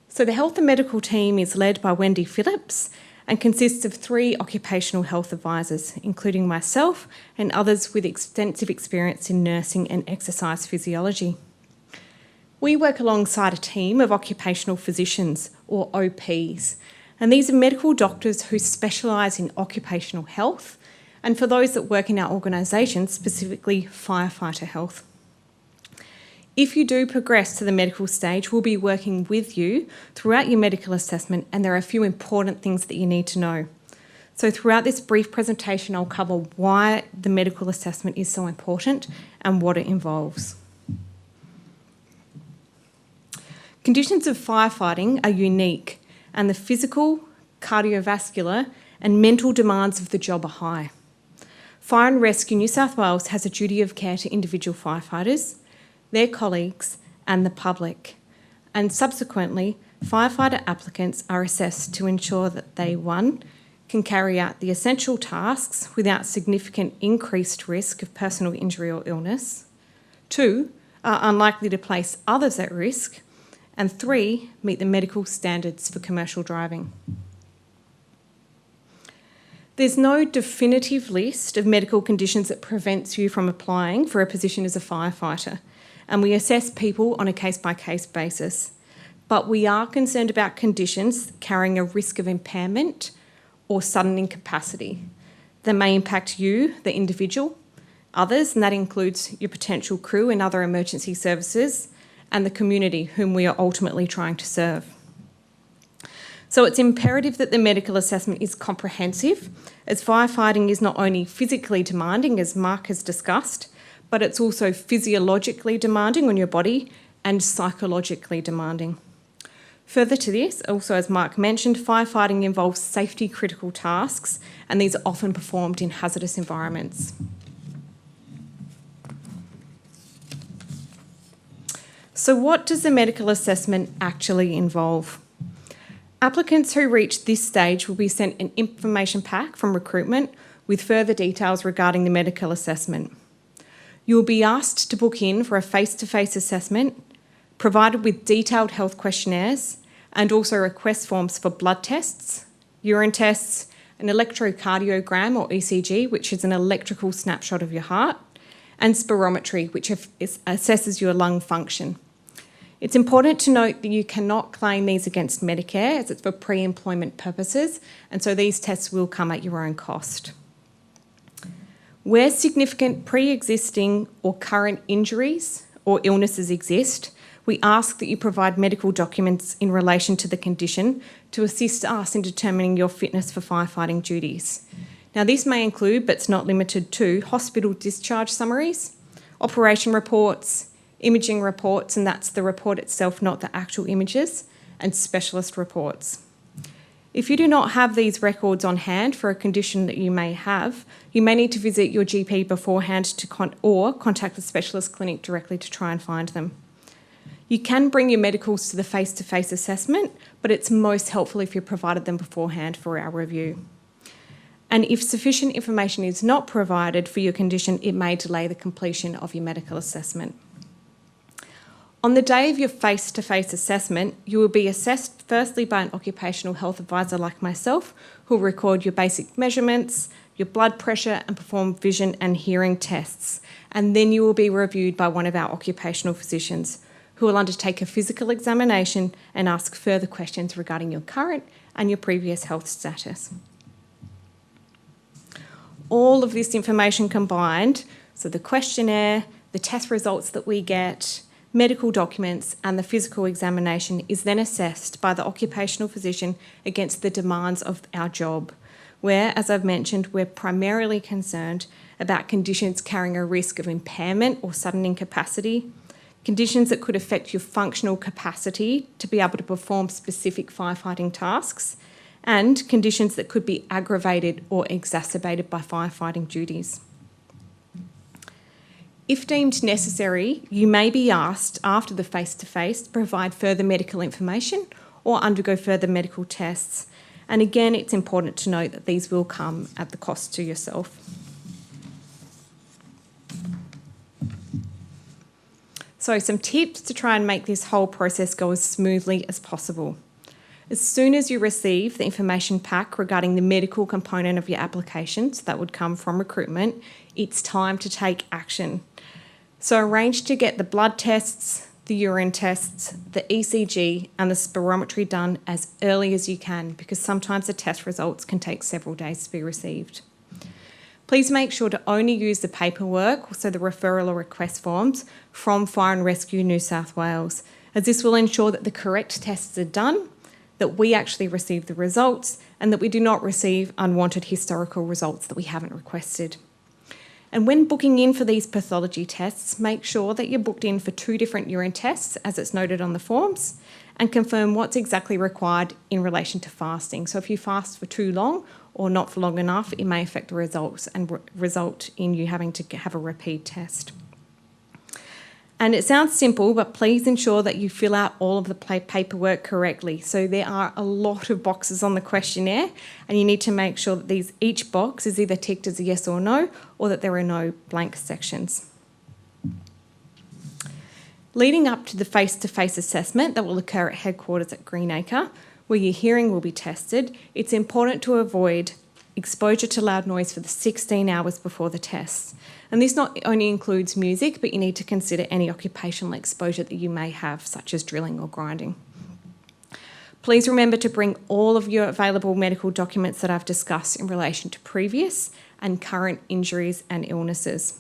So the health and medical team is led by Wendy Phillips and consists of 3 occupational health advisors, including myself and others with extensive experience in nursing and exercise physiology. We work alongside a team of occupational physicians, or OPs, and these are medical doctors who specialise in occupational health, and for those that work in our organisation, specifically firefighter health. If you do progress to the medical stage, we'll be working with you throughout your medical assessment, and there are a few important things that you need to know. So throughout this brief presentation, I'll cover why the medical assessment is so important and what it involves. Conditions of firefighting are unique, and the physical, cardiovascular, and mental demands of the job are high. Fire and Rescue New South Wales has a duty of care to individual firefighters, their colleagues, and the public. And subsequently, firefighter applicants are assessed to ensure that they, 1, can carry out the essential tasks without significant increased risk of personal injury or illness, 2, are unlikely to place others at risk, and 3, meet the medical standards for commercial driving. There's no definitive list of medical conditions that prevents you from applying for a position as a firefighter, and we assess people on a case-by-case basis. But we are concerned about conditions carrying a risk of impairment or sudden incapacity that may impact you, the individual, others, and that includes your potential crew and other emergency services, and the community whom we are ultimately trying to serve. So it's imperative that the medical assessment is comprehensive, as firefighting is not only physically demanding, as Mark has discussed, but it's also physiologically demanding on your body and psychologically demanding. Further to this, also as Mark mentioned, firefighting involves safety critical tasks, and these are often performed in hazardous environments. So what does the medical assessment actually involve? Applicants who reach this stage will be sent an information pack from recruitment with further details regarding the medical assessment. You will be asked to book in for a face-to-face assessment, provided with detailed health questionnaires, and also request forms for blood tests, urine tests, an electrocardiogram or ECG, which is an electrical snapshot of your heart, and spirometry, which assesses your lung function. It's important to note that you cannot claim these against Medicare, as it's for pre-employment purposes, and so these tests will come at your own cost. Where significant pre-existing or current injuries or illnesses exist, we ask that you provide medical documents in relation to the condition to assist us in determining your fitness for firefighting duties. Now, this may include, but it's not limited to, hospital discharge summaries, operation reports, imaging reports, and that's the report itself, not the actual images, and specialist reports. If you do not have these records on hand for a condition that you may have, you may need to visit your GP beforehand or contact the specialist clinic directly to try and find them. You can bring your medicals to the face-to-face assessment, but it's most helpful if you provided them beforehand for our review. And if sufficient information is not provided for your condition, it may delay the completion of your medical assessment. On the day of your face-to-face assessment, you will be assessed firstly by an occupational health advisor like myself, who will record your basic measurements, your blood pressure, and perform vision and hearing tests. And then you will be reviewed by one of our occupational physicians, who will undertake a physical examination and ask further questions regarding your current and your previous health status. All of this information combined, so the questionnaire, the test results that we get, medical documents, and the physical examination, is then assessed by the occupational physician against the demands of our job, where, as I've mentioned, we're primarily concerned about conditions carrying a risk of impairment or sudden incapacity, conditions that could affect your functional capacity to be able to perform specific firefighting tasks, and conditions that could be aggravated or exacerbated by firefighting duties. If deemed necessary, you may be asked after the face-to-face to provide further medical information or undergo further medical tests. And again, it's important to note that these will come at the cost to yourself. So some tips to try and make this whole process go as smoothly as possible. As soon as you receive the information pack regarding the medical component of your applications that would come from recruitment, it's time to take action. So arrange to get the blood tests, the urine tests, the ECG and the spirometry done as early as you can, because sometimes the test results can take several days to be received. Please make sure to only use the paperwork, so the referral or request forms, from Fire and Rescue New South Wales, as this will ensure that the correct tests are done, that we actually receive the results, and that we do not receive unwanted historical results that we haven't requested. And when booking in for these pathology tests, make sure that you're booked in for 2 different urine tests, as it's noted on the forms, and confirm what's exactly required in relation to fasting. So if you fast for too long or not for long enough, it may affect the results and result in you having to have a repeat test. And it sounds simple, but please ensure that you fill out all of the paperwork correctly. So there are a lot of boxes on the questionnaire, and you need to make sure that each box is either ticked as a yes or no, or that there are no blank sections. Leading up to the face-to-face assessment that will occur at headquarters at Greenacre, where your hearing will be tested, it's important to avoid exposure to loud noise for the 16 hours before the tests. And this not only includes music, but you need to consider any occupational exposure that you may have, such as drilling or grinding. Please remember to bring all of your available medical documents that I've discussed in relation to previous and current injuries and illnesses.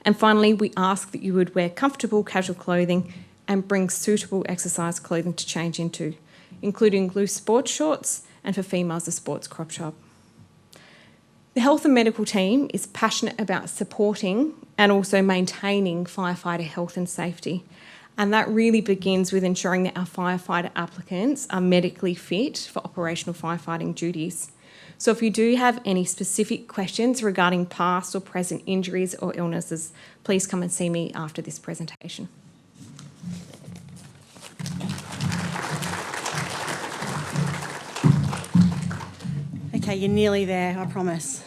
And finally, we ask that you would wear comfortable casual clothing and bring suitable exercise clothing to change into, including loose sports shorts and for females a sports crop top. The health and medical team is passionate about supporting and also maintaining firefighter health and safety. And that really begins with ensuring that our firefighter applicants are medically fit for operational firefighting duties. So if you do have any specific questions regarding past or present injuries or illnesses, please come and see me after this presentation. Okay, you're nearly there, I promise.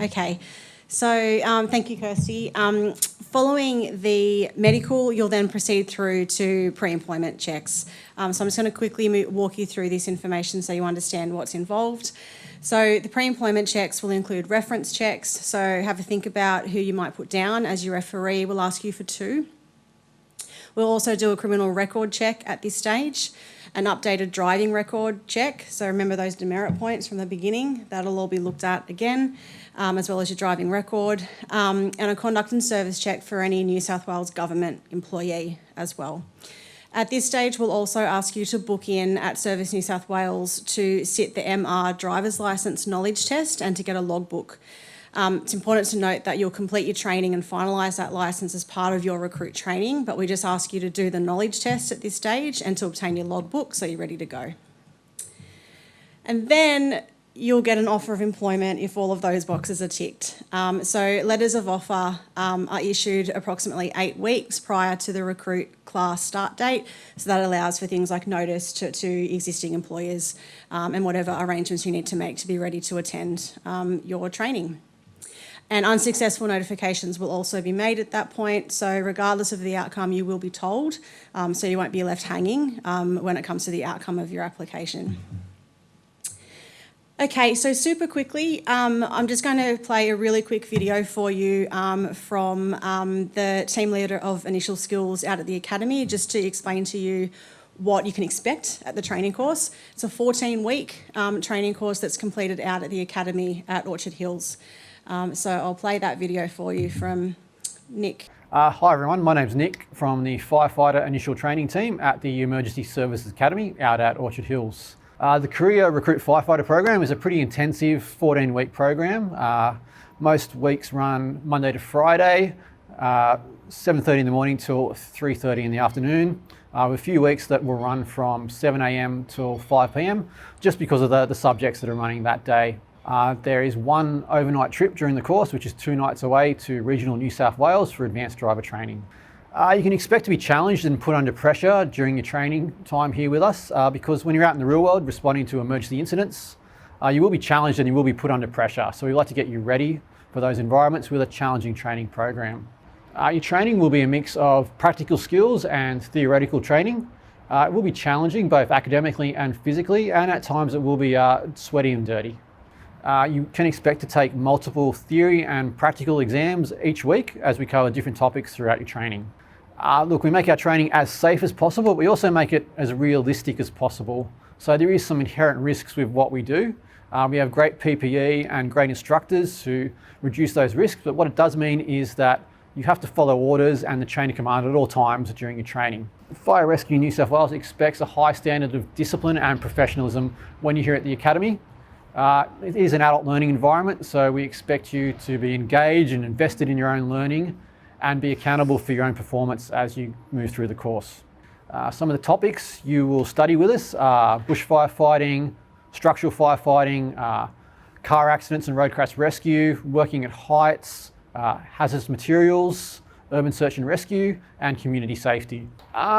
Okay, so thank you, Kirsty. Following the medical, you'll then proceed through to pre-employment checks. So I'm just going to quickly walk you through this information so you understand what's involved. So the pre-employment checks will include reference checks. So have a think about who you might put down as your referee. We'll ask you for 2. We'll also do a criminal record check at this stage, an updated driving record check. So remember those demerit points from the beginning. That'll all be looked at again, as well as your driving record, and a conduct and service check for any New South Wales government employee as well. At this stage, we'll also ask you to book in at Service New South Wales to sit the MR driver's licence knowledge test and to get a logbook. It's important to note that you'll complete your training and finalise that licence as part of your recruit training, but we just ask you to do the knowledge test at this stage and to obtain your logbook so you're ready to go. And then you'll get an offer of employment if all of those boxes are ticked. So letters of offer are issued approximately 8 weeks prior to the recruit class start date. So that allows for things like notice to existing employers and whatever arrangements you need to make to be ready to attend your training. And unsuccessful notifications will also be made at that point. So regardless of the outcome, you will be told. So you won't be left hanging when it comes to the outcome of your application. Okay, so super quickly, I'm just going to play a really quick video for you from the team leader of Initial Skills out at the Academy, just to explain to you what you can expect at the training course. It's a 14-week training course that's completed out at the Academy at Orchard Hills. So I'll play that video for you from Nick. Hi everyone, my name's Nick from the Firefighter Initial Training Team at the Emergency Services Academy out at Orchard Hills. The Career Recruit Firefighter program is a pretty intensive 14-week program. Most weeks run Monday to Friday, 7:30 in the morning till 3:30 in the afternoon, with a few weeks that will run from 7 a.m. till 5 p.m, just because of the subjects that are running that day. There is one overnight trip during the course, which is 2 nights away to regional New South Wales for advanced driver training. You can expect to be challenged and put under pressure during your training time here with us, because when you're out in the real world responding to emergency incidents, you will be challenged and you will be put under pressure. So we like to get you ready for those environments with a challenging training program. Your training will be a mix of practical skills and theoretical training. It will be challenging both academically and physically, and at times it will be sweaty and dirty. You can expect to take multiple theory and practical exams each week as we cover different topics throughout your training. Look, we make our training as safe as possible, but we also make it as realistic as possible. So there is some inherent risks with what we do. We have great PPE and great instructors who reduce those risks, but what it does mean is that you have to follow orders and the chain of command at all times during your training. Fire Rescue New South Wales expects a high standard of discipline and professionalism when you're here at the Academy. It is an adult learning environment, so we expect you to be engaged and invested in your own learning and be accountable for your own performance as you move through the course. Some of the topics you will study with us are bush firefighting, structural firefighting, car accidents and road crash rescue, working at heights, hazardous materials, urban search and rescue, and community safety.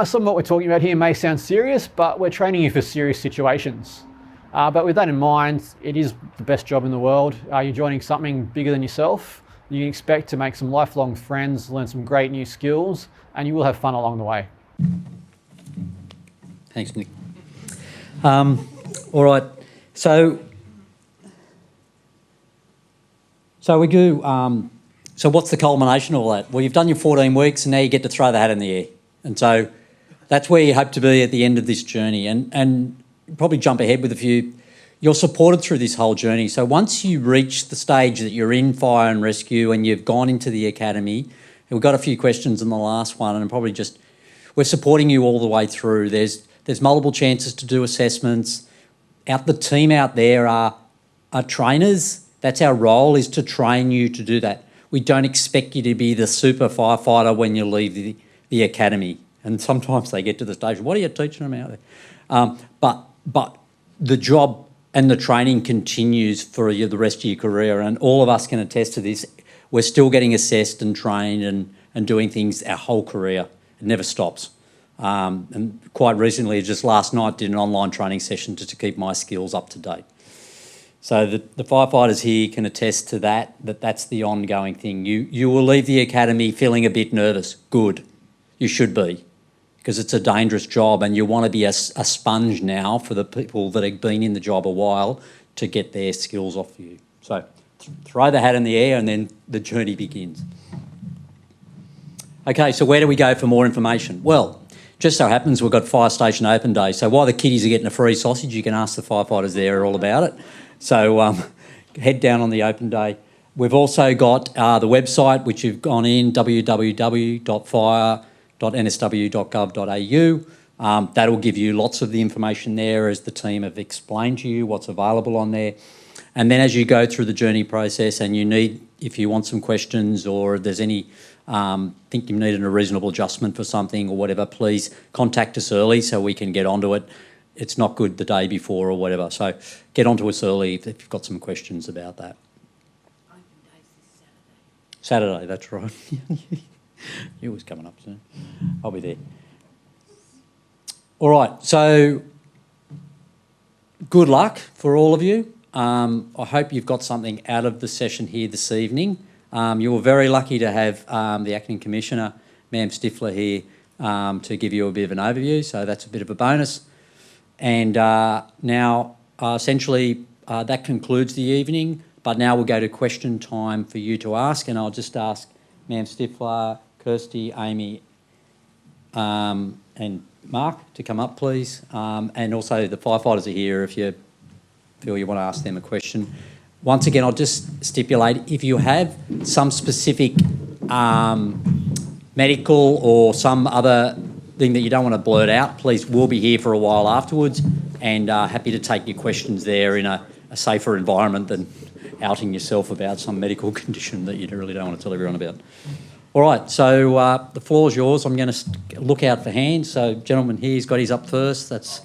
Some of what we're talking about here may sound serious, but we're training you for serious situations. But with that in mind, it is the best job in the world. You're joining something bigger than yourself. You can expect to make some lifelong friends, learn some great new skills, and you will have fun along the way. Thanks, Nick. All right, so we do. So what's the culmination of all that? Well, you've done your 14 weeks, and now you get to throw the hat in the air, and so that's where you hope to be at the end of this journey. And probably jump ahead with a few. You're supported through this whole journey. So once you reach the stage that you're in fire and rescue and you've gone into the academy, and we've got a few questions in the last one, and probably just we're supporting you all the way through. There's multiple chances to do assessments. The team out there are trainers. That's our role, is to train you to do that. We don't expect you to be the super firefighter when you leave the academy. And sometimes they get to the stage, what are you teaching them out there? But the job and the training continues for the rest of your career, and all of us can attest to this. We're still getting assessed and trained and doing things our whole career. It never stops. And quite recently, just last night, did an online training session just to keep my skills up to date. So the firefighters here can attest to that's the ongoing thing. You will leave the academy feeling a bit nervous. Good. You should be, because it's a dangerous job, and you want to be a sponge now for the people that have been in the job a while to get their skills off you. So throw the hat in the air, and then the journey begins. Okay, so where do we go for more information? Well, just so happens we've got Fire Station Open Day. So while the kiddies are getting a free sausage, you can ask the firefighters there all about it. So head down on the open day. We've also got the website, which you've gone in, www.fire.nsw.gov.au. That'll give you lots of the information there, as the team have explained to you what's available on there. And then as you go through the journey process and if you want some questions, or if there's any, think you needed a reasonable adjustment for something or whatever, please contact us early so we can get onto it. It's not good the day before or whatever. So get onto us early if you've got some questions about that. Open days this Saturday. Saturday, that's right. You're always coming up soon. I'll be there. All right, so good luck for all of you. I hope you've got something out of the session here this evening. You were very lucky to have the Acting Commissioner, Ma'am Stiffler, here to give you a bit of an overview, so that's a bit of a bonus. And now, essentially, that concludes the evening, but now we'll go to question time for you to ask, and I'll just ask Ma'am Stiffler, Kirsty, Amy and Mark to come up, please. And also the firefighters are here if you feel you want to ask them a question. Once again, I'll just stipulate, if you have some specific medical or some other thing that you don't want to blurt out, please, we'll be here for a while afterwards, and happy to take your questions there in a safer environment than outing yourself about some medical condition that you really don't want to tell everyone about. All right, so the floor is yours. I'm going to look out for hands. So, gentleman here, he's got his up first. That's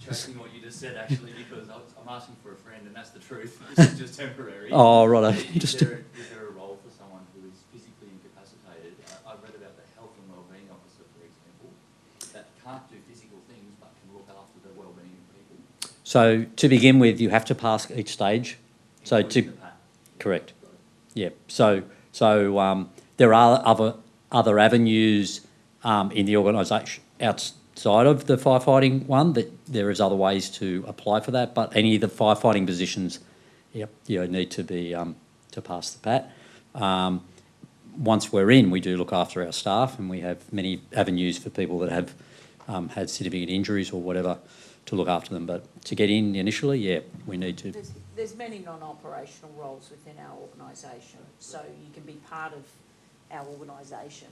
Tracking what you just said, actually, because I'm asking for a friend, and that's the truth. This is just temporary. Oh, right. Is there a role for someone who is physically incapacitated? I've read about the health and wellbeing officer, for example, that can't do physical things but can look after the wellbeing of people. So to begin with, you have to pass each stage. So correct. Yeah. So there are other avenues in the organisation outside of the firefighting one, that there is other ways to apply for that. But any of the firefighting positions, you need to be to pass the PAT. Once we're in, we do look after our staff, and we have many avenues for people that have had significant injuries or whatever to look after them. But to get in initially, we need to. There's many non-operational roles within our organisation, so you can be part of our organisation,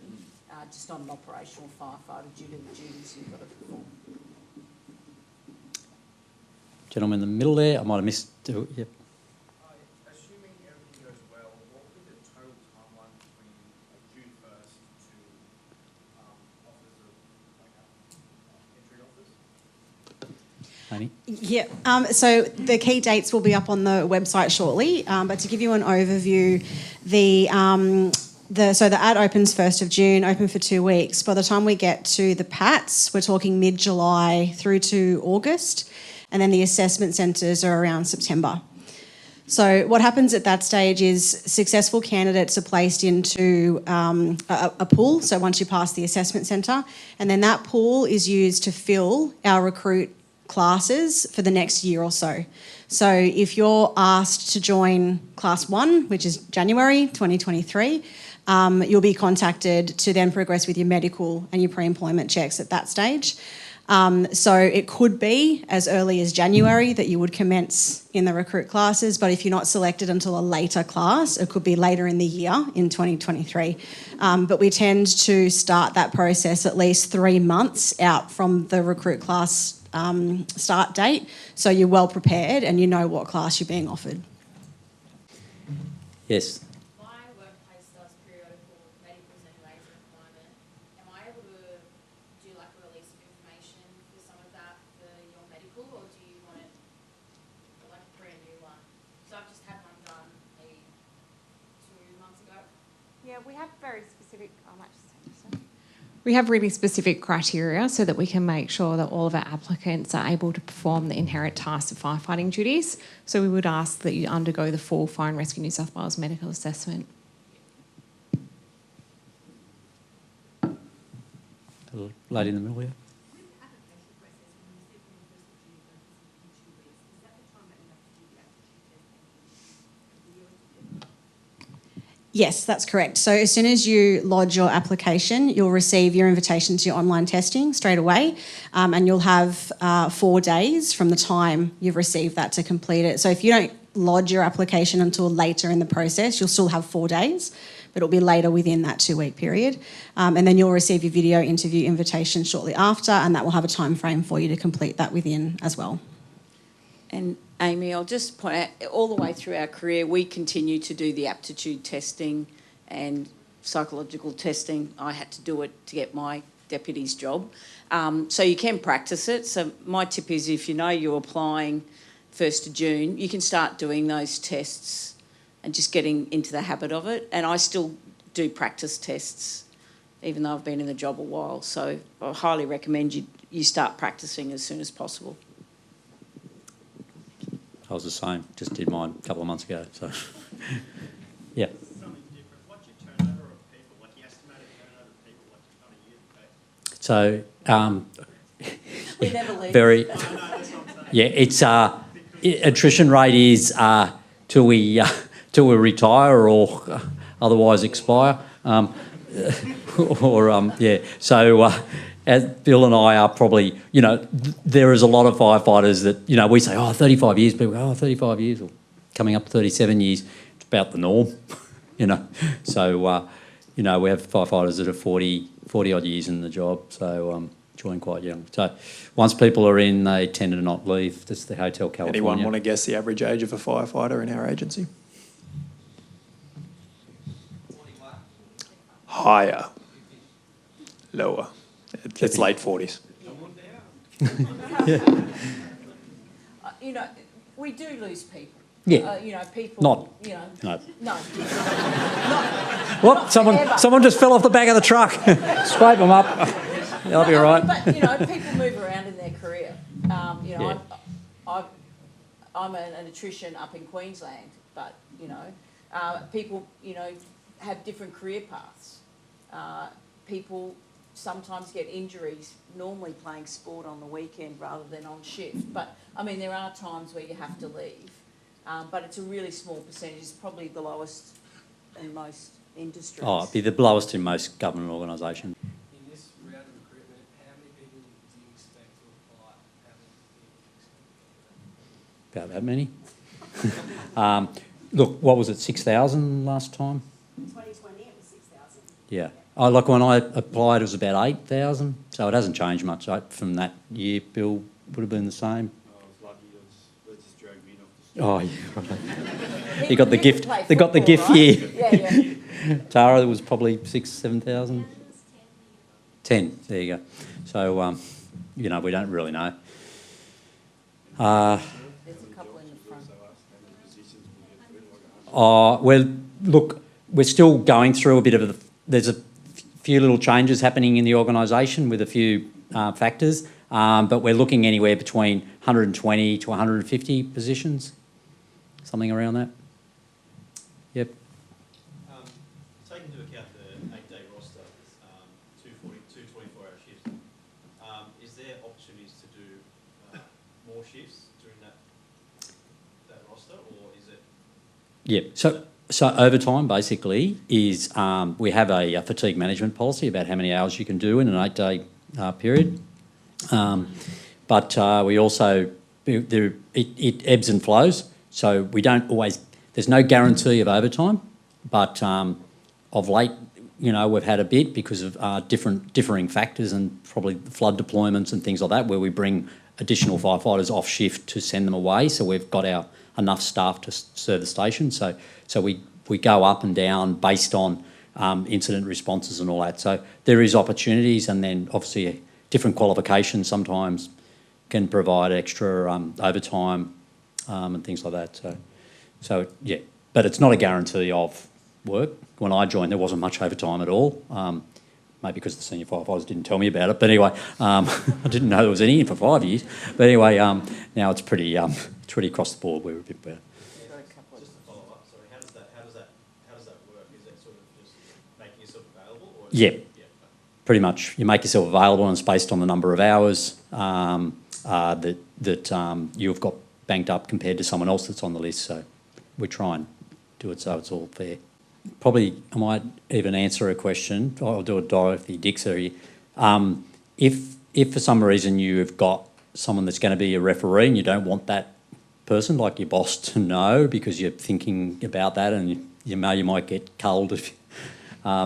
just not an operational firefighter due to the duties you've got to perform. gentleman in the middle there. I might have missed. Yep. Assuming everything goes well, what would be the total timeline between June 1st to offers of entry offers? Amy? Yeah, so the key dates will be up on the website shortly, but to give you an overview, the ad opens 1st of June, open for 2 weeks. By the time we get to the PATs, we're talking mid-July through to August, and then the assessment centres are around September. So what happens at that stage is successful candidates are placed into a pool, so once you pass the assessment centre, and then that pool is used to fill our recruit classes for the next year or so. So if you're asked to join Class 1, which is January 2023, you'll be contacted to then progress with your medical and your pre-employment checks at that stage. So it could be as early as January that you would commence in the recruit classes, but if you're not selected until a later class, it could be later in the year in 2023. But we tend to start that process at least 3 months out from the recruit class start date, so you're well prepared and you know what class you're being offered. Yes. We have really specific criteria so that we can make sure that all of our applicants are able to perform the inherent tasks of firefighting duties. So we would ask that you undergo the full Fire and Rescue New South Wales medical assessment. Lady in the middle here. Yes, that's correct. So as soon as you lodge your application, you'll receive your invitation to your online testing straight away, and you'll have 4 days from the time you've received that to complete it. So if you don't lodge your application until later in the process, you'll still have 4 days, but it'll be later within that 2-week period. And then you'll receive your video interview invitation shortly after, and that will have a time frame for you to complete that within as well. And Amy, I'll just point out, all the way through our career, we continue to do the aptitude testing and psychological testing. I had to do it to get my deputy's job. So you can practice it. So my tip is if you know you're applying 1st of June, you can start doing those tests and just getting into the habit of it. And I still do practice tests, even though I've been in the job a while. So I highly recommend you start practicing as soon as possible. I was the same, just did mine a couple of months ago, so, yeah. Something different. What's your turnover of people? Like the estimated turnover of people, like on a year? We never leave. Very, yeah, it's, attrition rate is till we retire or otherwise expire, yeah, so, as Bill and I are probably, there is a lot of firefighters that, we say, 35 years, people go, 35 years, or coming up to 37 years, it's about the norm, So, we have firefighters that are 40 odd years in the job, so join quite young. So once people are in, they tend to not leave. That's the Hotel California. Anyone want to guess the average age of a firefighter in our agency? Higher. Lower. It's late 40s. We do lose people. Yeah. People. Not. No. No. Whoop! Someone just fell off the back of the truck. Scrape them up. They'll be all right. But people move around in their career. Yeah. I'm an electrician up in Queensland, but people have different career paths. People sometimes get injuries normally playing sport on the weekend rather than on shift. But, there are times where you have to leave. But it's a really small percentage. It's probably the lowest in most industries. Oh, it'd be the lowest in most government organisations. In this round of recruitment, how many people do you expect to apply? About that many. Look, what was it, 6,000 last time? 2020 it was 6,000. Yeah. Like when I applied, it was about 8,000, so it hasn't changed much from that year. Bill would have been the same. I was lucky. It was Oh, yeah, right. You got the gift. They got the gift year. Yeah. Tara, there was probably 6,000, 7,000. 10. There you go. So, you know, we don't really know. There's a couple in the front. Well, look, we're still going through a bit of there's a few little changes happening in the organisation with a few factors, but we're looking anywhere between 120 to 150 positions, something around that. Yep. Taking into account the 8-day roster, two 24-hour shifts, is there opportunities to do more shifts during that roster, or is it? Yeah. So overtime basically is we have a fatigue management policy about how many hours you can do in an 8-day period, but we also it ebbs and flows. So we don't always. There's no guarantee of overtime, but of late, you know, we've had a bit because of differing factors and probably flood deployments and things like that, where we bring additional firefighters off shift to send them away. So we've got enough staff to serve the station. So we go up and down based on incident responses and all that. So there is opportunities, and then obviously different qualifications sometimes can provide extra overtime and things like that. So yeah, but it's not a guarantee of work. When I joined, there wasn't much overtime at all. Maybe because the senior firefighters didn't tell me about it. But anyway, I didn't know there was any for 5 years. But anyway, now it's pretty across the board. We're a bit better. Just to follow up, sorry, how does that work? Is it sort of just making yourself available? Or Yeah, pretty much. You make yourself available, and it's based on the number of hours that you've got banked up compared to someone else that's on the list. So we try and do it so it's all fair. Probably I might even answer a question. I'll do a Dorothy Dixer here. If for some reason you've got someone that's going to be a referee and you don't want that person, like your boss, to know because you're thinking about that, and you know you might get culled a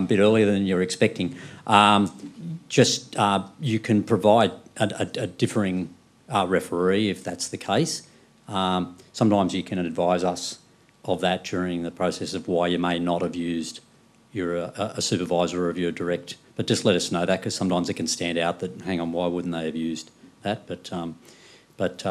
bit earlier than you're expecting, you can provide a differing referee if that's the case. Sometimes you can advise us of that during the process of why you may not have used a supervisor or your direct, but just let us know that, because sometimes it can stand out that, hang on, why wouldn't they have used that? But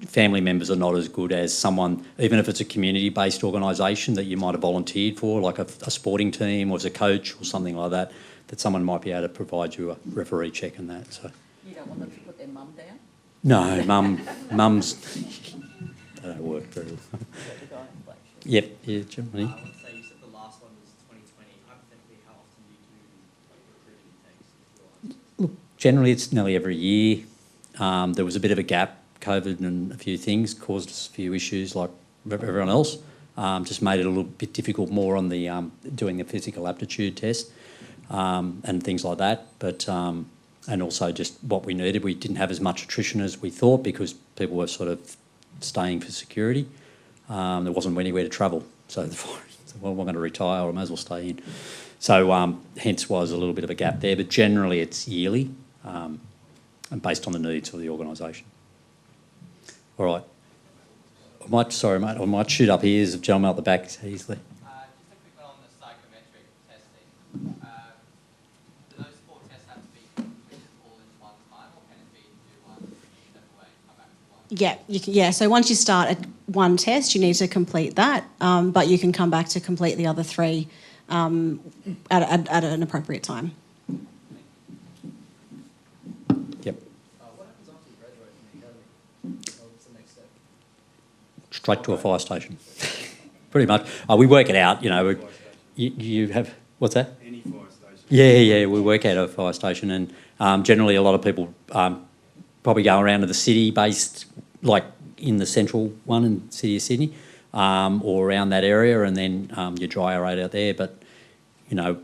family members are not as good as someone, even if it's a community-based organisation that you might have volunteered for, like a sporting team or as a coach or something like that, that someone might be able to provide you a referee check and that. So You don't want them to put their mum down? no, mums they don't work very well. Yep, yeah, Germany. Let's say you said the last one was 2020. Hypothetically, how often do you do recruiting takes? Look, generally it's nearly every year. There was a bit of a gap. COVID and a few things caused us a few issues like everyone else. Just made it a little bit difficult more on the doing the physical aptitude test and things like that. But and also just what we needed. We didn't have as much attrition as we thought because people were sort of staying for security. There wasn't anywhere to travel. So well, we're going to retire, or I may as well stay in. So hence was a little bit of a gap there. But generally it's yearly and based on the needs of the organisation. All right. I might shoot up here as a gentleman at the back easily. Just a quick one on the psychometric testing. Do those 4 tests have to be completed all in one time, or can it be do one, step away, come back to one? Yeah, so once you start at one test, you need to complete that, but you can come back to complete the other 3 at an appropriate time. Yep. What happens after you graduate from the academy? What's the next step? Straight to a fire station. Pretty much. We work it out, you know. You have, what's that? Any fire station. Yeah, we work out a fire station, and generally a lot of people probably go around to the city-based, like in the central one in the city of Sydney, or around that area, and then you dry aerate out there. But, you know,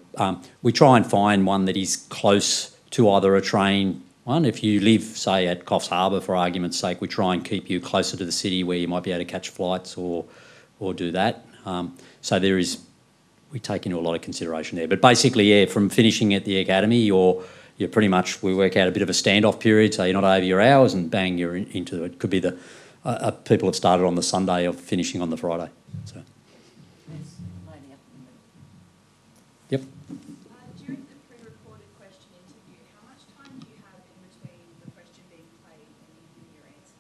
we try and find one that is close to either a train one. If you live, say, at Coffs Harbour, for argument's sake, we try and keep you closer to the city where you might be able to catch flights or do that. So we take into a lot of consideration there. But basically, yeah, from finishing at the academy, you're pretty much, we work out a bit of a standoff period, so you're not over your hours, and bang, you're into it. Could be the people have started on the Sunday or finishing on the Friday. So. Yep. During the pre-recorded question interview, how much time do you have in between the question being played and you giving your answer?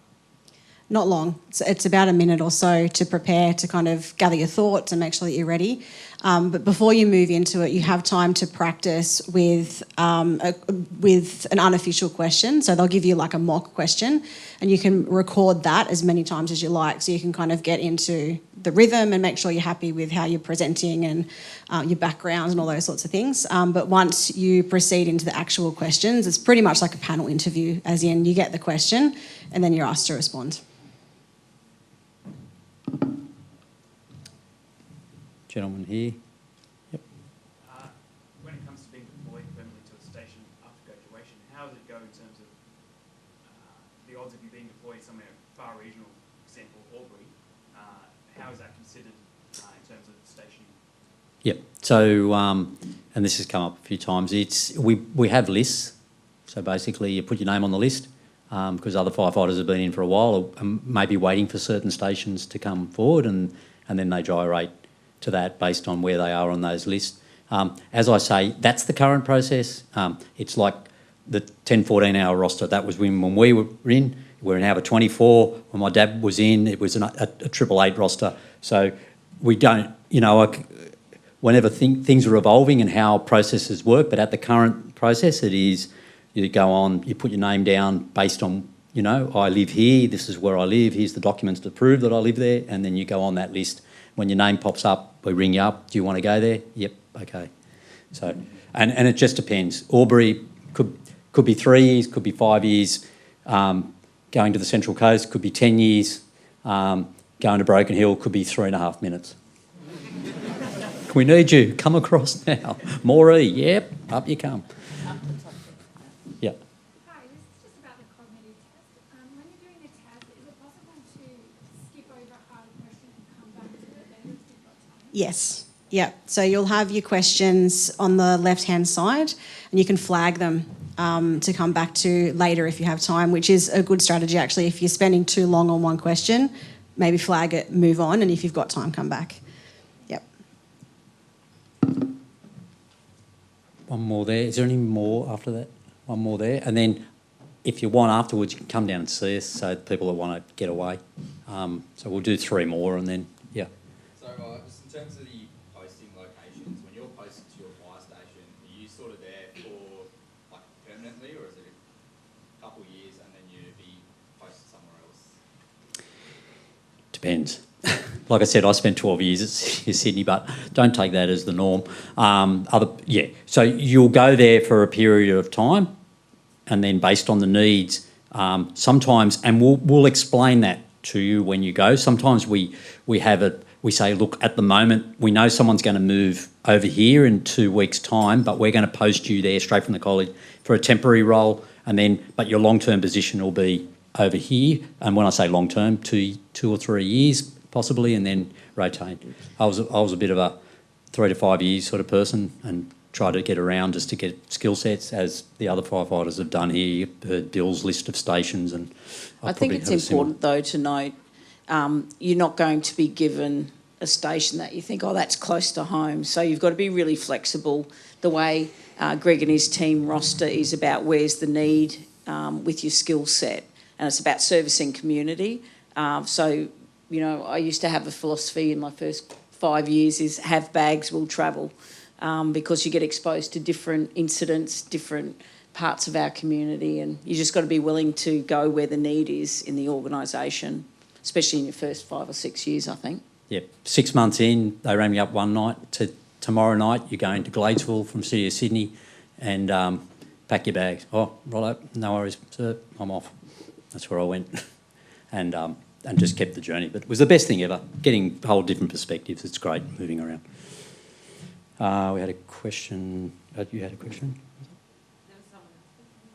Not long. It's about a minute or so to prepare, to kind of gather your thoughts and make sure that you're ready. But before you move into it, you have time to practice with an unofficial question. So they'll give you like a mock question and you can record that as many times as you like. So you can kind of get into the rhythm and make sure you're happy with how you're presenting and your background and all those sorts of things. But once you proceed into the actual questions, it's pretty much like a panel interview, as in you get the question and then you're asked to respond. Gentleman here. Yep. When it comes to being deployed permanently to a station after graduation, how does it go in terms of the odds of you being deployed somewhere far regional, for example, Albury? How is that considered in terms of stationing? Yep. So, and this has come up a few times. We have lists. So basically, you put your name on the list because other firefighters have been in for a while, or maybe waiting for certain stations to come forward, and then they gyrate to that based on where they are on those lists. As I say, that's the current process. It's like the 10, 14-hour roster. That was when we were in. We're now a 24. When my dad was in, it was a 888 roster. So we don't, whenever things are evolving and how processes work, but at the current process, it is you go on, you put your name down based on, I live here, this is where I live, here's the documents to prove that I live there, and then you go on that list. When your name pops up, we ring you up. Do you want to go there? Yep. Okay. So, and it just depends. Albury could be 3 years, could be 5 years. Going to the Central Coast could be 10 years. Going to Broken Hill could be 3.5 minutes. We need you. Come across now. Moree. Yep. Up you come. Yep. Hi, this is just about the cognitive test. When you're doing the test, is it possible to skip over a hard question and come back to it later if you've got time? Yes. Yeah. So you'll have your questions on the left-hand side and you can flag them to come back to later if you have time, which is a good strategy actually. If you're spending too long on one question, maybe flag it, move on, and if you've got time, come back. Yep. One more there. Is there any more after that? One more there. And then if you want afterwards, you can come down and see us, so people that want to get away. So we'll do 3 more and then, yeah. So just in terms of the posting locations, when you're posted to your fire station, are you sort of there for like permanently, or is it a couple of years and then you'd be posted somewhere else? Depends. Like I said, I spent 12 years at Sydney, but don't take that as the norm. So you'll go there for a period of time, and then based on the needs, sometimes, and we'll explain that to you when you go. Sometimes we say, look, at the moment, we know someone's going to move over here in 2 weeks' time, but we're going to post you there straight from the college for a temporary role, but your long-term position will be over here. And when I say long-term, 2 or 3 years possibly, and then rotate. I was a bit of a 3 to 5 years sort of person, and try to get around just to get skill sets, as the other firefighters have done here. You've heard Bill's list of stations, and I think it's important though to note you're not going to be given a station that you think, oh, that's close to home. So you've got to be really flexible. The way Greg and his team roster is about where's the need with your skill set, and it's about servicing community. I used to have a philosophy in my first 5 years is have bags, will travel, because you get exposed to different incidents, different parts of our community, and you just got to be willing to go where the need is in the organisation, especially in your first 5 or 6 years, I think. Yep. 6 months in, they rang me up one night to tomorrow night, you're going to Gladesville from City of Sydney, and pack your bags. Oh, righto, no worries, sir, I'm off. That's where I went. And just kept the journey. But it was the best thing ever, getting whole different perspectives. It's great moving around. We had a question. You had a question? There was someone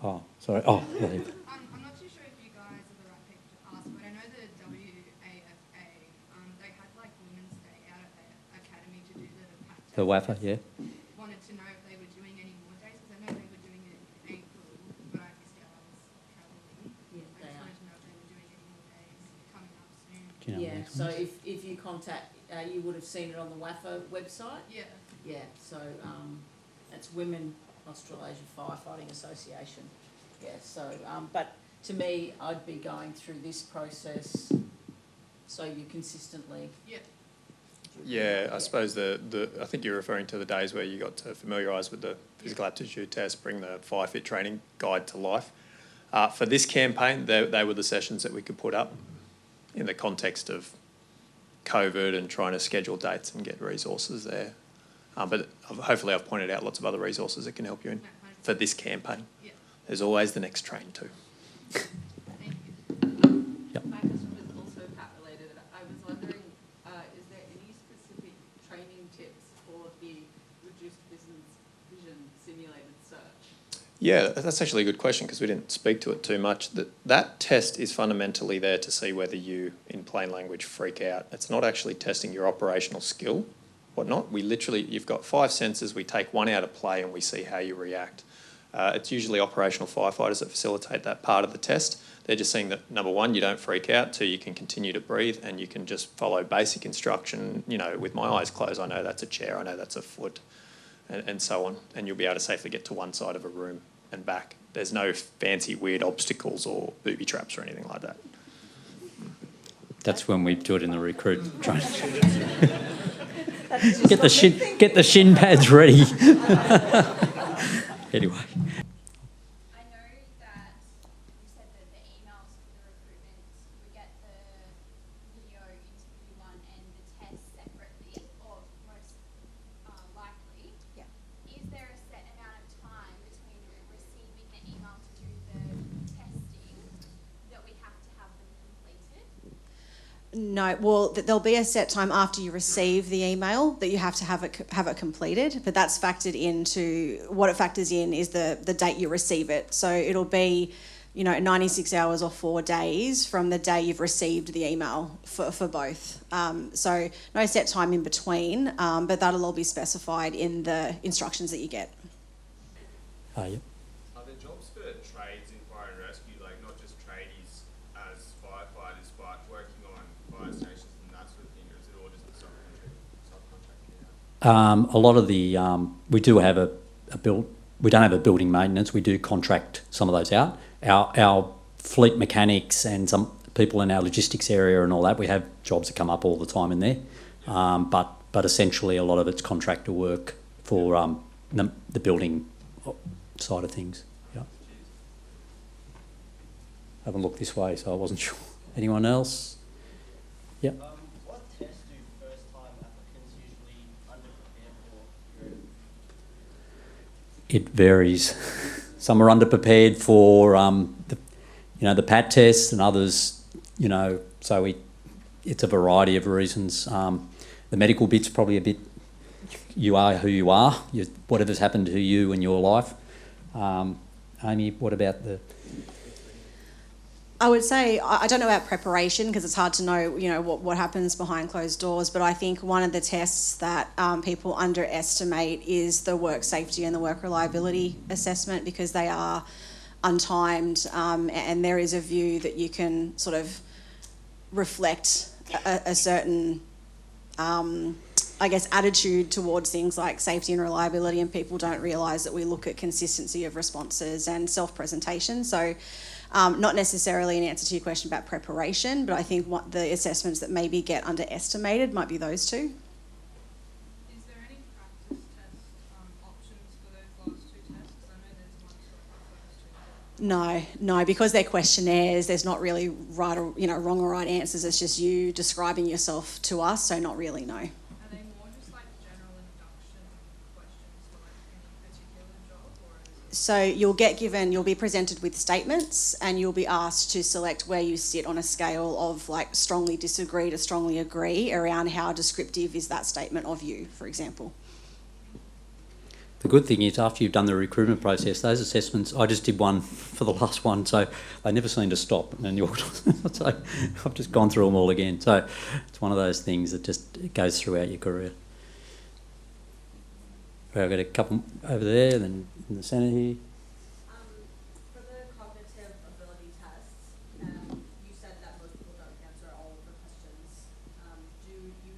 else. Oh, sorry. Oh, yeah. I'm not too sure if you guys are the right people to ask, but I know the WAFA, they had like Women's Day out at their academy to do the PAT test. The WAFA, yeah. Wanted to know if they were doing any more days, because I know they were doing it in April, but I missed out, I was travelling. Yeah, I just wanted to know if they were doing any more days coming contact, you would have seen it on the WAFA website. Yeah. Yeah, so it's Women Australasia Firefighting Association. Yeah, so, but to me, I'd be going through this process so you consistently. Yeah. Yeah, I suppose I think you're referring to the days where you got to familiarise with the physical aptitude test, bring the FireFit training guide to life. For this campaign, they were the sessions that we could put up in the context of COVID and trying to schedule dates and get resources there. But hopefully I've pointed out lots of other resources that can help you for this campaign. Yeah. There's always the next train too. My question was also Pat related. I was wondering, is there any specific training tips for the reduced vision simulated search? Yeah, that's actually a good question because we didn't speak to it too much. That test is fundamentally there to see whether you, in plain language, freak out. It's not actually testing your operational skill, whatnot. You've got 5 sensors, we take one out of play and we see how you react. It's usually operational firefighters that facilitate that part of the test. They're just seeing that, number one, you don't freak out, 2, you can continue to breathe and you can just follow basic instruction. You know, with my eyes closed, I know that's a chair, I know that's a foot, and so on. And you'll be able to safely get to one side of a room and back. There's no fancy weird obstacles or booby traps or anything like that. That's when we do it in the recruit training. Get the shin pads ready. Anyway. I know that you said that the emails for the recruitment, we get the video interview one and the test separately, or most likely. Yeah. Is there a set amount of time between receiving the email to do the testing that we have to have them completed? No, well, there'll be a set time after you receive the email that you have to have it completed, but that's factored into, what it factors in is the date you receive it. So it'll be, 96 hours or 4 days from the day you've received the email for both. So no set time in between, but that'll all be specified in the instructions that you get. Yep. Are there jobs for trades in fire and rescue, like not just tradies as firefighters, but working on fire stations and that sort of thing, or is it all just the subcontracting? A lot of the we do have we don't have a building maintenance. We do contract some of those out. Our fleet mechanics and some people in our logistics area and all that, we have jobs that come up all the time in there. But essentially a lot of it's contractor work for the building side of things. Yeah. I haven't looked this way, so I wasn't sure. Anyone else? Yep. What tests do first-time applicants usually underprepare for? It varies. Some are underprepared for the PAT test, and others, so it's a variety of reasons. The medical bit's probably a bit, you are who you are, whatever's happened to you in your life. Amy, what about I would say, I don't know about preparation because it's hard to know, what happens behind closed doors, but I think one of the tests that people underestimate is the work safety and the work reliability assessment, because they are untimed, and there is a view that you can sort of reflect a certain, attitude towards things like safety and reliability, and people don't realise that we look at consistency of responses and self-presentation. So not necessarily an answer to your question about preparation, but I think what the assessments that maybe get underestimated might be those two. Is there any practice test options for those last 2 tests? I know there's one for those 2 tests. No, because they're questionnaires, there's not really right or wrong or right answers. It's just you describing yourself to us, so not really, no. Are they more just like general induction questions for like any particular job, or is it? So you'll be presented with statements, and you'll be asked to select where you sit on a scale of like strongly disagree to strongly agree around how descriptive is that statement of you, for example. the good thing is after you've done the recruitment process, those assessments, I just did one for the last one, so they never seem to stop. And so I've just gone through them all again. So it's one of those things that just goes throughout your career. I've got a couple over there, then in the centre here. For the cognitive ability tests, you said that most people don't answer all of the questions. Do you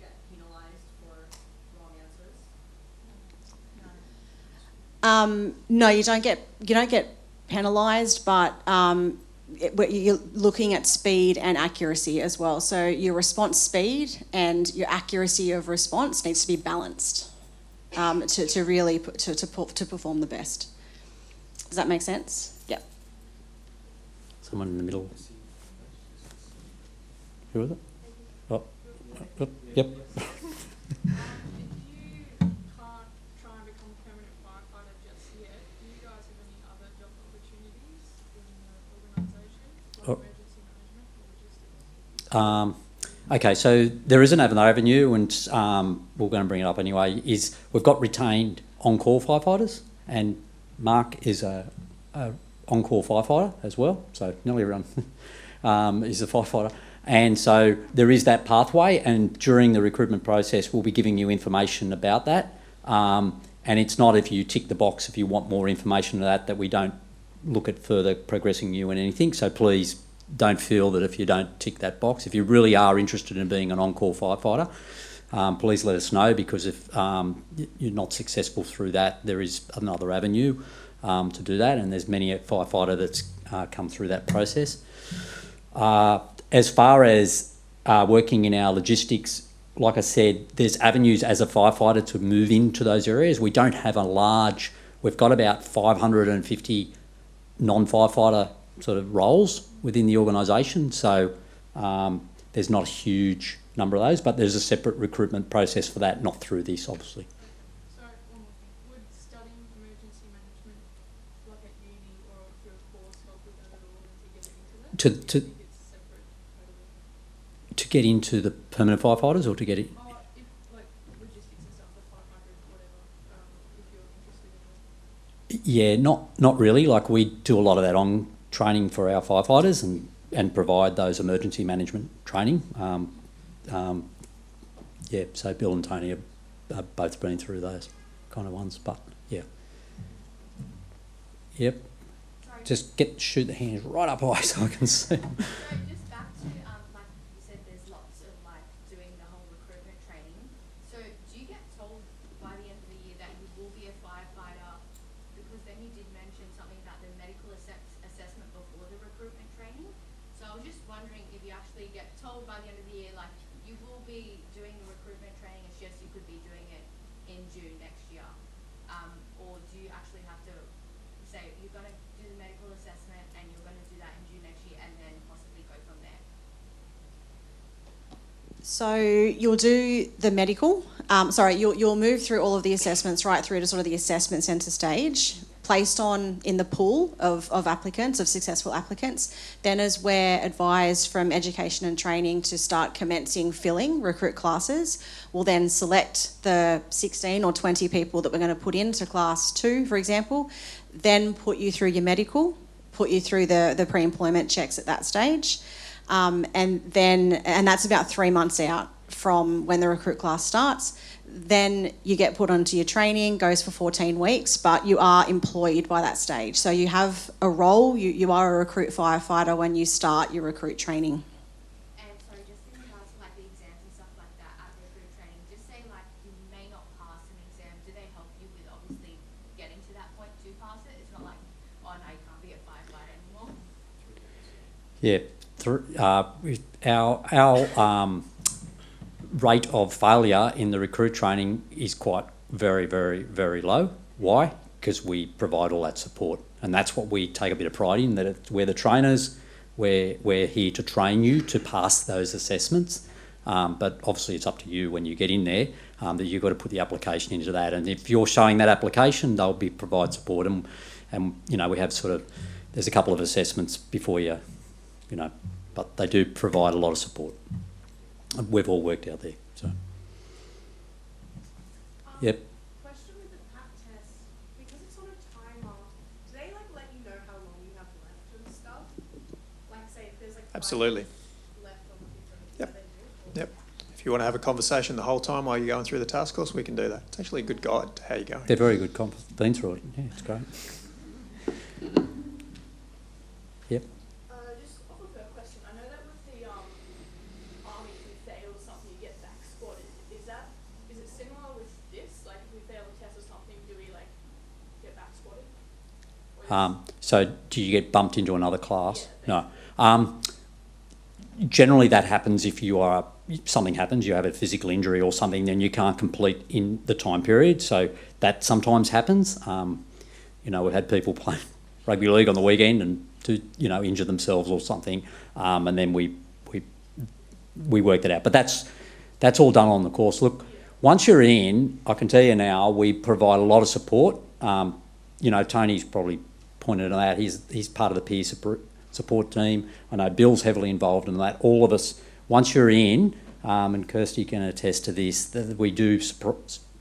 No, you don't get penalised, but you're looking at speed and accuracy as well. So your response speed and your accuracy of response needs to be balanced to really perform the best. Does that make sense? Yep. Someone in the middle. Who was it? Oh, yep. Okay, so there is another avenue, and we're going to bring it up anyway, is we've got retained on-call firefighters, and Mark is a on-call firefighter as well, so nearly everyone is a firefighter. And so there is that pathway, and during the recruitment process, we'll be giving you information about that. And it's not if you tick the box, if you want more information on that we don't look at further progressing you in anything. So please don't feel that if you don't tick that box, if you really are interested in being an on-call firefighter, please let us know, because if you're not successful through that, there is another avenue to do that, and there's many a firefighter that's come through that process. As far as working in our logistics, like I said, there's avenues as a firefighter to move into those areas. We don't have we've got about 550 non-firefighter sort of roles within the organisation, so there's not a huge number of those, but there's a separate recruitment process for that, not through this, obviously. So, one more thing. Would studying emergency management, like at uni or through a course, help with that at all to get into that? To get into the permanent firefighters, or to get it? If, like, logistics and stuff, like 500, whatever, if you're interested in it. Yeah, not really. Like, we do a lot of that on training for our firefighters and provide those emergency management training. Yeah, so Bill and Tony have both been through those kind of ones, but yeah. Yep. Sorry. Just shoot the hands right up high so I can see. So just back to, like you said, there's lots of like doing the whole recruitment training. So do you get told by the end of the year that you will be a firefighter? Because then you did mention something about the medical assessment before the recruitment training. So I was just wondering if you actually get told by the end of the year, like you will be doing the recruitment training, it's just you could be doing it in June next year. Or do you actually have to say you're going to do the medical assessment and you're going to do that in June next year and then possibly go from there? So you'll do the medical. You'll move through all of the assessments right through to sort of the assessment centre stage, placed on in the pool of applicants, of successful applicants. Then as we're advised from education and training to start commencing filling recruit classes, we'll then select the 16 or 20 people that we're going to put into class 2, for example, then put you through your medical, put you through the pre-employment checks at that stage. And that's about 3 months out from when the recruit class starts. Then you get put onto your training, goes for 14 weeks, but you are employed by that stage. So you have a role, you are a recruit firefighter when you start your recruit training. And sorry, just in regards to like the exams and stuff like that at recruit training, just say like you may not pass an exam, do they help you with obviously getting to that point to pass it? It's not like, oh no, you can't be a firefighter anymore. Yeah, our rate of failure in the recruit training is quite very, very, very low. Why? Because we provide all that support, and that's what we take a bit of pride in, that we're the trainers, we're here to train you to pass those assessments, but obviously it's up to you when you get in there that you've got to put the application into that, and if you're showing that application, they'll provide support, and you know, we have there's a couple of assessments before you know, but they do provide a lot of support. We've all worked out there, so. Yep. Question with the PAP test, because it's on a timer, do they like let you know how long you have left and stuff? Like say if there's like Absolutely. left on the Yep. Yep. If you want to have a conversation the whole time while you're going through the task course, we can do that. It's actually a good guide to how you're going. They're very good. Been through it. Yeah, it's great. Yep. Just off of her question, I know that with the army, if we fail or something, you get back squatted. Is it similar with this? Like if we fail a test or something, do we like get So do you get bumped into another class? No. Generally that happens if something happens, you have a physical injury or something, then you can't complete in the time period. So that sometimes happens. We've had people play rugby league on the weekend and injure themselves or something, and then we work that out. But that's all done on the course. Look, once you're in, I can tell you now, we provide a lot of support. Tony's probably pointed out, he's part of the peer support team. I know Bill's heavily involved in that. All of us, once you're in, and Kirsty can attest to this, that we do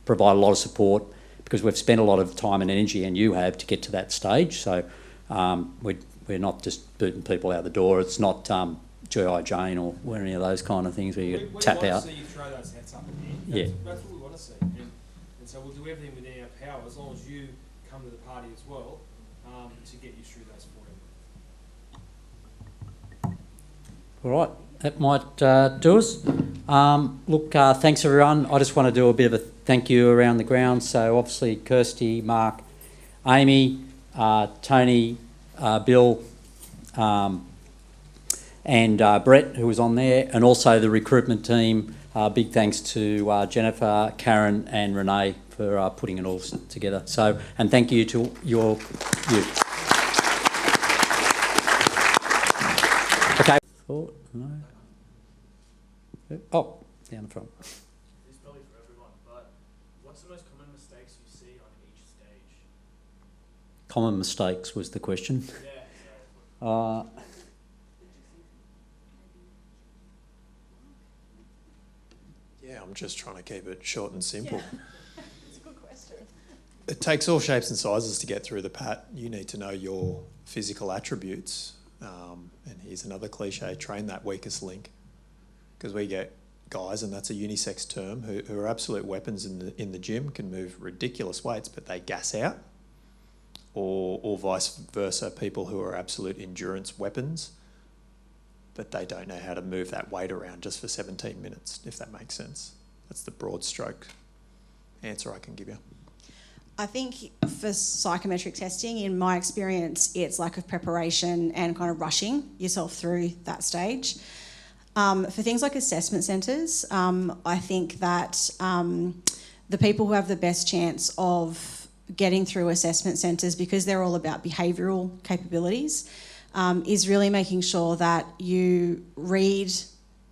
provide a lot of support because we've spent a lot of time and energy, and you have, to get to that stage. So we're not just booting people out the door. It's not GI Jane or any of those kind of things where you tap out. We want to see you throw those hats up in the air. That's what we want to see. And so we'll do everything within our power as long as you come to the party as well to get you through those 14 weeks. All right, that might do us. Thanks everyone. I just want to do a bit of a thank you around the ground. So obviously Kirsty, Mark, Amy, Tony, Bill, and Brett, who was on there, and also the recruitment team. Big thanks to Jennifer, Karen and Renee for putting it all together. So, and thank you to you. Okay. No. Oh, down the front. It's probably for everyone, but what's the most common mistakes you see on each stage? Common mistakes was the question. Yeah. Yeah, I'm just trying to keep it short and simple. Yeah. It's a good question. It takes all shapes and sizes to get through the PAT. You need to know your physical attributes. And here's another cliche, train that weakest link. Because we get guys, and that's a unisex term, who are absolute weapons in the gym, can move ridiculous weights, but they gas out. Or vice versa, people who are absolute endurance weapons, but they don't know how to move that weight around just for 17 minutes, if that makes sense. That's the broad stroke answer I can give you. I think for psychometric testing, in my experience, it's lack of preparation and kind of rushing yourself through that stage. For things like assessment centres, I think that the people who have the best chance of getting through assessment centres, because they're all about behavioural capabilities, is really making sure that you read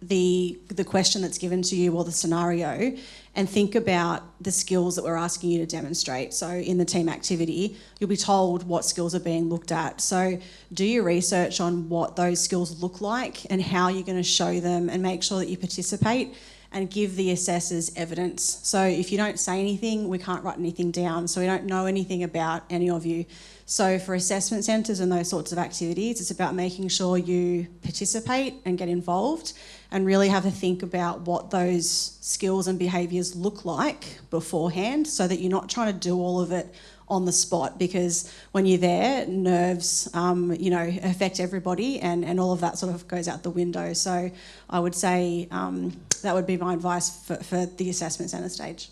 the question that's given to you or the scenario and think about the skills that we're asking you to demonstrate. So in the team activity, you'll be told what skills are being looked at. So do your research on what those skills look like and how you're going to show them, and make sure that you participate and give the assessors evidence. So if you don't say anything, we can't write anything down. So we don't know anything about any of you. So for assessment centres and those sorts of activities, it's about making sure you participate and get involved and really have a think about what those skills and behaviours look like beforehand, so that you're not trying to do all of it on the spot, because when you're there, nerves, affect everybody, and all of that sort of goes out the window. So I would say that would be my advice for the assessment centre stage.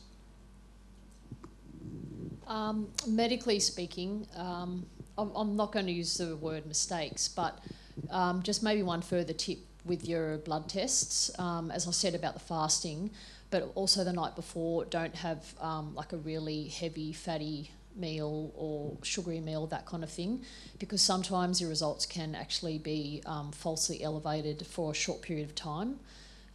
Medically speaking, I'm not going to use the word mistakes, but just maybe one further tip with your blood tests, as I said about the fasting, but also the night before, don't have like a really heavy, fatty meal or sugary meal, that kind of thing, because sometimes your results can actually be falsely elevated for a short period of time.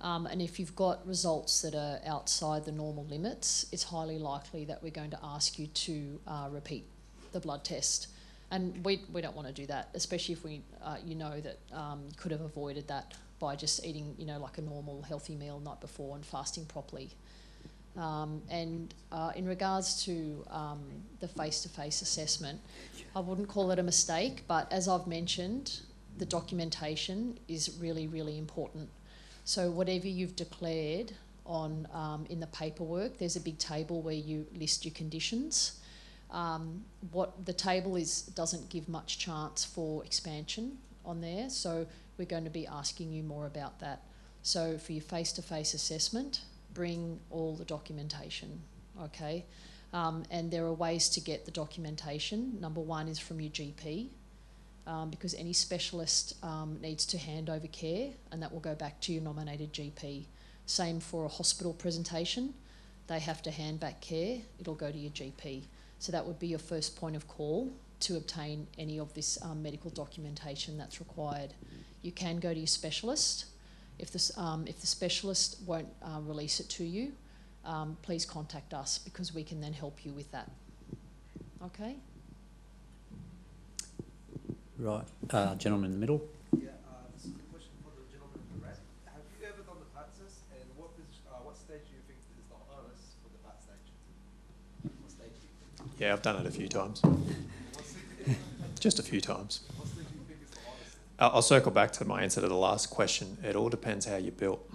And if you've got results that are outside the normal limits, it's highly likely that we're going to ask you to repeat the blood test. And we don't want to do that, especially if we you know that you could have avoided that by just eating like a normal healthy meal the night before and fasting properly. And in regards to the face-to-face assessment, I wouldn't call it a mistake, but as I've mentioned, the documentation is really, really important. So whatever you've declared on in the paperwork, there's a big table where you list your conditions. What the table is doesn't give much chance for expansion on there, so we're going to be asking you more about that. So for your face-to-face assessment, bring all the documentation, okay? And there are ways to get the documentation. Number one is from your GP, because any specialist needs to hand over care, and that will go back to your nominated GP. Same for a hospital presentation. They have to hand back care, it'll go to your GP. So that would be your first point of call to obtain any of this medical documentation that's required. You can go to your specialist. If the specialist won't release it to you, please contact us, because we can then help you with that. Okay? Right. Gentleman in the middle. Yeah, this is a question for the gentleman in the red. Have you ever done the PAT test, and what stage do you think is the hardest for the PAT stage? What stage do you think? Yeah, I've done it a few times. Just a few times. What stage do you think is the hardest? I'll circle back to my answer to the last question. It all depends how you're built.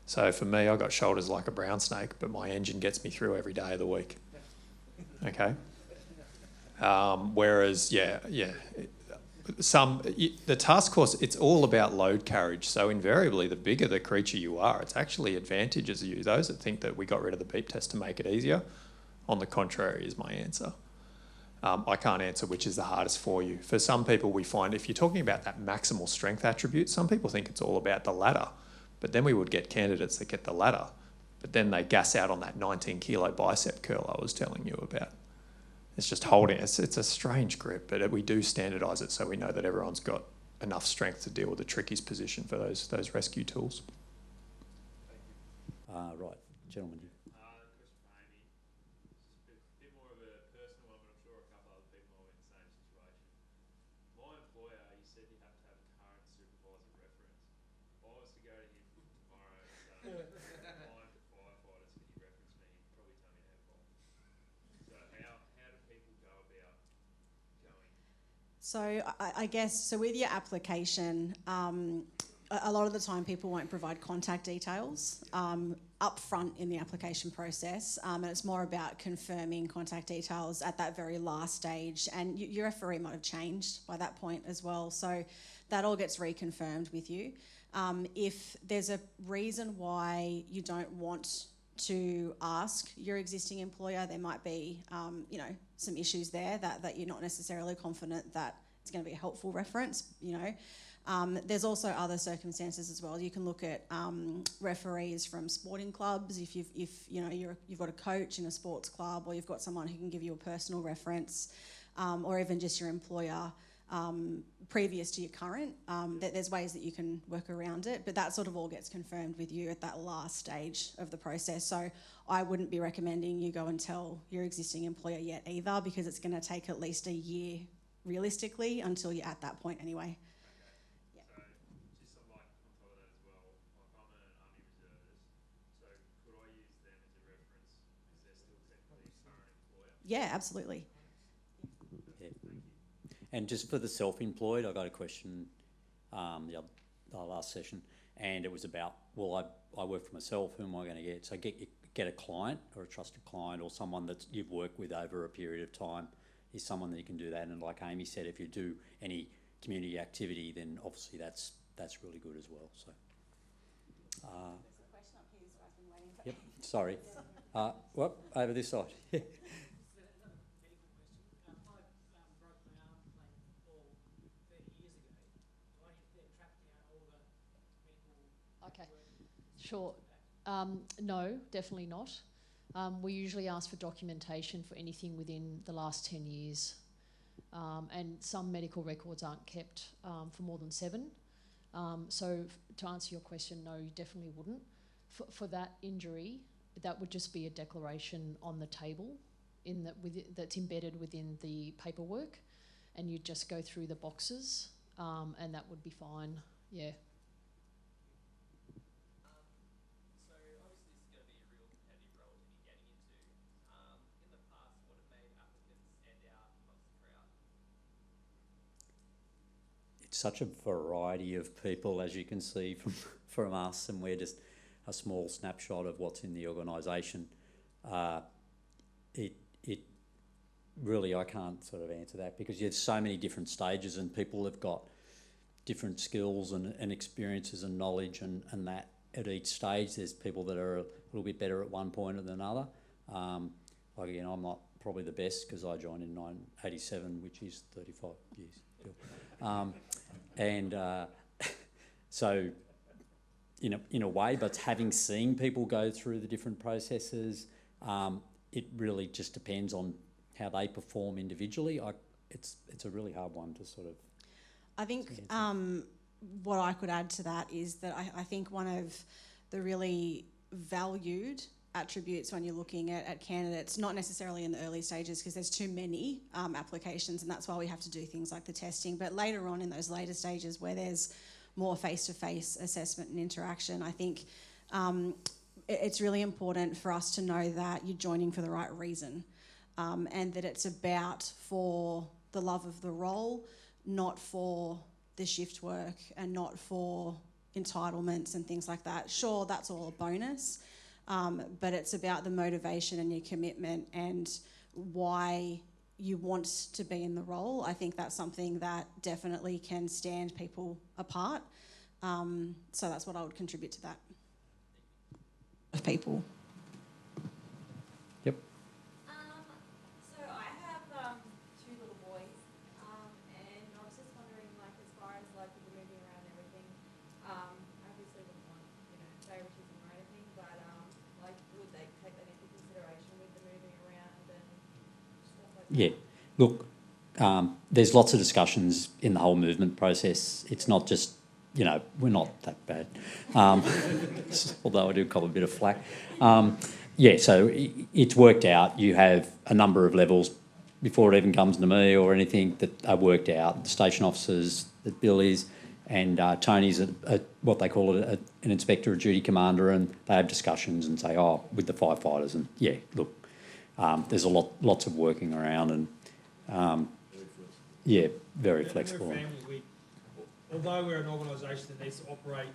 So for me, I've got shoulders like a brown snake, but my engine gets me through every day of the week. Okay? Whereas, the task force, it's all about load carriage. So invariably, the bigger the creature you are, it's actually advantages you. Those that think that we got rid of the beep test to make it easier, on the contrary, is my answer. I can't answer which is the hardest for you. For some people, we find if you're talking about that maximal strength attribute, some people think it's all about the ladder. But then we would get candidates that get the ladder, but then they gas out on that 19 kilo bicep curl I was telling you about. It's just holding, it's a strange grip, but we do standardise it so we know that everyone's got enough strength to deal with the trickiest position for those rescue tools. Right, gentleman. Question for Amy. A bit more of a personal one, but I'm sure a couple other people are in the same situation. My employer, you said you have to have a current supervisor reference. If I was to go to him tomorrow and say, applying for firefighters, can you reference me? He'd probably tell me to have off. So how do people go about going? So I guess, so with your application, a lot of the time people won't provide contact details up front in the application process, and it's more about confirming contact details at that very last stage, and your referee might have changed by that point as well, so that all gets reconfirmed with you. If there's a reason why you don't want to ask your existing employer, there might be some issues there that you're not necessarily confident that it's going to be a helpful reference, There's also other circumstances as well. You can look at referees from sporting clubs. If you've got a coach in a sports club, or you've got someone who can give you a personal reference, or even just your employer previous to your current. There's ways that you can work around it, but that sort of all gets confirmed with you at that last stage of the process. So I wouldn't be recommending you go and tell your existing employer yet either, because it's going to take at least a year realistically until you're at that point anyway. Yeah, absolutely. Yeah. And just for the self-employed, I got a question the last session, and it was about, well, I work for myself, who am I going to get? So get a client or a trusted client, or someone that you've worked with over a period of time is someone that you can do that. And like Amy said, if you do any community activity, then obviously that's really good as well. So. There's a question up here, so I've been waiting for. Yep. Sorry. What over this side? Okay, sure. No, definitely not. We usually ask for documentation for anything within the last 10 years. And some medical records aren't kept for more than 7. So to answer your question, no, you definitely wouldn't. For that injury, that would just be a declaration on the table that's embedded within the paperwork, and you'd just go through the boxes, and that would be fine, yeah. Such a variety of people, as you can see from us, and we're just a small snapshot of what's in the organisation. It really, I can't sort of answer that, because there's so many different stages, and people have got different skills and experiences and knowledge, and that at each stage there's people that are a little bit better at one point than another. Like again, I'm not probably the best because I joined in 1987, which is 35 years. So in a way, but having seen people go through the different processes, it really just depends on how they perform individually. It's a really hard one to sort of... I think what I could add to that is that I think one of the really valued attributes when you're looking at candidates, not necessarily in the early stages because there's too many applications, and that's why we have to do things like the testing, but later on in those later stages where there's more face-to-face assessment and interaction, I think it's really important for us to know that you're joining for the right reason, and that it's about for the love of the role, not for the shift work and not for entitlements and things like that. Sure, that's all a bonus, but it's about the motivation and your commitment and why you want to be in the role. I think that's something that definitely can stand people apart. So that's what I would contribute to that. People. Yep. So I have two little boys, and I was just wondering, like, as far as like the moving around and everything, obviously wouldn't want, favoritism or anything, but like, would they take that into consideration with the moving around and stuff like that? Yeah. Look, there's lots of discussions in the whole movement process. It's not just, we're not that bad, although I do cop a bit of flack. So it's worked out. You have a number of levels before it even comes to me or anything that are worked out. The station officers that Bill is, and Tony's what they call it, an inspector, a duty commander, and they have discussions and say, with the firefighters, and there's lots of working around, and very flexible. We're a family. Although we're an organisation that needs to operate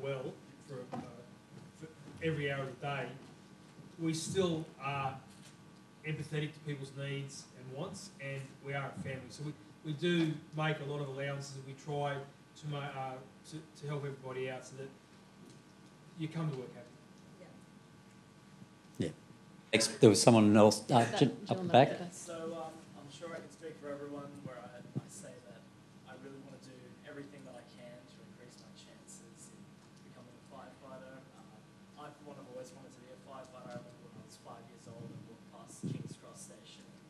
well for every hour of the day, we still are empathetic to people's needs and wants, and we are a family. So we do make a lot of allowances, and we try to help everybody out so that you come to work happy. Yeah. There was someone else up the back. So I'm sure I can speak for everyone where I say that I really want to do everything that I can to increase my chances in becoming a firefighter. I, for one, have always wanted to be a firefighter. I remember when I was 5 years old and walked past King's Cross Station and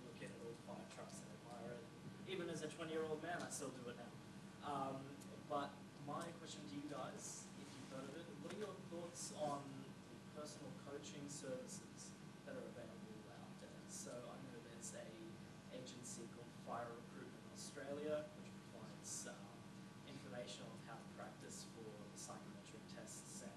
looking at all the fire trucks and admire it. Even as a 20-year-old man, I still do it now. But my question to you guys, if you've heard of it, what are your thoughts on personal coaching services that are available out there? So I know there's a agency called Fire Recruitment Australia, which provides information on how to practice for the psychometric tests and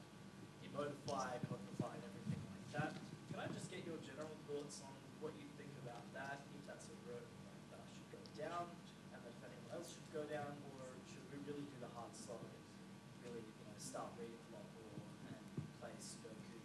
Emotify, Codify, and everything like that. Can I just get your general thoughts on what you think about that, if that's a road that I should go down, and if anyone else should go down, or should we really do the hard slog and really, start reading a lot more and play Sudoku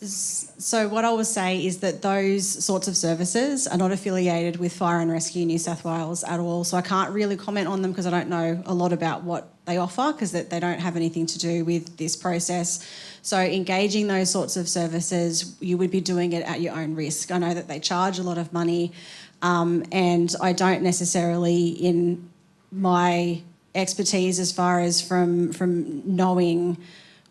So what I would say is that those sorts of services are not affiliated with Fire and Rescue New South Wales at all. So I can't really comment on them because I don't know a lot about what they offer because they don't have anything to do with this process. So engaging those sorts of services, you would be doing it at your own risk. I know that they charge a lot of money, and I don't necessarily, in my expertise as far as from knowing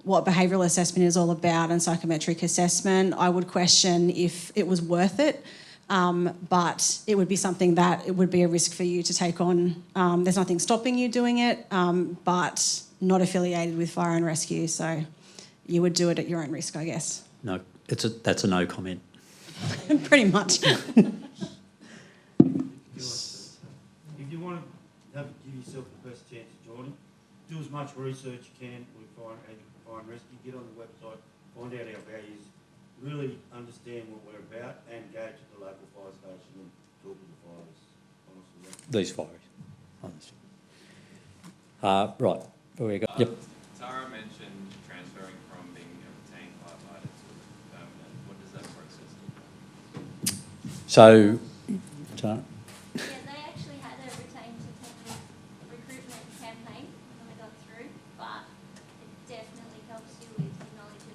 what behavioural assessment is all about and psychometric assessment, I would question if it was worth it, but it would be something that it would be a risk for you to take on. There's nothing stopping you doing it, but not affiliated with Fire and Rescue, so you would do it at your own risk, I guess. No, that's a no comment. Pretty much. If you want to give yourself the best chance of joining, do as much research you can with Fire and Rescue, get on the website, find out our values, really understand what we're about, and go to the local fire station and talk to the fires, honestly. These fires, honestly. Right, where we go? Yep. Tara mentioned transferring from being a retained firefighter to permanent. What does that process look like? So, Tara? Yeah, they actually had a retained detective recruitment campaign when I got through, but it definitely helps you with your knowledge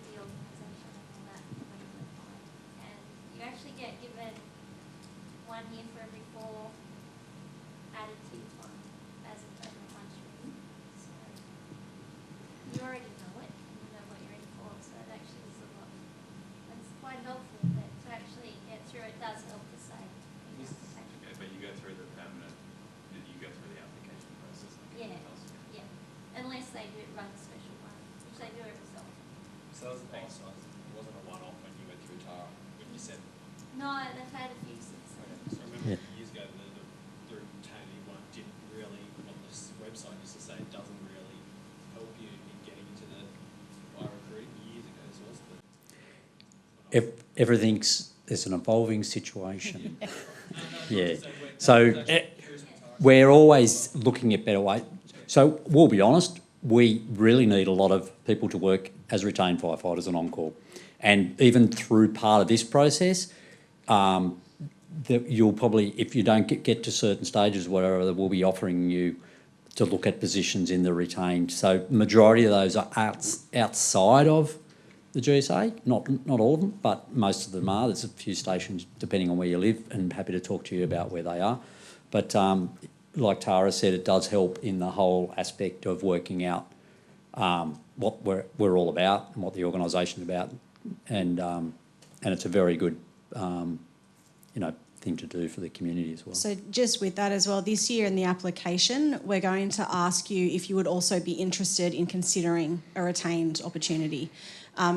1 year for every 4 added to your time as a permanent one stream. So you already know it, and you know what you're in for, so it actually is a lot. It's quite helpful, but to actually get through it does help to say. Okay, but you go through the permanent, you go through the application process. Like Yeah, everything else. yeah. Unless they do run a special one, which they do every so often. So that was the thing, so it wasn't a one-off when you went through Tara, when you said. No, they've had a few since then. So I remember years ago, the retaining one didn't really, on this website, used to say it doesn't really help you in getting into the fire recruiting years ago as well. There's an evolving situation. Yeah. So we're always looking at better ways. So we'll be honest, we really need a lot of people to work as retained firefighters and on-call. And even through part of this process, you'll probably, if you don't get to certain stages, whatever, we'll be offering you to look at positions in the retained. So majority of those are outside of the GSA, not all of them, but most of them are. There's a few stations depending on where you live, and happy to talk to you about where they are. But like Tara said, it does help in the whole aspect of working out what we're all about and what the organisation is about, and it's a very good thing to do for the community as well. So just with that as well, this year in the application, we're going to ask you if you would also be interested in considering a retained opportunity.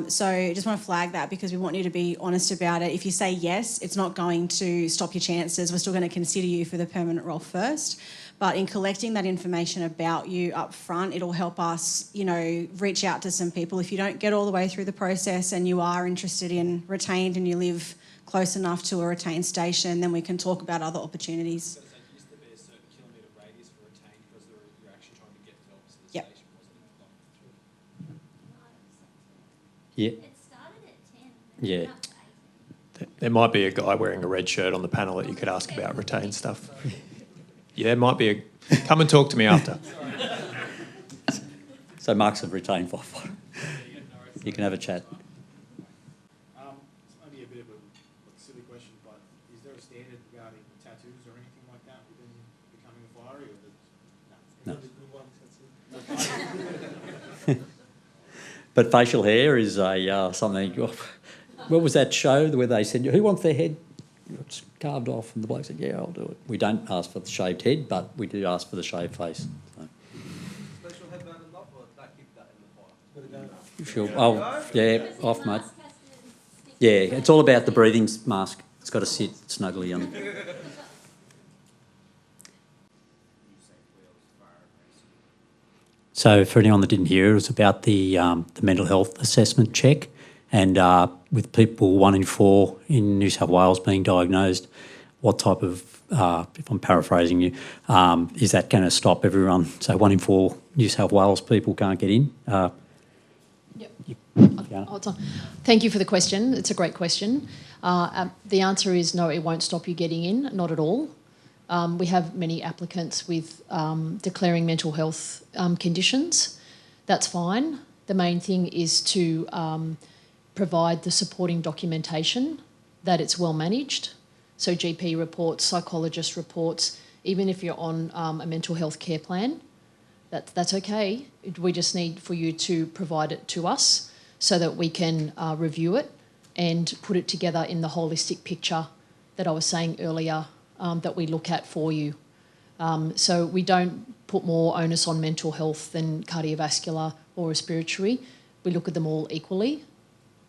So I just want to flag that because we want you to be honest about it. If you say yes, it's not going to stop your chances. We're still going to consider you for the permanent role first. But in collecting that information about you up front, it'll help us, reach out to some people. If you don't get all the way through the process and you are interested in retained and you live close enough to a retained station, then we can talk about other opportunities. There used to be a certain kilometre radius for retained because you're actually trying to get to the opposite Yep. station, wasn't it? Yeah. It started at 10. Yeah. There might be a guy wearing a red shirt on the panel that you could ask about retained stuff. Yeah, there might be come and talk to me after. So Mark's a retained firefighter. You can have a chat. This might be a bit of a silly question, but is there a standard regarding tattoos or anything like that within becoming a fire? Or No. But facial hair is something. What was that show where they said, "Who wants their head carved off?" And the bloke said, "Yeah, I'll do it." We don't ask for the shaved head, but we do ask for the shaved face. So. Special headband and knob, or that keep that in the fire? Sure. Oh, yeah, off, mate. Yeah, it's all about the breathing mask. It's got to sit snugly on. So for anyone that didn't hear, it was about the mental health assessment check, and with people 1 in 4 in New South Wales being diagnosed, what type of, if I'm paraphrasing you, is that going to stop everyone? So 1 in 4 New South Wales people can't get in? Thank you for the question. It's a great question. The answer is no, it won't stop you getting in, not at all. We have many applicants with declaring mental health conditions. That's fine. The main thing is to provide the supporting documentation that it's well managed. So GP reports, psychologist reports, even if you're on a mental health care plan, that's okay. We just need for you to provide it to us so that we can review it and put it together in the holistic picture that I was saying earlier that we look at for you. So we don't put more onus on mental health than cardiovascular or respiratory. We look at them all equally,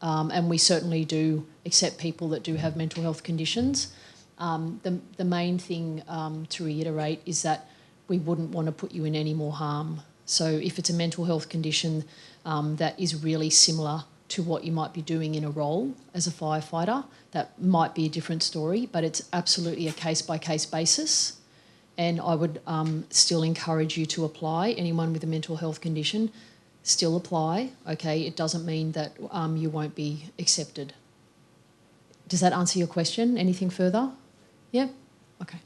and we certainly do accept people that do have mental health conditions. The main thing to reiterate is that we wouldn't want to put you in any more harm. So if it's a mental health condition that is really similar to what you might be doing in a role as a firefighter, that might be a different story, but it's absolutely a case-by-case basis. And I would still encourage you to apply. Anyone with a mental health condition, still apply, okay? It doesn't mean that you won't be accepted. Does that answer your question? Anything further? Yeah? Okay.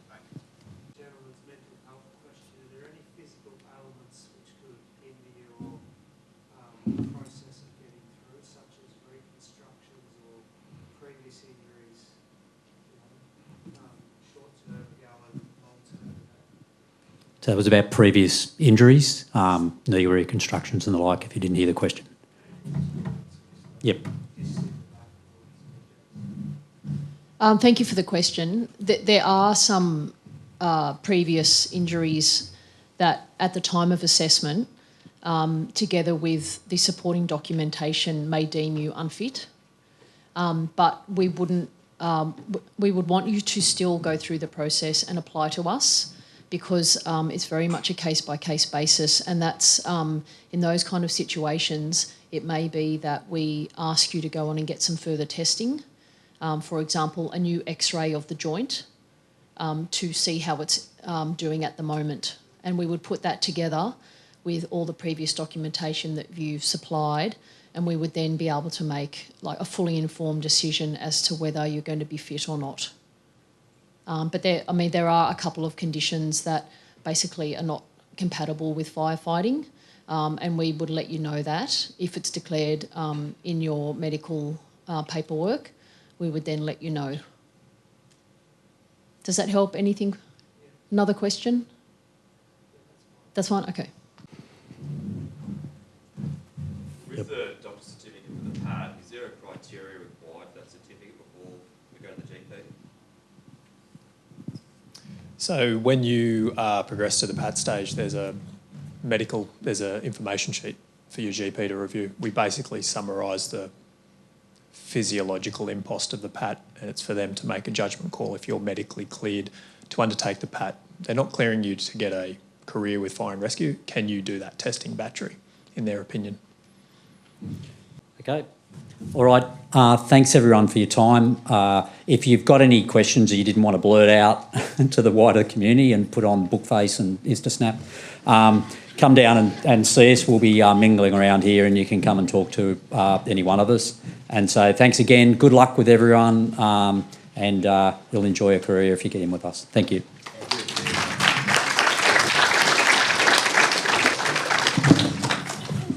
Gentleman's mental health question. Are there any physical elements which could hinder your process of getting through, such as reconstructions or previous injuries, short So it was about previous injuries, knee reconstructions and the like, if you didn't hear the question. Yep. Thank you for the question. There are some previous injuries that at the time of assessment, together with the supporting documentation, may deem you unfit. But we would want you to still go through the process and apply to us, because it's very much a case-by-case basis, and that's in those kind of situations, it may be that we ask you to go on and get some further testing. For example, a new X-ray of the joint to see how it's doing at the moment. And we would put that together with all the previous documentation that you've supplied, and we would then be able to make like a fully informed decision as to whether you're going to be fit or not. But there are a couple of conditions that basically are not compatible with firefighting, and we would let you know that if it's declared in your medical paperwork. We would then let you know. Does that help? Anything? Another question? That's fine? Okay. With the doctor's certificate for the PAD, is there a criteria required for that certificate before we go to the GP? So when you progress to the PAT stage, there's an information sheet for your GP to review. We basically summarise the physiological impost of the PAT, and it's for them to make a judgment call if you're medically cleared to undertake the PAT. They're not clearing you to get a career with fire and rescue. Can you do that testing battery, in their opinion? Okay. All right. Thanks, everyone, for your time. If you've got any questions or you didn't want to blurt out to the wider community and put on Bookface and InstaSnap, come down and see us. We'll be mingling around here, and you can come and talk to any one of us. And so thanks again. Good luck with everyone, and you'll enjoy a career if you get in with us. Thank you.